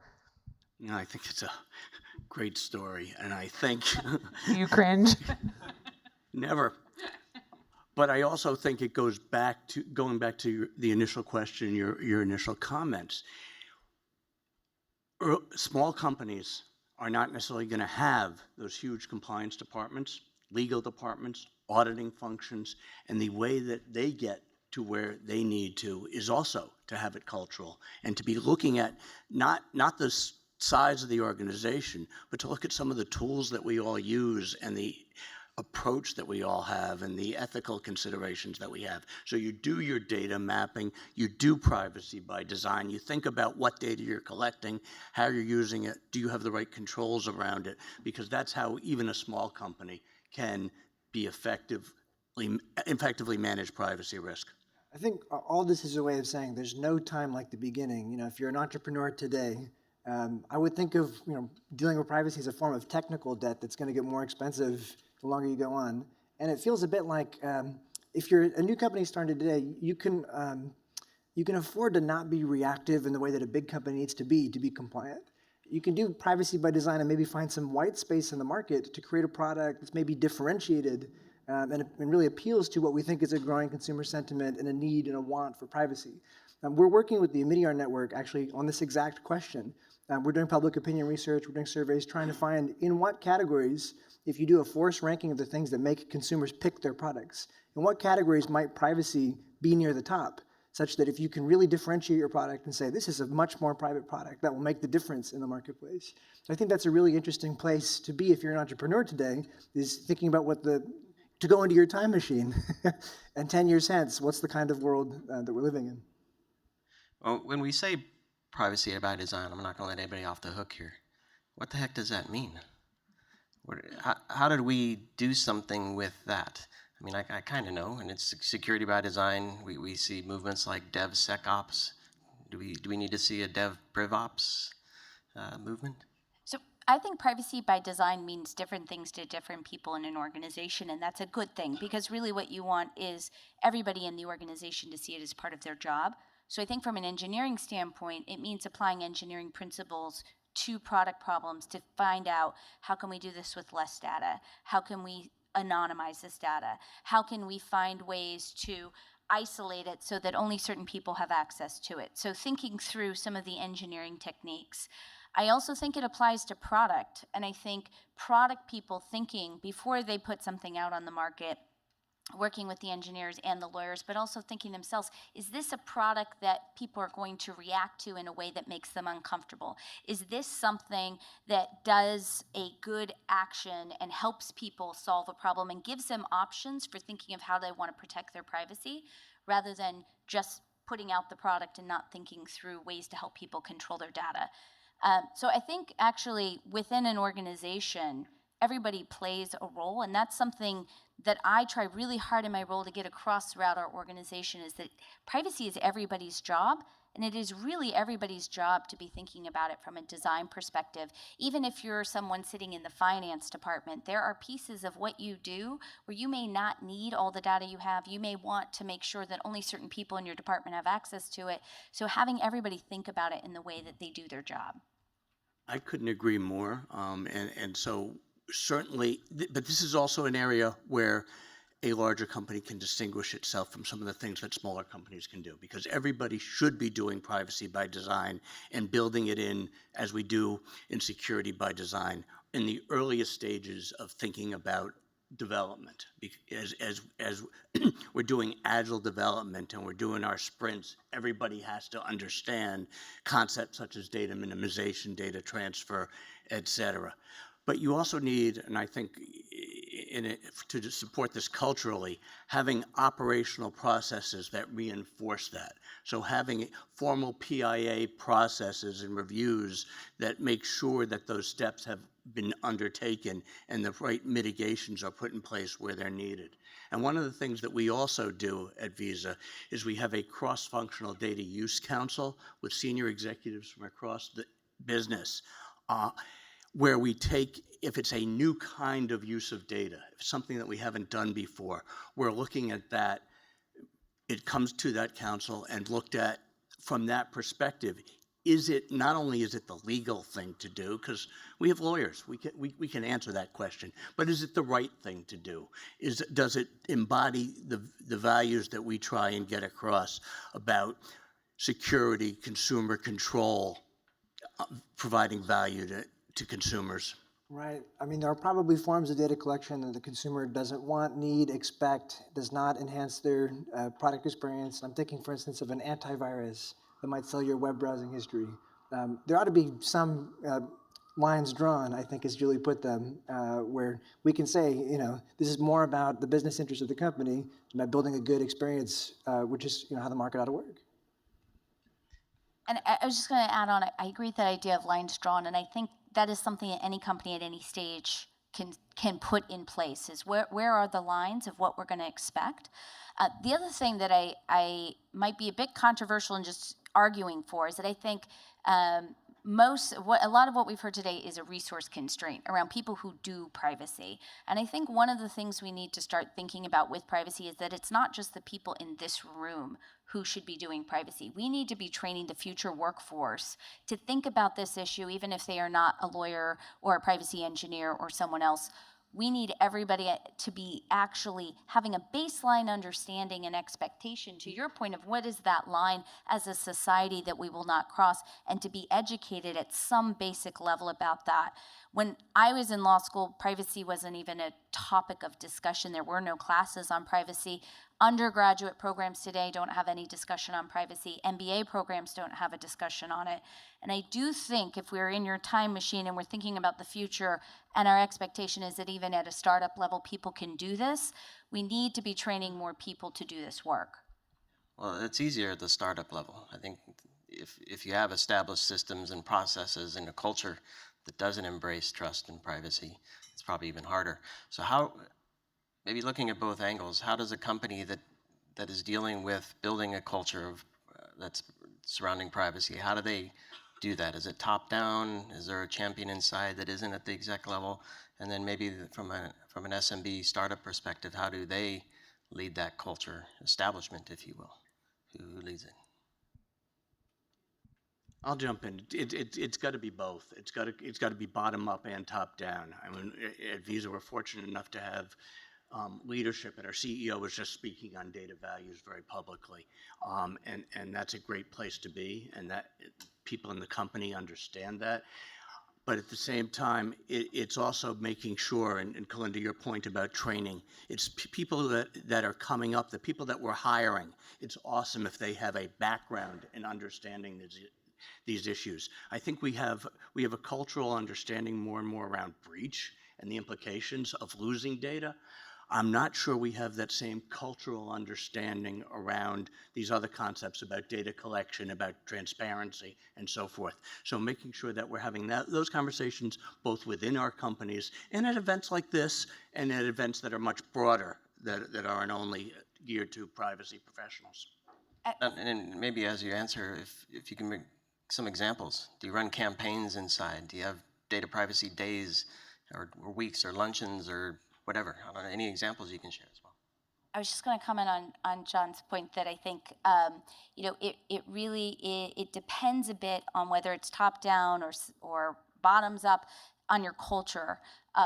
I think it's a great story, and I think... You cringe? Never. But I also think it goes back to, the initial question, your initial comments. small companies are not necessarily going to have those huge compliance departments, legal departments, auditing functions, and the way that they get to where they need to is also to have it cultural and to be looking at not the size of the organization, but to look at some of the tools that we all use and the approach that we all have and the ethical considerations that we have. So you do your data mapping, you do privacy by design, you think about what data you're collecting, how you're using it, do you have the right controls around it, because that's how even a small company can be effectively manage privacy risk. I think all this is a way of saying there's no time like the beginning. You know, if you're an entrepreneur today, I would think of dealing with privacy as a form of technical debt that's going to get more expensive the longer you go on. And it feels a bit like if you're a new company starting today, you can afford to not be reactive in the way that a big company needs to be compliant. You can do privacy by design and maybe find some white space in the market to create a product that's maybe differentiated and really appeals to what we think is a growing consumer sentiment and a need and a want for privacy. We're working with the Omidyar Network actually on this exact question. We're doing public opinion research, we're doing surveys trying to find in what categories, if you do a forced ranking of the things that make consumers pick their products, in what categories might privacy be near the top, such that if you can really differentiate your product and say, this is a much more private product, that will make the difference in the marketplace. So I think that's a really interesting place to be if you're an entrepreneur today, is thinking about to go into your time machine and 10 years hence, what's the kind of world that we're living in? Well, when we say privacy by design, I'm not going to let anybody off the hook here. What the heck does that mean? How did we do something with that? I mean, I kind of know, and it's security by design. We see movements like DevSecOps. Do we need to see a DevPrivOps movement? So I think privacy by design means different things to different people in an organization, and that's a good thing because really what you want is everybody in the organization to see it as part of their job. So I think from an engineering standpoint, it means applying engineering principles to product problems to find out how can we do this with less data? How can we anonymize this data? How can we find ways to isolate it so that only certain people have access to it? So thinking through some of the engineering techniques. I also think it applies to product, and I think product people thinking before they put something out on the market, working with the engineers and the lawyers, but also thinking themselves, is this a product that people are going to react to in a way that makes them uncomfortable? Is this something that does a good action and helps people solve a problem and gives them options for thinking of how they want to protect their privacy, rather than just putting out the product and not thinking through ways to help people control their data? So I think actually within an organization, everybody plays a role, and that's something that I try really hard in my role to get across throughout our organization, is that privacy is everybody's job, and it is really everybody's job to be thinking about it from a design perspective. Even if you're someone sitting in the finance department, there are pieces of what you do where you may not need all the data you have. You may want to make sure that only certain people in your department have access to it. So having everybody think about it in the way that they do their job. I couldn't agree more. And so certainly, but this is also an area where a larger company can distinguish itself from some of the things that smaller companies can do, because everybody should be doing privacy by design and building it in, as we do in security by design, in the earliest stages of thinking about development. As we're doing agile development and we're doing our sprints, everybody has to understand concepts such as data minimization, data transfer, et cetera. But you also need, and I think to support this culturally, having operational processes that reinforce that. So having formal PIA processes and reviews that make sure that those steps have been undertaken and the right mitigations are put in place where they're needed. And one of the things that we also do at Visa is we have a cross-functional data use council with senior executives from across the business, where we take, if it's a new kind of use of data, if something that we haven't done before, we're looking at that. It comes to that council and looked at from that perspective. Is it, not only is it the legal thing to do, because we have lawyers, we can answer that question, but is it the right thing to do? Does it embody the values that we try and get across about security, consumer control, providing value to consumers. Right. I mean, there are probably forms of data collection that the consumer doesn't want, need, expect, does not enhance their product experience. I'm thinking, for instance, of an antivirus that might sell your web browsing history. There ought to be some lines drawn, I think, as Julie put them, where we can say, this is more about the business interest of the company, about building a good experience, which is, how the market ought to work. And I was just going to add on, I agree with that idea of lines drawn, and I think that is something that any company at any stage can put in place, is where are the lines of what we're going to expect. The other thing that I might be a bit controversial in just arguing for is that I think a lot of what we've heard today is a resource constraint around people who do privacy. And I think one of the things we need to start thinking about with privacy is that it's not just the people in this room who should be doing privacy. We need to be training the future workforce to think about this issue, even if they are not a lawyer or a privacy engineer or someone else. We need everybody to be actually having a baseline understanding and expectation, to your point, of what is that line as a society that we will not cross, and to be educated at some basic level about that. When I was in law school, privacy wasn't even a topic of discussion. There were no classes on privacy. Undergraduate programs today don't have any discussion on privacy. MBA programs don't have a discussion on it. And I do think if we're in your time machine and we're thinking about the future, and our expectation is that even at a startup level people can do this, we need to be training more people to do this work. Well, it's easier at the startup level. I think if you have established systems and processes and a culture that doesn't embrace trust and privacy, it's probably even harder. So how, maybe looking at both angles, how does a company that is dealing with building a culture of that's surrounding privacy, how do they do that? Is it top down? Is there a champion inside that isn't at the exec level? And then maybe from an SMB startup perspective, how do they lead that culture establishment, if you will? Who leads it? I'll jump in. It's got to be both. It's got to be bottom up and top down. I mean, at Visa, we're fortunate enough to have leadership, and our CEO was just speaking on data values very publicly, and that's a great place to be, and that people in the company understand that. But at the same time, it's also making sure, and Kalinda, your point about training, it's people that are coming up, the people that we're hiring, it's awesome if they have a background in understanding these issues. I think we have a cultural understanding more and more around breach and the implications of losing data. I'm not sure we have that same cultural understanding around these other concepts about data collection, about transparency, and so forth. So making sure that we're having those conversations both within our companies and at events like this, and at events that are much broader, that aren't only geared to privacy professionals. And maybe as you answer, if you can make some examples. Do you run campaigns inside? Do you have data privacy days or weeks or luncheons or whatever? I don't know, any examples you can share as well. I was just going to comment on John's point that I think it really depends a bit on whether it's top down or bottoms up on your culture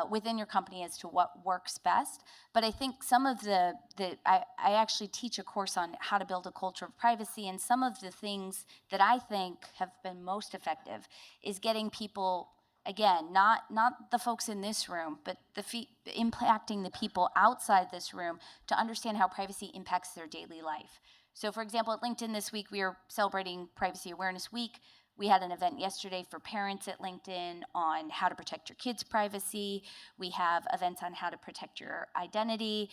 within your company as to what works best. But I think some of I actually teach a course on how to build a culture of privacy, and some of the things that I think have been most effective is getting people, again, not the folks in this room, but impacting the people outside this room to understand how privacy impacts their daily life. So for example, at LinkedIn this week, we are celebrating Privacy Awareness Week. We had an event yesterday for parents at LinkedIn on how to protect your kids' privacy. We have events on how to protect your identity.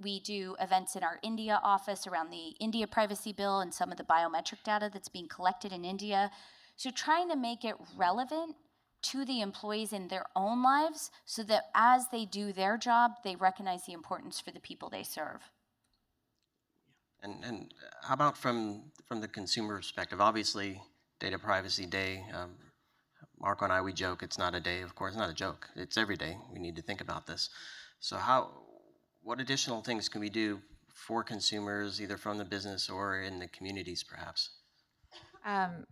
We do events in our India office around the India Privacy Bill and some of the biometric data that's being collected in India. So trying to make it relevant to the employees in their own lives so that as they do their job, they recognize the importance for the people they serve. And how about from the consumer perspective? Obviously, Data Privacy Day, Marco and I, we joke, it's not a day, of course, not a joke. It's every day. We need to think about this. So what additional things can we do for consumers, either from the business or in the communities, perhaps?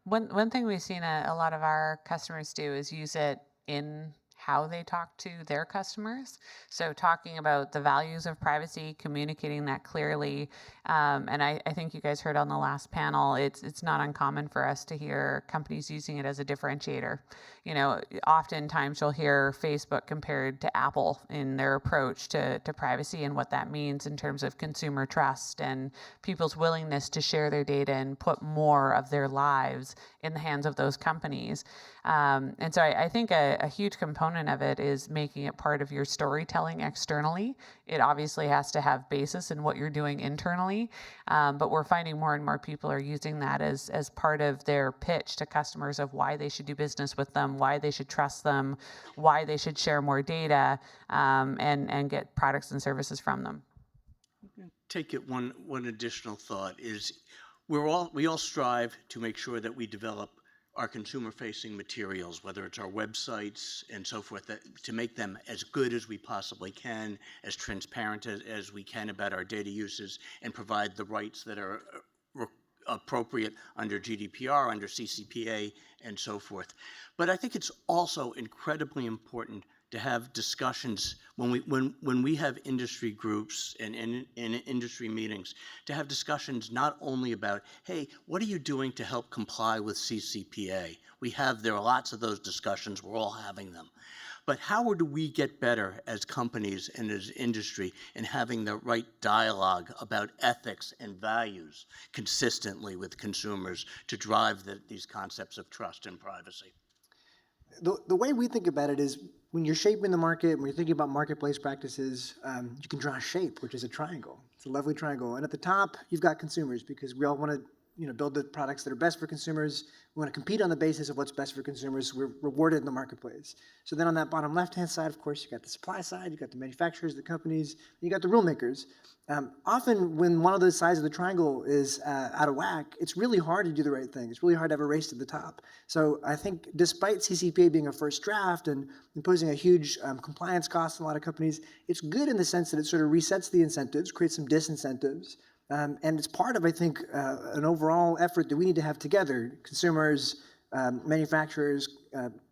One thing we've seen a lot of our customers do is use it in how they talk to their customers. So talking about the values of privacy, communicating that clearly. And I think you guys heard on the last panel, it's not uncommon for us to hear companies using it as a differentiator. You know, oftentimes you'll hear Facebook compared to Apple in their approach to privacy and what that means in terms of consumer trust and people's willingness to share their data and put more of their lives in the hands of those companies. And so I think a huge component of it is making it part of your storytelling externally. It obviously has to have basis in what you're doing internally, but we're finding more and more people are using that as part of their pitch to customers of why they should do business with them, why they should trust them, why they should share more data, and get products and services from them. Take it one additional thought is we all strive to make sure that we develop our consumer-facing materials, whether it's our websites and so forth, to make them as good as we possibly can, as transparent as we can about our data uses, and provide the rights that are appropriate under GDPR, under CCPA, and so forth. But I think it's also incredibly important to have discussions when we have industry groups and industry meetings, to have discussions not only about, hey, what are you doing to help comply with CCPA? There are lots of those discussions, we're all having them. But how do we get better as companies and as industry in having the right dialogue about ethics and values consistently with consumers to drive these concepts of trust and privacy? The way we think about it is when you're shaping the market, when you're thinking about marketplace practices, you can draw a shape, which is a triangle. It's a lovely triangle. And at the top, you've got consumers, because we all want to build the products that are best for consumers. We want to compete on the basis of what's best for consumers. We're rewarded in the marketplace. So then on that bottom left-hand side, of course, you got the supply side, you got the manufacturers, the companies, you got the rule makers. Often when one of those sides of the triangle is out of whack, it's really hard to do the right thing. It's really hard to have a race to the top. So I think despite CCPA being a first draft and imposing a huge compliance cost on a lot of companies, it's good in the sense that it sort of resets the incentives, creates some disincentives. And it's part of, I think, an overall effort that we need to have together, consumers, manufacturers,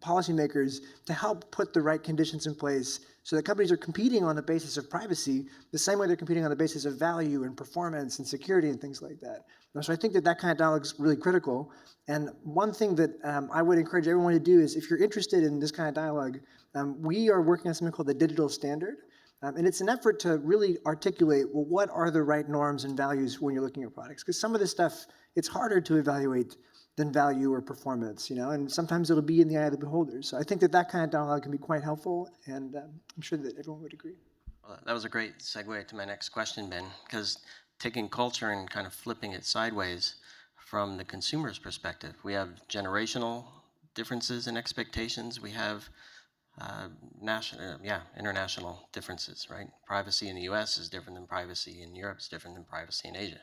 policymakers, to help put the right conditions in place so that companies are competing on the basis of privacy the same way they're competing on the basis of value and performance and security and things like that. So I think that kind of dialogue is really critical. And one thing that I would encourage everyone to do is, if you're interested in this kind of dialogue, we are working on something called the Digital Standard. And it's an effort to really articulate, well, what are the right norms and values when you're looking at products? Because some of this stuff, it's harder to evaluate than value or performance, and sometimes it'll be in the eye of the beholder. So I think that kind of dialogue can be quite helpful, and I'm sure that everyone would agree. Well, that was a great segue to my next question, Ben, because taking culture and kind of flipping it sideways from the consumer's perspective, we have generational differences in expectations. We have international differences, right? Privacy in the US is different than privacy in Europe, is different than privacy in Asia.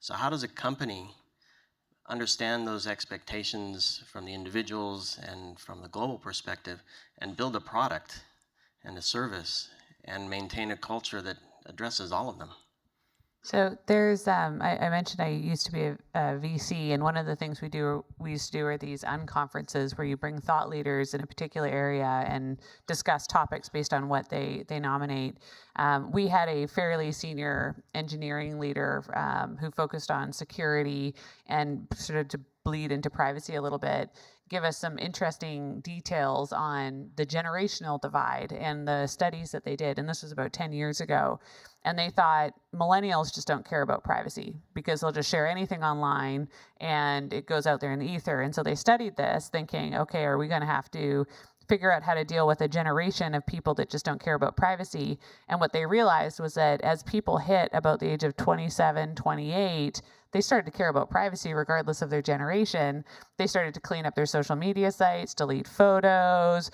So how does a company understand those expectations from the individuals and from the global perspective and build a product and a service and maintain a culture that addresses all of them? So there's, I mentioned I used to be a VC, and one of the things we used to do are these unconferences where you bring thought leaders in a particular area and discuss topics based on what they nominate. We had a fairly senior engineering leader who focused on security and sort of to bleed into privacy a little bit, give us some interesting details on the generational divide and the studies that they did. And this was about 10 years ago. And they thought millennials just don't care about privacy because they'll just share anything online and it goes out there in the ether. And so they studied this thinking, okay, are we going to have to figure out how to deal with a generation of people that just don't care about privacy? And what they realized was that as people hit about the age of 27, 28, they started to care about privacy regardless of their generation. They started to clean up their social media sites, delete photos,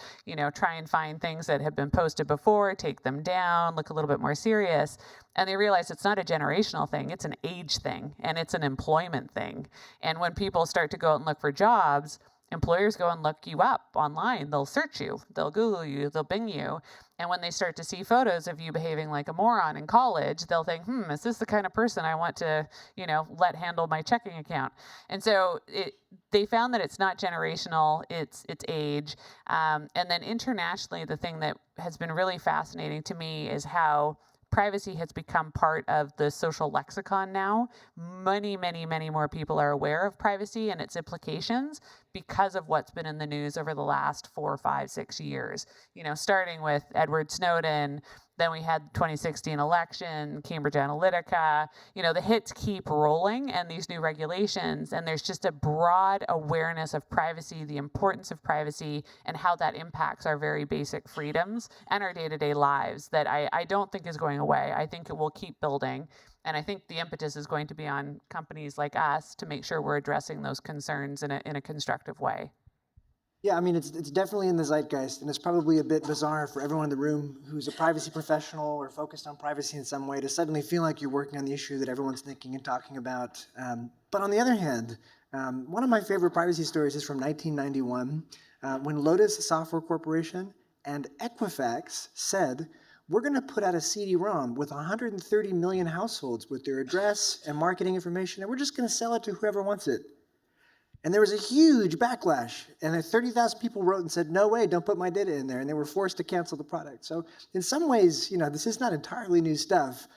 try and find things that had been posted before, take them down, look a little bit more serious. And they realized it's not a generational thing, it's an age thing, and it's an employment thing. And when people start to go out and look for jobs, employers go and look you up online. They'll search you, they'll Google you, they'll Bing you. And when they start to see photos of you behaving like a moron in college, they'll think, is this the kind of person I want to, let handle my checking account? And so they found that it's not generational, it's age. And then internationally, the thing that has been really fascinating to me is how privacy has become part of the social lexicon now. Many, many, many more people are aware of privacy and its implications because of what's been in the news over the last 4, 5, 6 years. Starting with Edward Snowden, then we had the 2016 election, Cambridge Analytica. The hits keep rolling and these new regulations, and there's just a broad awareness of privacy, the importance of privacy, and how that impacts our very basic freedoms and our day-to-day lives that I don't think is going away. I think it will keep building. And I think the impetus is going to be on companies like us to make sure we're addressing those concerns in a constructive way. Yeah, I mean, it's definitely in the zeitgeist, and it's probably a bit bizarre for everyone in the room who's a privacy professional or focused on privacy in some way to suddenly feel like you're working on the issue that everyone's thinking and talking about. But on the other hand, one of my favorite privacy stories is from 1991, when Lotus Software Corporation and Equifax said, we're going to put out a CD-ROM with 130 million households with their address and marketing information, and we're just going to sell it to whoever wants it. And there was a huge backlash, and 30,000 people wrote and said, no way, don't put my data in there, and they were forced to cancel the product. So in some ways, this is not entirely new stuff.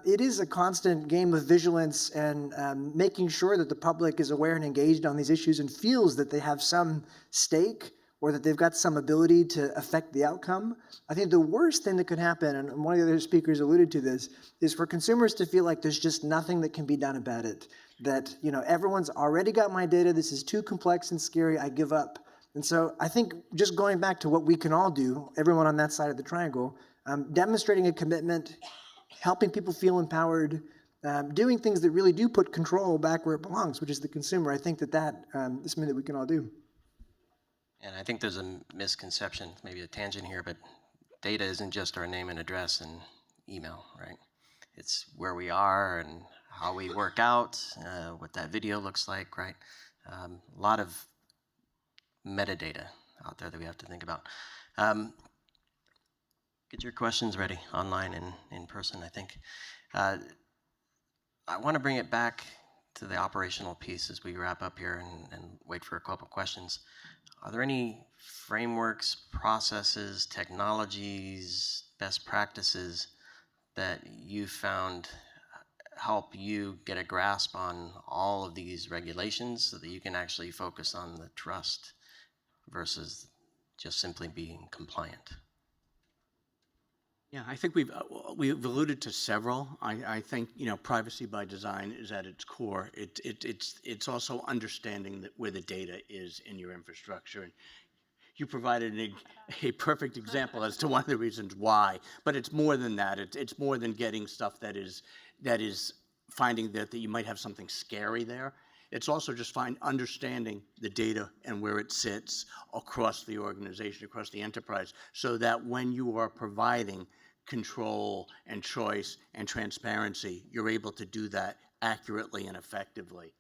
It is a constant game of vigilance and making sure that the public is aware and engaged on these issues and feels that they have some stake or that they've got some ability to affect the outcome. I think the worst thing that could happen, and one of the other speakers alluded to this, is for consumers to feel like there's just nothing that can be done about it. That, everyone's already got my data, this is too complex and scary, I give up. And so I think just going back to what we can all do, everyone on that side of the triangle, demonstrating a commitment, helping people feel empowered, doing things that really do put control back where it belongs, which is the consumer. I think that is something that we can all do. And I think there's a misconception, maybe a tangent here, but data isn't just our name and address and email, right? It's where we are and how we work out, what that video looks like, right? A lot of metadata out there that we have to think about. Get your questions ready online and in person, I think. I want to bring it back to the operational piece as we wrap up here and wait for a couple questions. Are there any frameworks, processes, technologies, best practices that you found help you get a grasp on all of these regulations so that you can actually focus on the trust versus just simply being compliant? Yeah, I think we've alluded to several. I think privacy by design is at its core. It's also understanding where the data is in your infrastructure. And you provided a perfect example as to one of the reasons why. But it's more than that. It's more than getting stuff that is finding that you might have something scary there. It's also just understanding the data and where it sits across the organization, across the enterprise, so that when you are providing control and choice and transparency, you're able to do that accurately and effectively.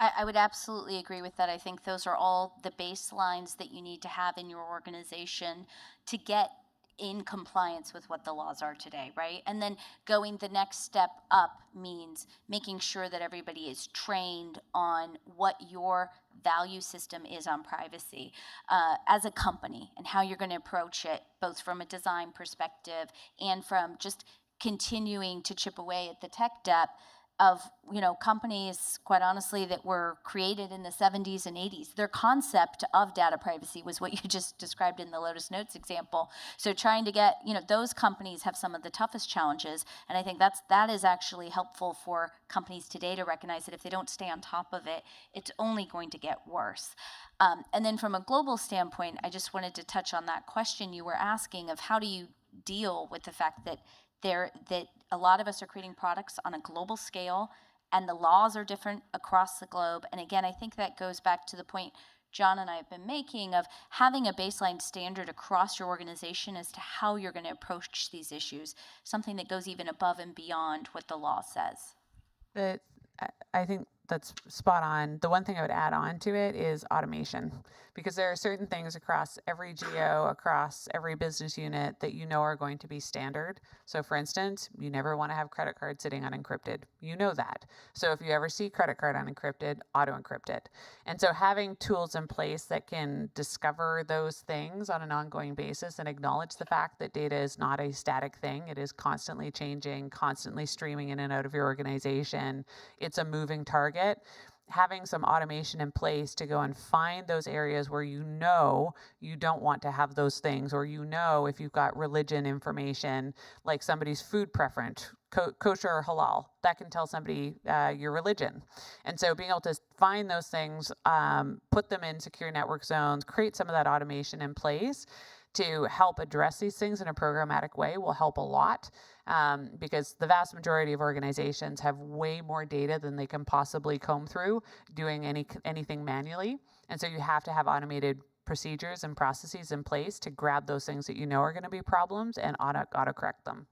I would absolutely agree with that. I think those are all the baselines that you need to have in your organization to get in compliance with what the laws are today, right? And then going the next step up means making sure that everybody is trained on what your value system is on privacy as a company and how you're going to approach it, both from a design perspective and from just continuing to chip away at the tech debt of companies, quite honestly, that were created in the 70s and 80s. Their concept of data privacy was what you just described in the Lotus Notes example. So trying to get, those companies have some of the toughest challenges, and I think that is actually helpful for companies today to recognize that if they don't stay on top of it, it's only going to get worse. And then from a global standpoint, I just wanted to touch on that question you were asking of how do you deal with the fact that a lot of us are creating products on a global scale, and the laws are different across the globe. And again, I think that goes back to the point John and I have been making of having a baseline standard across your organization as to how you're going to approach these issues, something that goes even above and beyond what the law says. I think that's spot on. The one thing I would add on to it is automation, because there are certain things across every geo, across every business unit that you know are going to be standard. So for instance, you never want to have credit card sitting unencrypted. You know that. So if you ever see credit card unencrypted, auto-encrypt it. And so having tools in place that can discover those things on an ongoing basis and acknowledge the fact that data is not a static thing. It is constantly changing, constantly streaming in and out of your organization. It's a moving target. Having some automation in place to go and find those areas where you know you don't want to have those things, or you know if you've got religion information, like somebody's food preference, kosher or halal, that can tell somebody your religion. And so being able to find those things, put them in secure network zones, create some of that automation in place to help address these things in a programmatic way will help a lot, because the vast majority of organizations have way more data than they can possibly comb through doing anything manually. And so you have to have automated procedures and processes in place to grab those things that you know are going to be problems and auto-correct them.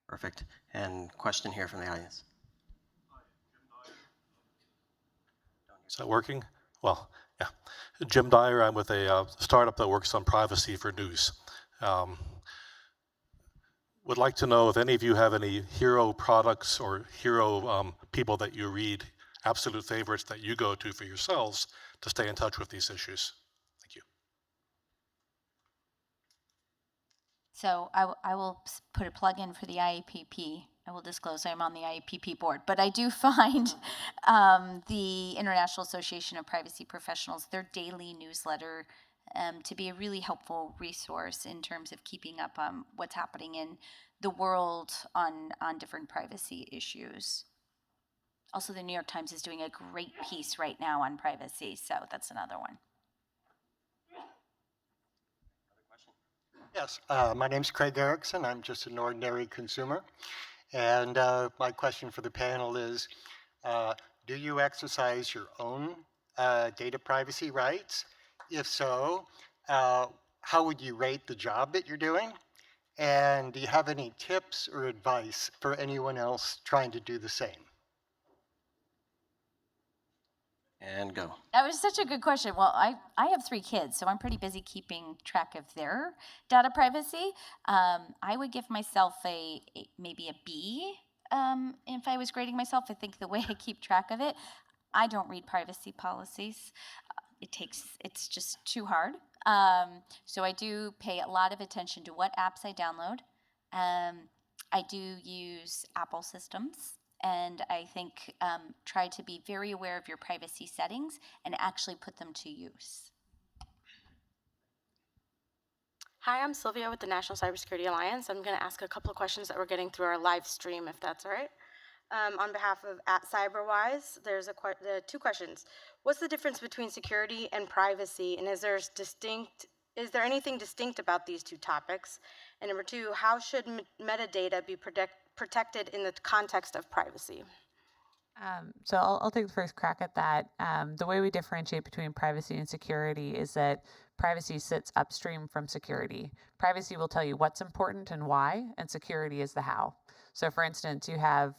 Perfect. And question here from the audience. Is that working? Well, yeah. Jim Dyer, I'm with a startup that works on privacy for news. Would like to know if any of you have any hero products or hero people that you read, absolute favorites that you go to for yourselves to stay in touch with these issues. Thank you. So I will put a plug in for the IAPP. I will disclose I'm on the IAPP board, but I do find the International Association of Privacy Professionals, their daily newsletter, to be a really helpful resource in terms of keeping up on what's happening in the world on different privacy issues. Also, the New York Times is doing a great piece right now on privacy, so that's another one. Yes, my name's Craig Erickson. I'm just an ordinary consumer. And my question for the panel is, do you exercise your own data privacy rights? If so, how would you rate the job that you're doing? And do you have any tips or advice for anyone else trying to do the same? And go. That was such a good question. Well, I have 3 kids, so I'm pretty busy keeping track of their data privacy. I would give myself maybe a B if I was grading myself. I think the way I keep track of it, I don't read privacy policies. It's just too hard. So I do pay a lot of attention to what apps I download. I do use Apple systems. And I think try to be very aware of your privacy settings and actually put them to use. Hi, I'm Sylvia with the National Cybersecurity Alliance. I'm going to ask a couple of questions that we're getting through our live stream, if that's all right. On behalf of @CyberWise, there's 2 questions. What's the difference between security and privacy, and is there anything distinct about these 2 topics? And number 2, how should metadata be protected in the context of privacy? So I'll take the first crack at that. The way we differentiate between privacy and security is that privacy sits upstream from security. Privacy will tell you what's important and why, and security is the how. So for instance, you have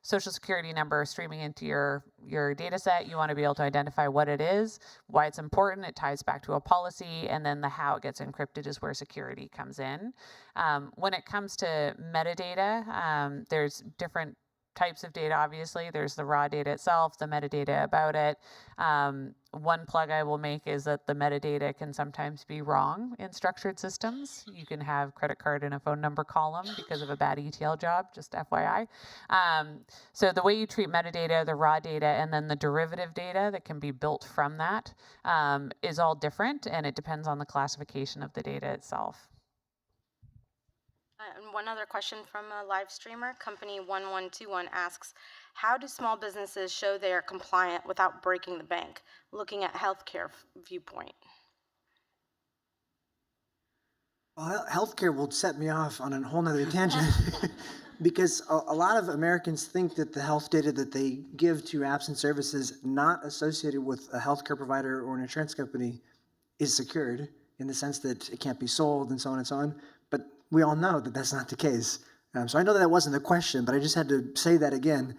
social security number streaming into your data set. You want to be able to identify what it is, why it's important. It ties back to a policy, and then the how it gets encrypted is where security comes in. When it comes to metadata, there's different types of data, obviously. There's the raw data itself, the metadata about it. One plug I will make is that the metadata can sometimes be wrong in structured systems. You can have credit card in a phone number column because of a bad ETL job, just FYI. So the way you treat metadata, the raw data, and then the derivative data that can be built from that is all different, and it depends on the classification of the data itself. And one other question from a live streamer, Company 1121 asks, how do small businesses show they are compliant without breaking the bank, looking at healthcare viewpoint? Well, healthcare will set me off on a whole nother tangent because a lot of Americans think that the health data that they give to apps and services not associated with a healthcare provider or an insurance company is secured in the sense that it can't be sold and so on and so on. But we all know that that's not the case. So I know that wasn't the question, but I just had to say that again.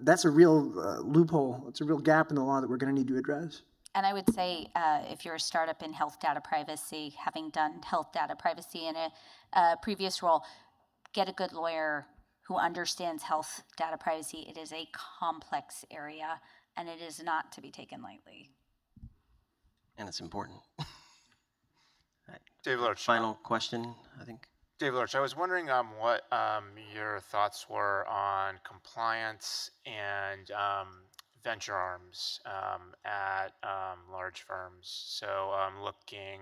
That's a real loophole. It's a real gap in the law that we're going to need to address. And I would say if you're a startup in health data privacy, having done health data privacy in a previous role, get a good lawyer who understands health data privacy. It is a complex area, and it is not to be taken lightly. And it's important. Dave Lurch. Final question, I think. Dave Lurch, I was wondering what your thoughts were on compliance and venture arms at large firms. So looking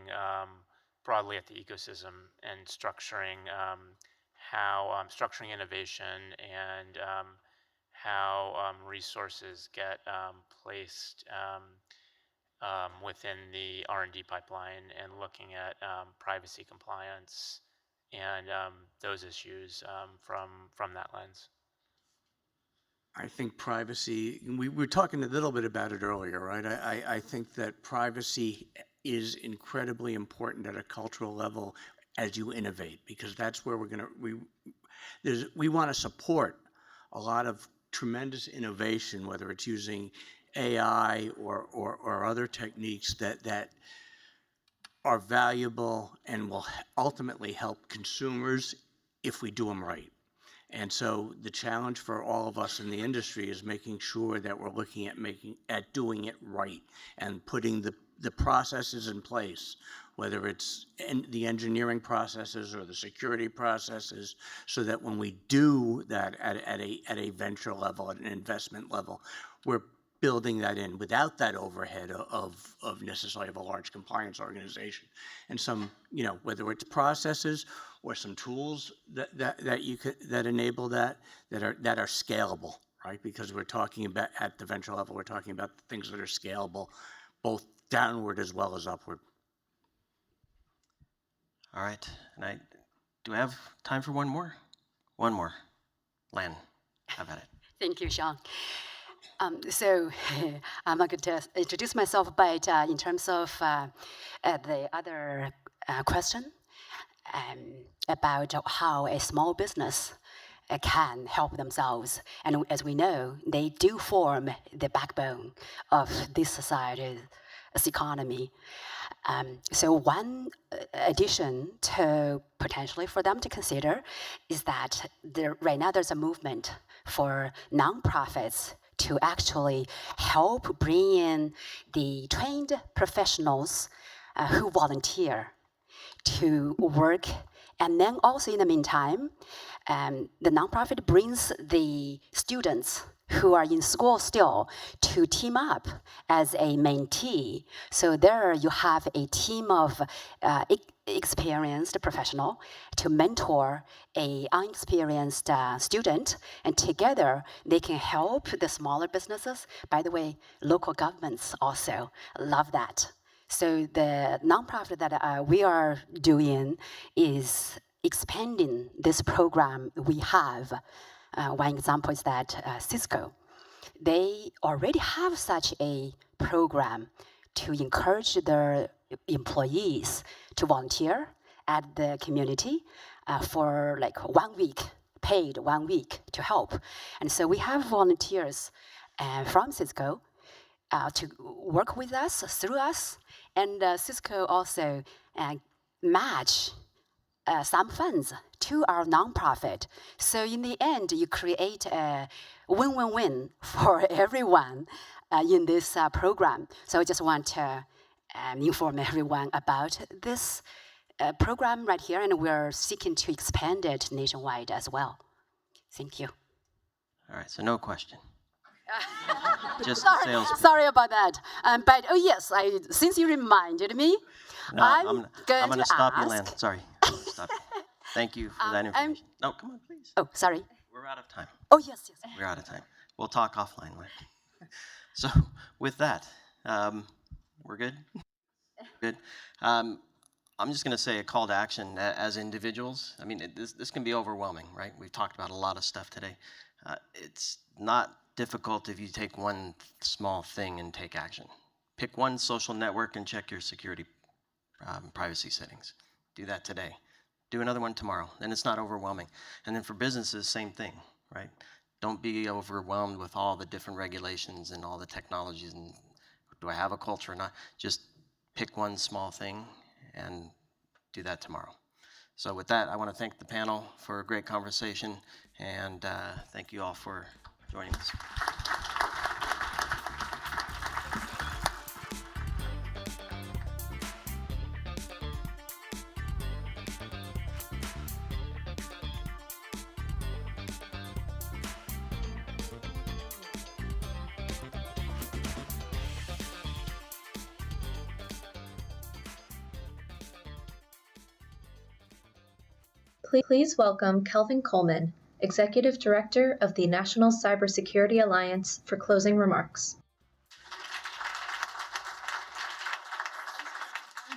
broadly at the ecosystem and structuring structuring innovation and how resources get placed within the R&D pipeline, and looking at privacy compliance and those issues from that lens. I think privacy, we were talking a little bit about it earlier, right? I think that privacy is incredibly important at a cultural level as you innovate, because that's where we want to support a lot of tremendous innovation, whether it's using AI or other techniques that are valuable and will ultimately help consumers if we do them right. And so the challenge for all of us in the industry is making sure that we're looking at doing it right and putting the processes in place, whether it's the engineering processes or the security processes, so that when we do that at a venture level, at an investment level, we're building that in without that overhead of necessarily of a large compliance organization. And some, whether it's processes or some tools that enable that are scalable, right? Because we're talking about at the venture level, we're talking about things that are scalable, both downward as well as upward. All right, and do I have time for one more? One more. Lan, how about it? Thank you, Sean. So I'm not going to introduce myself, but in terms of the other question about how a small business can help themselves, and as we know, they do form the backbone of this society's economy. So one addition to potentially for them to consider is that right now there's a movement for nonprofits to actually help bring in the trained professionals who volunteer to work. And then also in the meantime, the nonprofit brings the students who are in school still to team up as a mentee. So there you have a team of experienced professional to mentor a unexperienced student, and together they can help the smaller businesses. By the way, local governments also love that. So the nonprofit that we are doing is expanding this program we have. One example is that Cisco, they already have such a program to encourage their employees to volunteer at the community for like 1 week, paid 1 week to help. And so we have volunteers from Cisco to work with us, through us, and Cisco also match some funds to our nonprofit. So in the end, you create a win-win-win for everyone in this program. So I just want to inform everyone about this program right here, and we're seeking to expand it nationwide as well. Thank you. All right, so no question. Just sorry about that. But oh yes, since you reminded me, no, I'm going to stop you, Lan. Sorry. Stop you. Thank you for that information. No, come on, please. Oh, sorry. We're out of time. Oh, yes. We're out of time. We'll talk offline. So with that, we're good? Good. I'm just going to say a call to action as individuals. I mean, this can be overwhelming, right? We've talked about a lot of stuff today. It's not difficult if you take one small thing and take action. Pick one social network and check your security privacy settings. Do that today. Do another one tomorrow, and it's not overwhelming. And then for businesses, same thing, right? Don't be overwhelmed with all the different regulations and all the technologies and do I have a culture or not? Just pick one small thing and do that tomorrow. So with that, I want to thank the panel for a great conversation, and thank you all for joining us. Please welcome Kelvin Coleman, Executive Director of the National Cybersecurity Alliance, for closing remarks.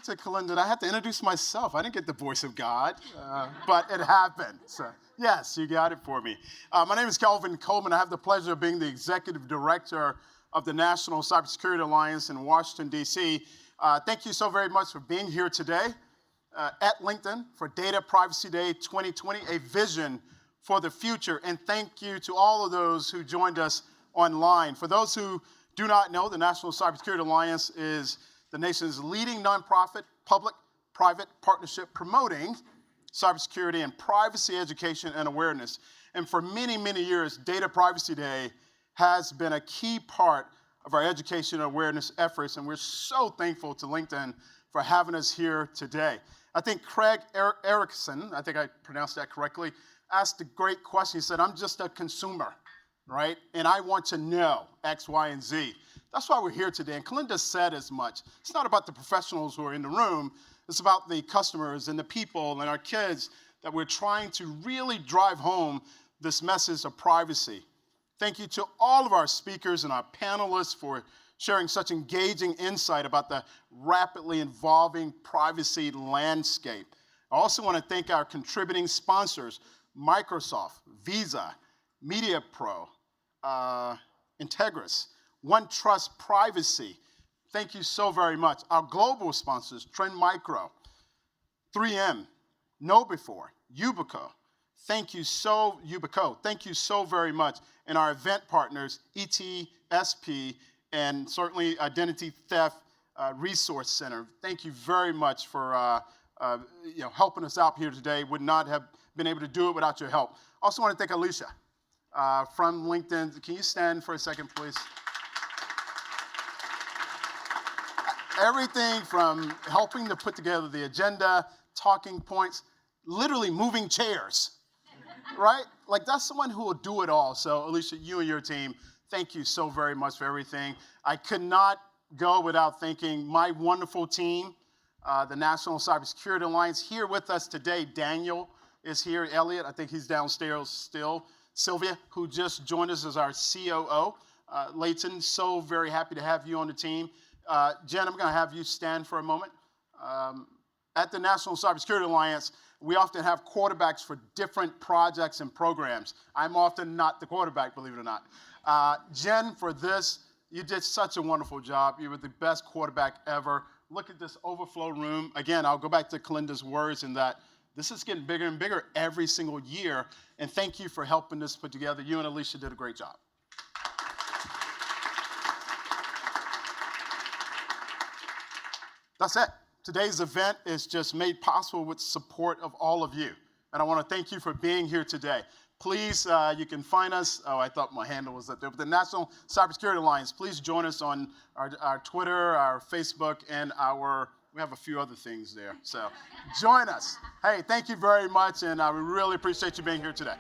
To Kalinda, I had to introduce myself. I didn't get the voice of God, but it happened. So, yes, you got it for me. My name is Kelvin Coleman. I have the pleasure of being the Executive Director of the National Cybersecurity Alliance in Washington, D.C. Thank you so very much for being here today at LinkedIn for Data Privacy Day 2020, a vision for the future. And thank you to all of those who joined us online. For those who do not know, the National Cybersecurity Alliance is the nation's leading nonprofit, public-private partnership promoting cybersecurity and privacy education and awareness. And for many, many years, Data Privacy Day has been a key part of our education and awareness efforts, and we're so thankful to LinkedIn for having us here today. I think Craig Erickson, I think I pronounced that correctly, asked a great question. He said, I'm just a consumer, right? And I want to know X, Y, and Z. That's why we're here today. And Kalinda said as much. It's not about the professionals who are in the room. It's about the customers and the people and our kids that we're trying to really drive home this message of privacy. Thank you to all of our speakers and our panelists for sharing such engaging insight about the rapidly evolving privacy landscape. I also want to thank our contributing sponsors, Microsoft, Visa, MediaPro, Integris, OneTrust Privacy. Thank you so very much. Our global sponsors, Trend Micro, 3M, KnowBe4, Yubico. Thank you so very much. And our event partners, ETSP, and certainly Identity Theft Resource Center. Thank you very much for helping us out here today. Would not have been able to do it without your help. Also want to thank Alicia from LinkedIn. Can you stand for a second, please? Everything from helping to put together the agenda, talking points, literally moving chairs, right? Like that's someone who will do it all. So Alicia, you and your team, thank you so very much for everything. I could not go without thanking my wonderful team, the National Cybersecurity Alliance. Here with us today, Daniel is here. Elliot, I think he's downstairs still. Sylvia, who just joined us as our COO. Leighton, so very happy to have you on the team. Jen, I'm going to have you stand for a moment. At the National Cybersecurity Alliance, we often have quarterbacks for different projects and programs. I'm often not the quarterback, believe it or not. Jen, for this, you did such a wonderful job. You were the best quarterback ever. Look at this overflow room. Again, I'll go back to Kalinda's words in that this is getting bigger and bigger every single year. And thank you for helping this put together. You and Alicia did a great job. That's it. Today's event is just made possible with support of all of you. And I want to thank you for being here today. Please, you can find us. Oh, I thought my handle was up there. But the National Cybersecurity Alliance, please join us on our Twitter, our Facebook, and we have a few other things there. So join us. Hey, thank you very much. And we really appreciate you being here today.